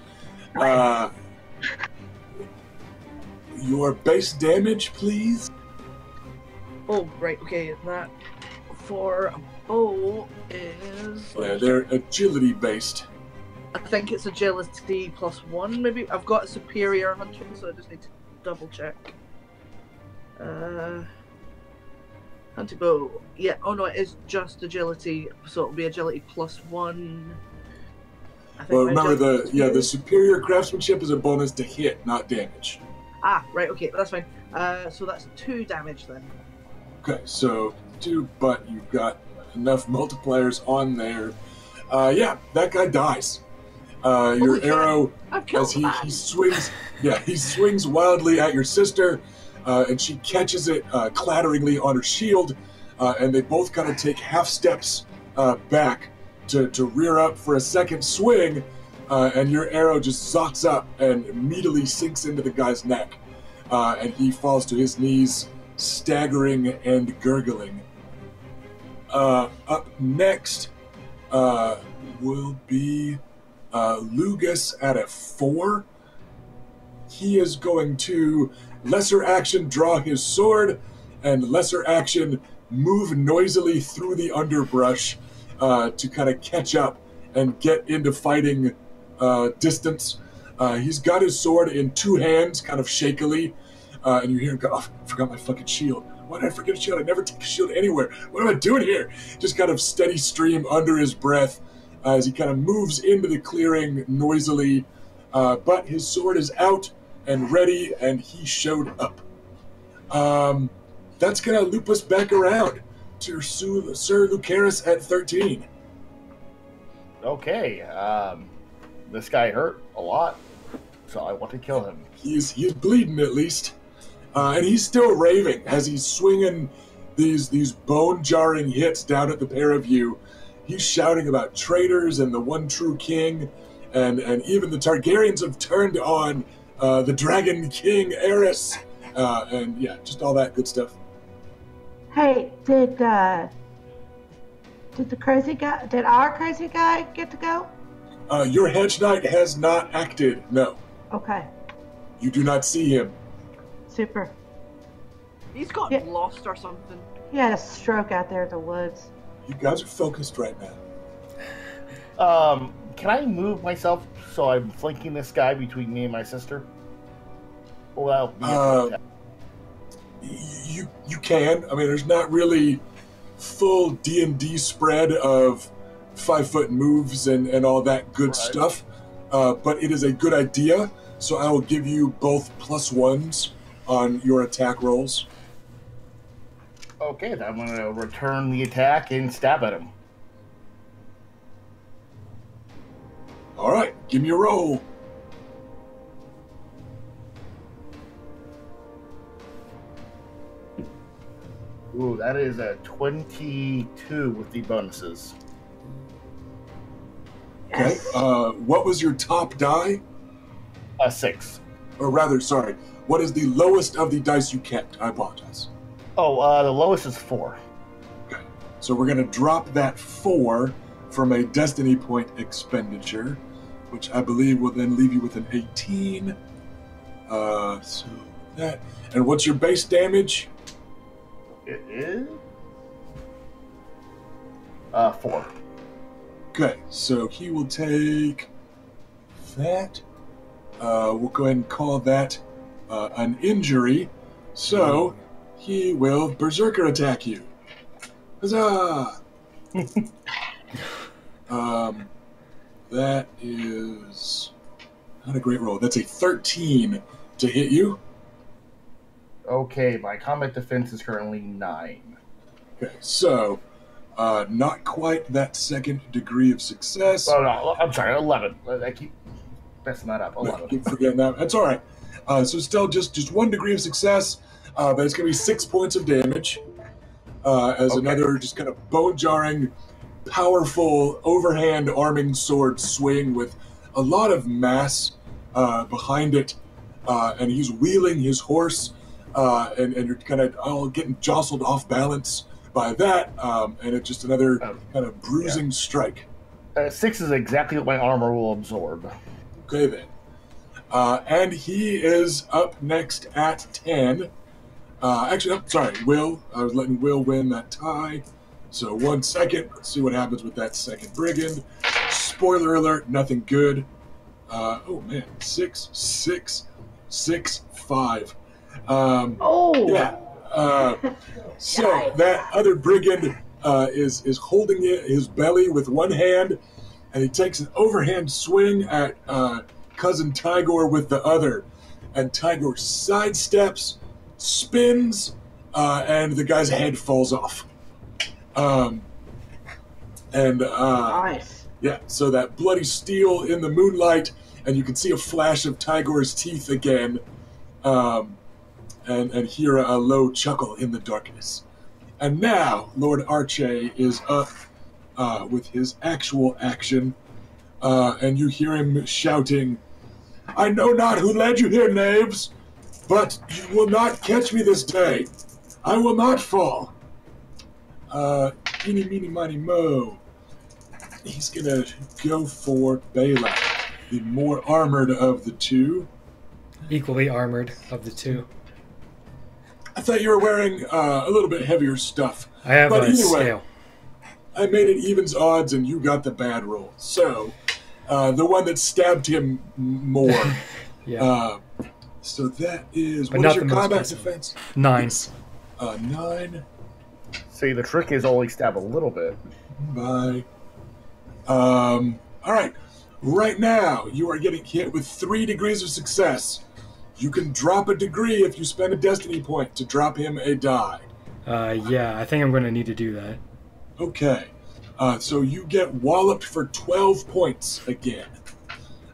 Your base damage, please. Oh, right, okay, that for a bow is... Yeah, they're agility based. I think it's agility +1, maybe? I've got a superior hunting, so I just need to double check. Hunting bow. Yeah, oh no, it is just agility, so it'll be agility +1. I think Well, my remember agility- the superior craftsmanship is a bonus to hit, not damage. Ah, right, okay, that's fine. So that's 2 damage then. Okay, so 2, but you've got enough multipliers on there. Yeah, that guy dies. Your Holy shit. arrow, I've killed as the man. he swings, he swings wildly at your sister, and she catches it clatteringly on her shield, and they both kind of take half steps back to rear up for a second swing, and your arrow just zots up and immediately sinks into the guy's neck, and he falls to his knees, staggering and gurgling. Up next will be Lugus at a 4. He is going to lesser action draw his sword, and lesser action move noisily through the underbrush to kind of catch up and get into fighting distance. He's got his sword in 2 hands, kind of shakily, and you hear him go, "Oh, I forgot my fucking shield. Why did I forget a shield? I never take a shield anywhere. What am I doing here?" Just kind of steady stream under his breath as he kind of moves into the clearing noisily, but his sword is out and ready, and he showed up. That's going to loop us back around to Sir Lucaris at 13. Okay, this guy hurt a lot, so I want to kill him. He's bleeding at least, and he's still raving as he's swinging these bone-jarring hits down at the pair of you. He's shouting about traitors and the one true king, and even the Targaryens have turned on the Dragon King Aerys, and yeah, just all that good stuff. Hey, did our crazy guy get to go? Your hedge knight has not acted. No, Okay, you do not see him. super. He's got Yeah. lost or something. He had a stroke out there in the woods. You guys are focused right now. Can I move myself so I'm flanking this guy between me and my sister? Well, You can. I mean, there's not really full D&D spread of 5-foot moves and all that good Right. stuff, but it is a good idea. So I will give you both +1s on your attack rolls. okay, then I'm going to return the attack and stab at him. All right, give me a roll. Ooh, that is a 22 with the bonuses. Okay. What was your top die? A 6. Or rather, sorry, what is the lowest of the dice you kept? I apologize. Oh, the lowest is 4. Okay. So we're going to drop that 4 from a destiny point expenditure, which I believe will then leave you with an 18. So that. And what's your base damage? It is 4. Okay, so he will take that. We'll go ahead and call that an injury. So he will berserker attack you. Huzzah! That is not a great roll. That's a 13 to hit you. Okay, my combat defense is currently 9. Okay, so not quite that second degree of success. Oh no, I'm sorry, 11. I keep messing that up. I 11. keep forgetting that. That's all right. So still just 1 degree of success, but it's going to be 6 points of damage. as another just kind of bone-jarring, powerful, overhand arming sword swing with a lot of mass behind it. And he's wheeling his horse, and you're kind of all getting jostled off balance by that, and it's just another kind of bruising strike. 6 is exactly what my armor will absorb. Okay, then. And he is up next at 10. Actually, sorry, Will. I was letting Will win that tie. So 1 second. Let's see what happens with that second brigand. Spoiler alert, nothing good. Oh, man. 6, 6, 6, 5. Yeah. So that other brigand is holding his belly with one hand, and he takes an overhand swing at cousin Tigor with the other. And Tigor sidesteps, spins, and the guy's head falls off. Nice. Yeah, so that bloody steel in the moonlight, and you can see a flash of Tigor's teeth again, and hear a low chuckle in the darkness. And now Lord Arche is up with his actual action, and you hear him shouting, "I know not who led you here, knaves, but you will not catch me this day. I will not fall." Eeny, meeny, miny, mo. He's gonna go for Bela, the more armored of the two. Equally armored of the two. I thought you were wearing a little bit heavier stuff. I have but a anyway, scale. I made it evens odds, and you got the bad roll. So, the one that stabbed him more. Yeah. So that is... But what not is your the most combat recent. defense? 9. 9 See, the trick is only stab a little bit. by... all right. Right now, you are getting hit with 3 degrees of success. You can drop a degree if you spend a destiny point to drop him a die. Yeah, I think I'm going to need to do that. Okay. So you get walloped for 12 points again.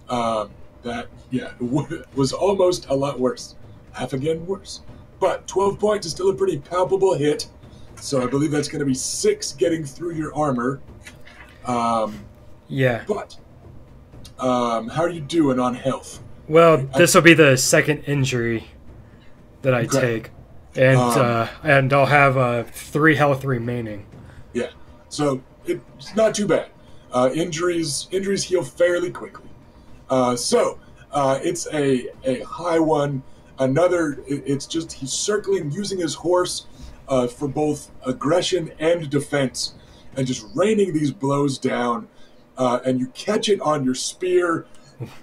That, yeah, was almost a lot worse. Half again worse. But 12 points is still a pretty palpable hit. So I believe that's going to be 6 getting through your armor. Yeah. But, how are you doing on health? Well, this will be the second injury that I take. And I'll have 3 health remaining. Yeah. So it's not too bad. Injuries heal fairly quickly. So it's a high one. It's just he's circling, using his horse for both aggression and defense, and just raining these blows down. And you catch it on your spear,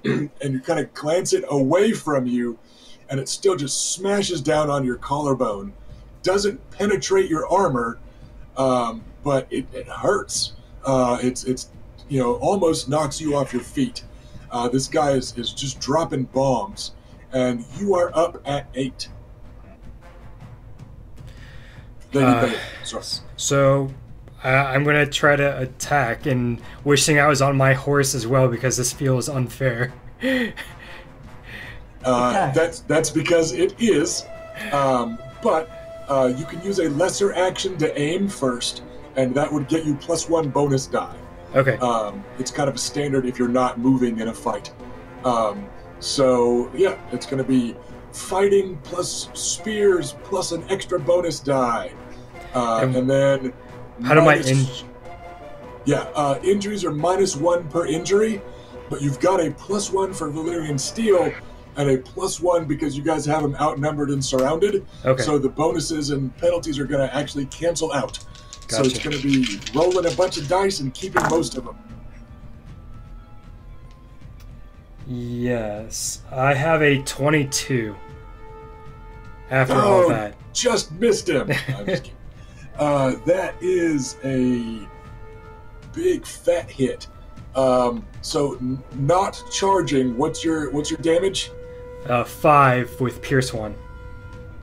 and you kind of glance it away from you, and it still just smashes down on your collarbone. Doesn't penetrate your armor, but it hurts. It's almost knocks you off your feet. This guy is just dropping bombs, and you are up at 8. Sorry. So I'm going to try to attack, and wishing I was on my horse as well, because this feels unfair. That's because it is. But you can use a lesser action to aim first, and that would get you +1 bonus die. Okay. It's kind of a standard if you're not moving in a fight. So yeah, it's going to be fighting plus spears plus an extra bonus die. And then... How do my... injuries are -1 per injury, but you've got a +1 for Valyrian Steel, and a +1 because you guys have them outnumbered and surrounded. Okay. So the bonuses and penalties are going to actually cancel out. Gotcha. So it's going to be rolling a bunch of dice and keeping most of them. Yes. I have a 22 after all that. Just missed him. I'm just kidding. That is a big fat hit. So not charging. What's your damage? 5 with Pierce 1.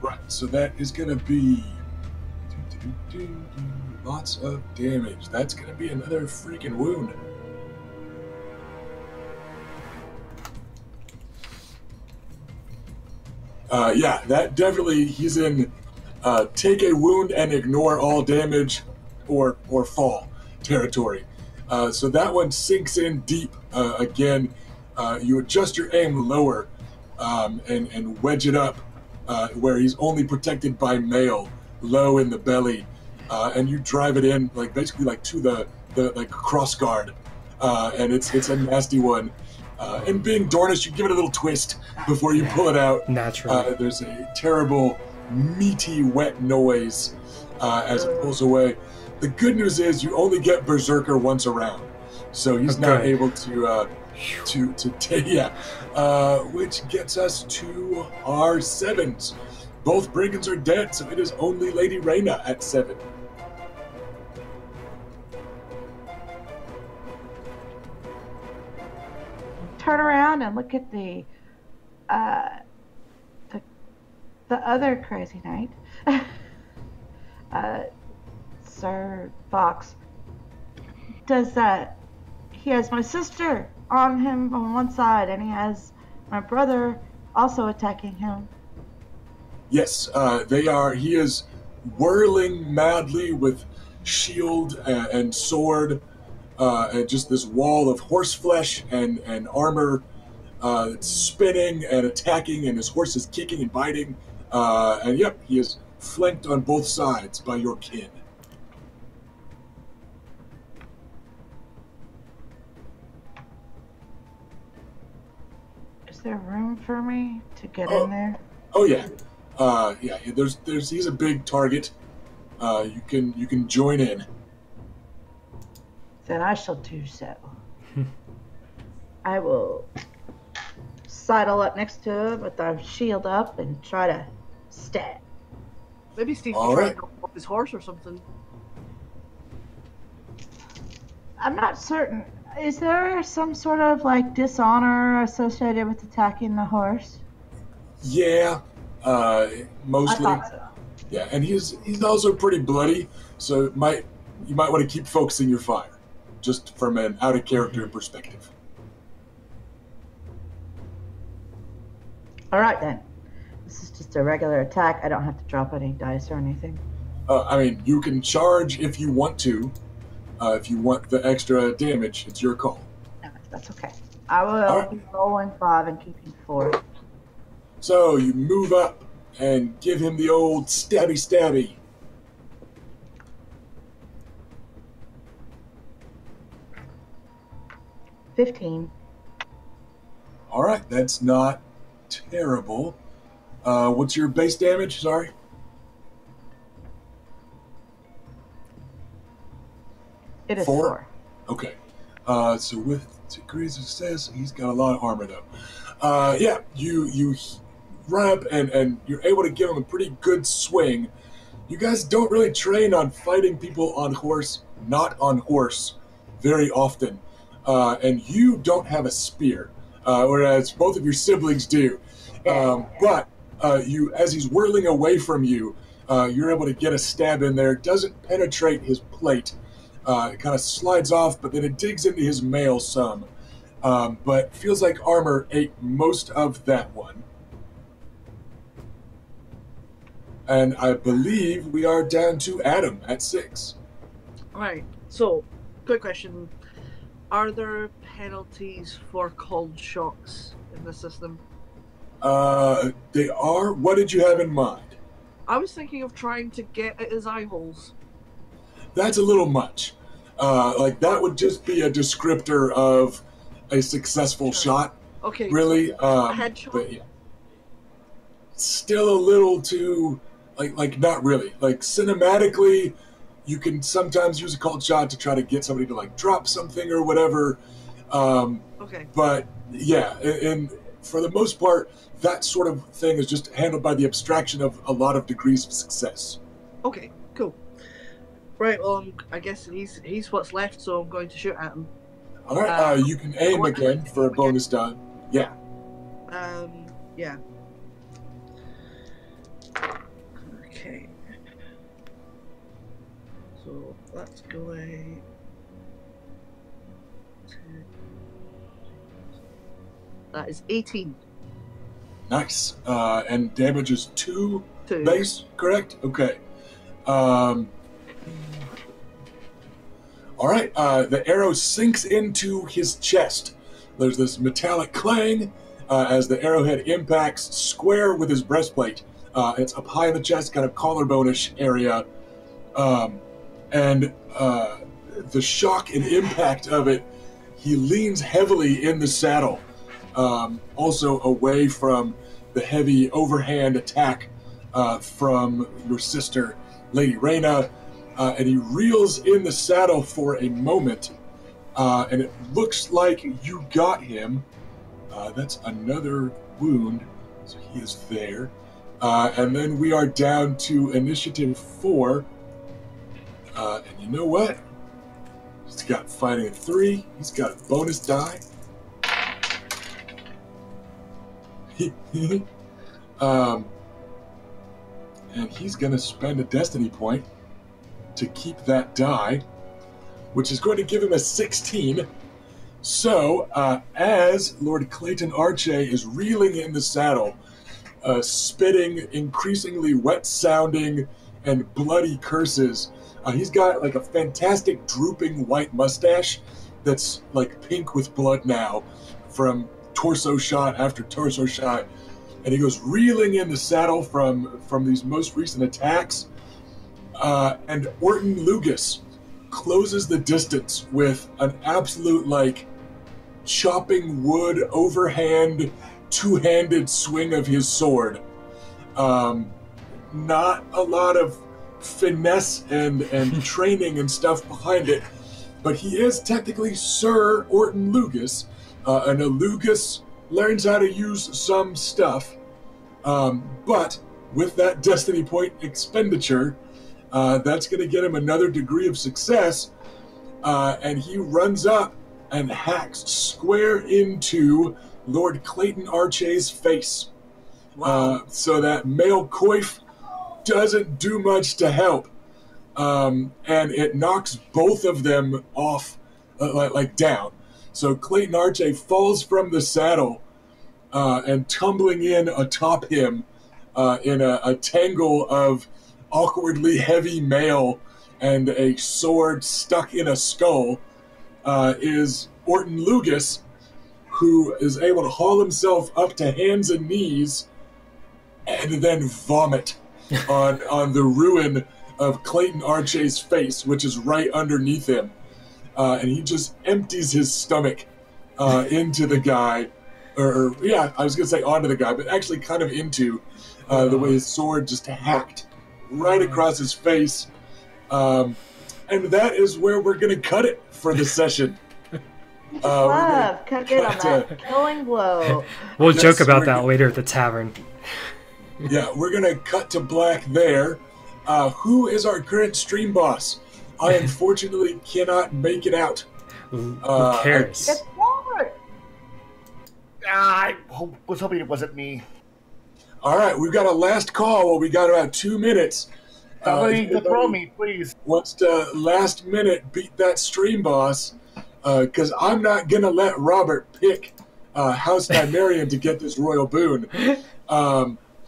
Right. So that is going to be lots of damage. That's going to be another freaking wound. Yeah, that definitely, he's in take a wound and ignore all damage or fall territory. So that one sinks in deep. Again, you adjust your aim lower and wedge it up where he's only protected by mail, low in the belly, and you drive it in basically to the cross guard, and it's a nasty one. And being Dornish, you give it a little twist before you pull it out. Naturally. There's a terrible, meaty, wet noise as it pulls away. The good news is you only get Berserker once around, so he's not able to take. Which gets us to our 7s. Both brigands are dead, so it is only Lady Reyna at 7. Turn around and look at the other crazy knight, Sir Fox. He has my sister on him on one side, and he has my brother also attacking him. Yes, they are. He is whirling madly with shield and sword, and just this wall of horse flesh and armor, spinning and attacking, and his horse is kicking and biting. And yep, he is flanked on both sides by your kin. Is there room for me to get in there? Oh yeah, yeah. He's a big target. You can join in. Then I shall do so. I will sidle up next to him with our shield up and try to stab. Maybe Steve All can try right. to off his horse or something. I'm not certain. Is there some sort of dishonor associated with attacking the horse? Yeah, mostly. I thought so. Yeah, and he's also pretty bloody, so you might want to keep focusing your fire, just from an out of character perspective. All right then. This is just a regular attack. I don't have to drop any dice or anything. I mean, you can charge if you want to. If you want the extra damage, it's your call. No, that's okay. I will be rolling 5 and keeping 4. So you move up and give him the old stabby stabby. $15. All right, that's not terrible. What's your base damage? Sorry. It is 4? 4. Okay. So with degrees of success, he's got a lot of armor though. Yeah, you run up and you're able to give him a pretty good swing. You guys don't really train on fighting people on horse, not on horse, very often. And you don't have a spear, whereas both of your siblings do. But you, as he's whirling away from you, you're able to get a stab in there. Doesn't penetrate his plate. It kind of slides off, but then it digs into his mail some. But feels like armor ate most of that one. And I believe we are down to Adam at 6. Right. So, quick question: are there penalties for cold shocks in the system? They are. What did you have in mind? I was thinking of trying to get at his eye holes. That's a little much. That would just be a descriptor of a successful shot. Okay. Really. So a headshot. But yeah. Still a little too, not really. Cinematically, you can sometimes use a cold shot to try to get somebody to drop something or whatever. Okay. But yeah, and for the most part, that sort of thing is just handled by the abstraction of a lot of degrees of success. Okay. Cool. Right. Well, I guess he's what's left, so I'm going to shoot at him. All right. You can aim again for a bonus die. Yeah. Yeah. Okay. So that's going to... That is 18. Nice. And damage is 2. 2. Base, correct? Okay. All right. The arrow sinks into his chest. There's this metallic clang as the arrowhead impacts square with his breastplate. It's up high in the chest, kind of collarbone-ish area. And the shock and impact of it, he leans heavily in the saddle, also away from the heavy overhand attack from your sister, Lady Reyna, and he reels in the saddle for a moment, and it looks like you got him. That's another wound, so he is there. And then we are down to initiative 4. And you know what? He's got fighting at 3. He's got a bonus die. And he's going to spend a destiny point to keep that die, which is going to give him a 16. So, as Lord Clayton Arche is reeling in the saddle, spitting increasingly wet-sounding and bloody curses, he's got like a fantastic drooping white mustache that's like pink with blood now from torso shot after torso shot. And he goes reeling in the saddle from these most recent attacks. And Orton Lugas closes the distance with an absolute like chopping wood overhand two-handed swing of his sword. Not a lot of finesse and training and stuff behind it, but he is technically Sir Orton Lugas, and a Lugas learns how to use some stuff, but with that destiny point expenditure, that's going to get him another degree of success, and he runs up and hacks square into Lord Clayton Arche's face. Wow. So that male coif doesn't do much to help, and it knocks both of them off, like down. So Clayton Arche falls from the saddle, and tumbling in atop him in a tangle of awkwardly heavy mail and a sword stuck in a skull, is Orton Lugas, who is able to haul himself up to hands and knees and then vomit on the ruin of Clayton Arche's face, which is right underneath him. And he just empties his stomach into the guy, or I was going to say onto the guy, but actually kind of into the way his sword just hacked right across his face. And that is where we're going to cut it for the session. Cut it on that killing blow. We'll joke about that later at the tavern. Yeah, we're going to cut to black there. Who is our current stream boss? I unfortunately cannot make it out. Who cares? It's Robert! I was hoping it wasn't me. All right, we've got a last call. Well, we got about 2 minutes. Somebody to throw me, please. Wants to last minute beat that stream boss, because I'm not going to let Robert pick House Nymerian to get this royal boon.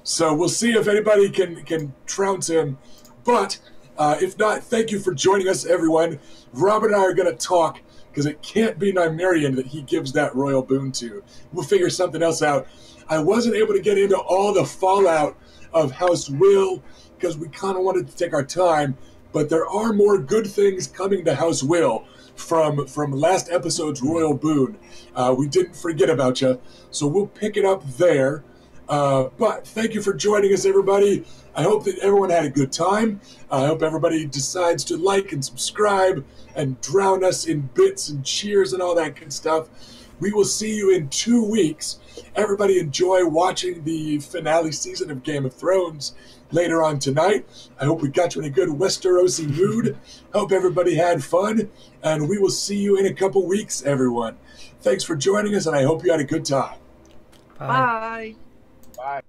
So we'll see if anybody can trounce him. But if not, thank you for joining us, everyone. Robert and I are going to talk, because it can't be Nymerian that he gives that royal boon to. We'll figure something else out. I wasn't able to get into all the fallout of House Will, because we kind of wanted to take our time, but there are more good things coming to House Will from last episode's royal boon. We didn't forget about you, so we'll pick it up there. But thank you for joining us, everybody. I hope that everyone had a good time. I hope everybody decides to like and subscribe and drown us in bits and cheers and all that good stuff. We will see you in 2 weeks. Everybody enjoy watching the finale season of Game of Thrones later on tonight. I hope we got you in a good Westerosi mood. Hope everybody had fun. And we will see you in a couple weeks, everyone. Thanks for joining us, and I hope you had a good time. Bye. Bye.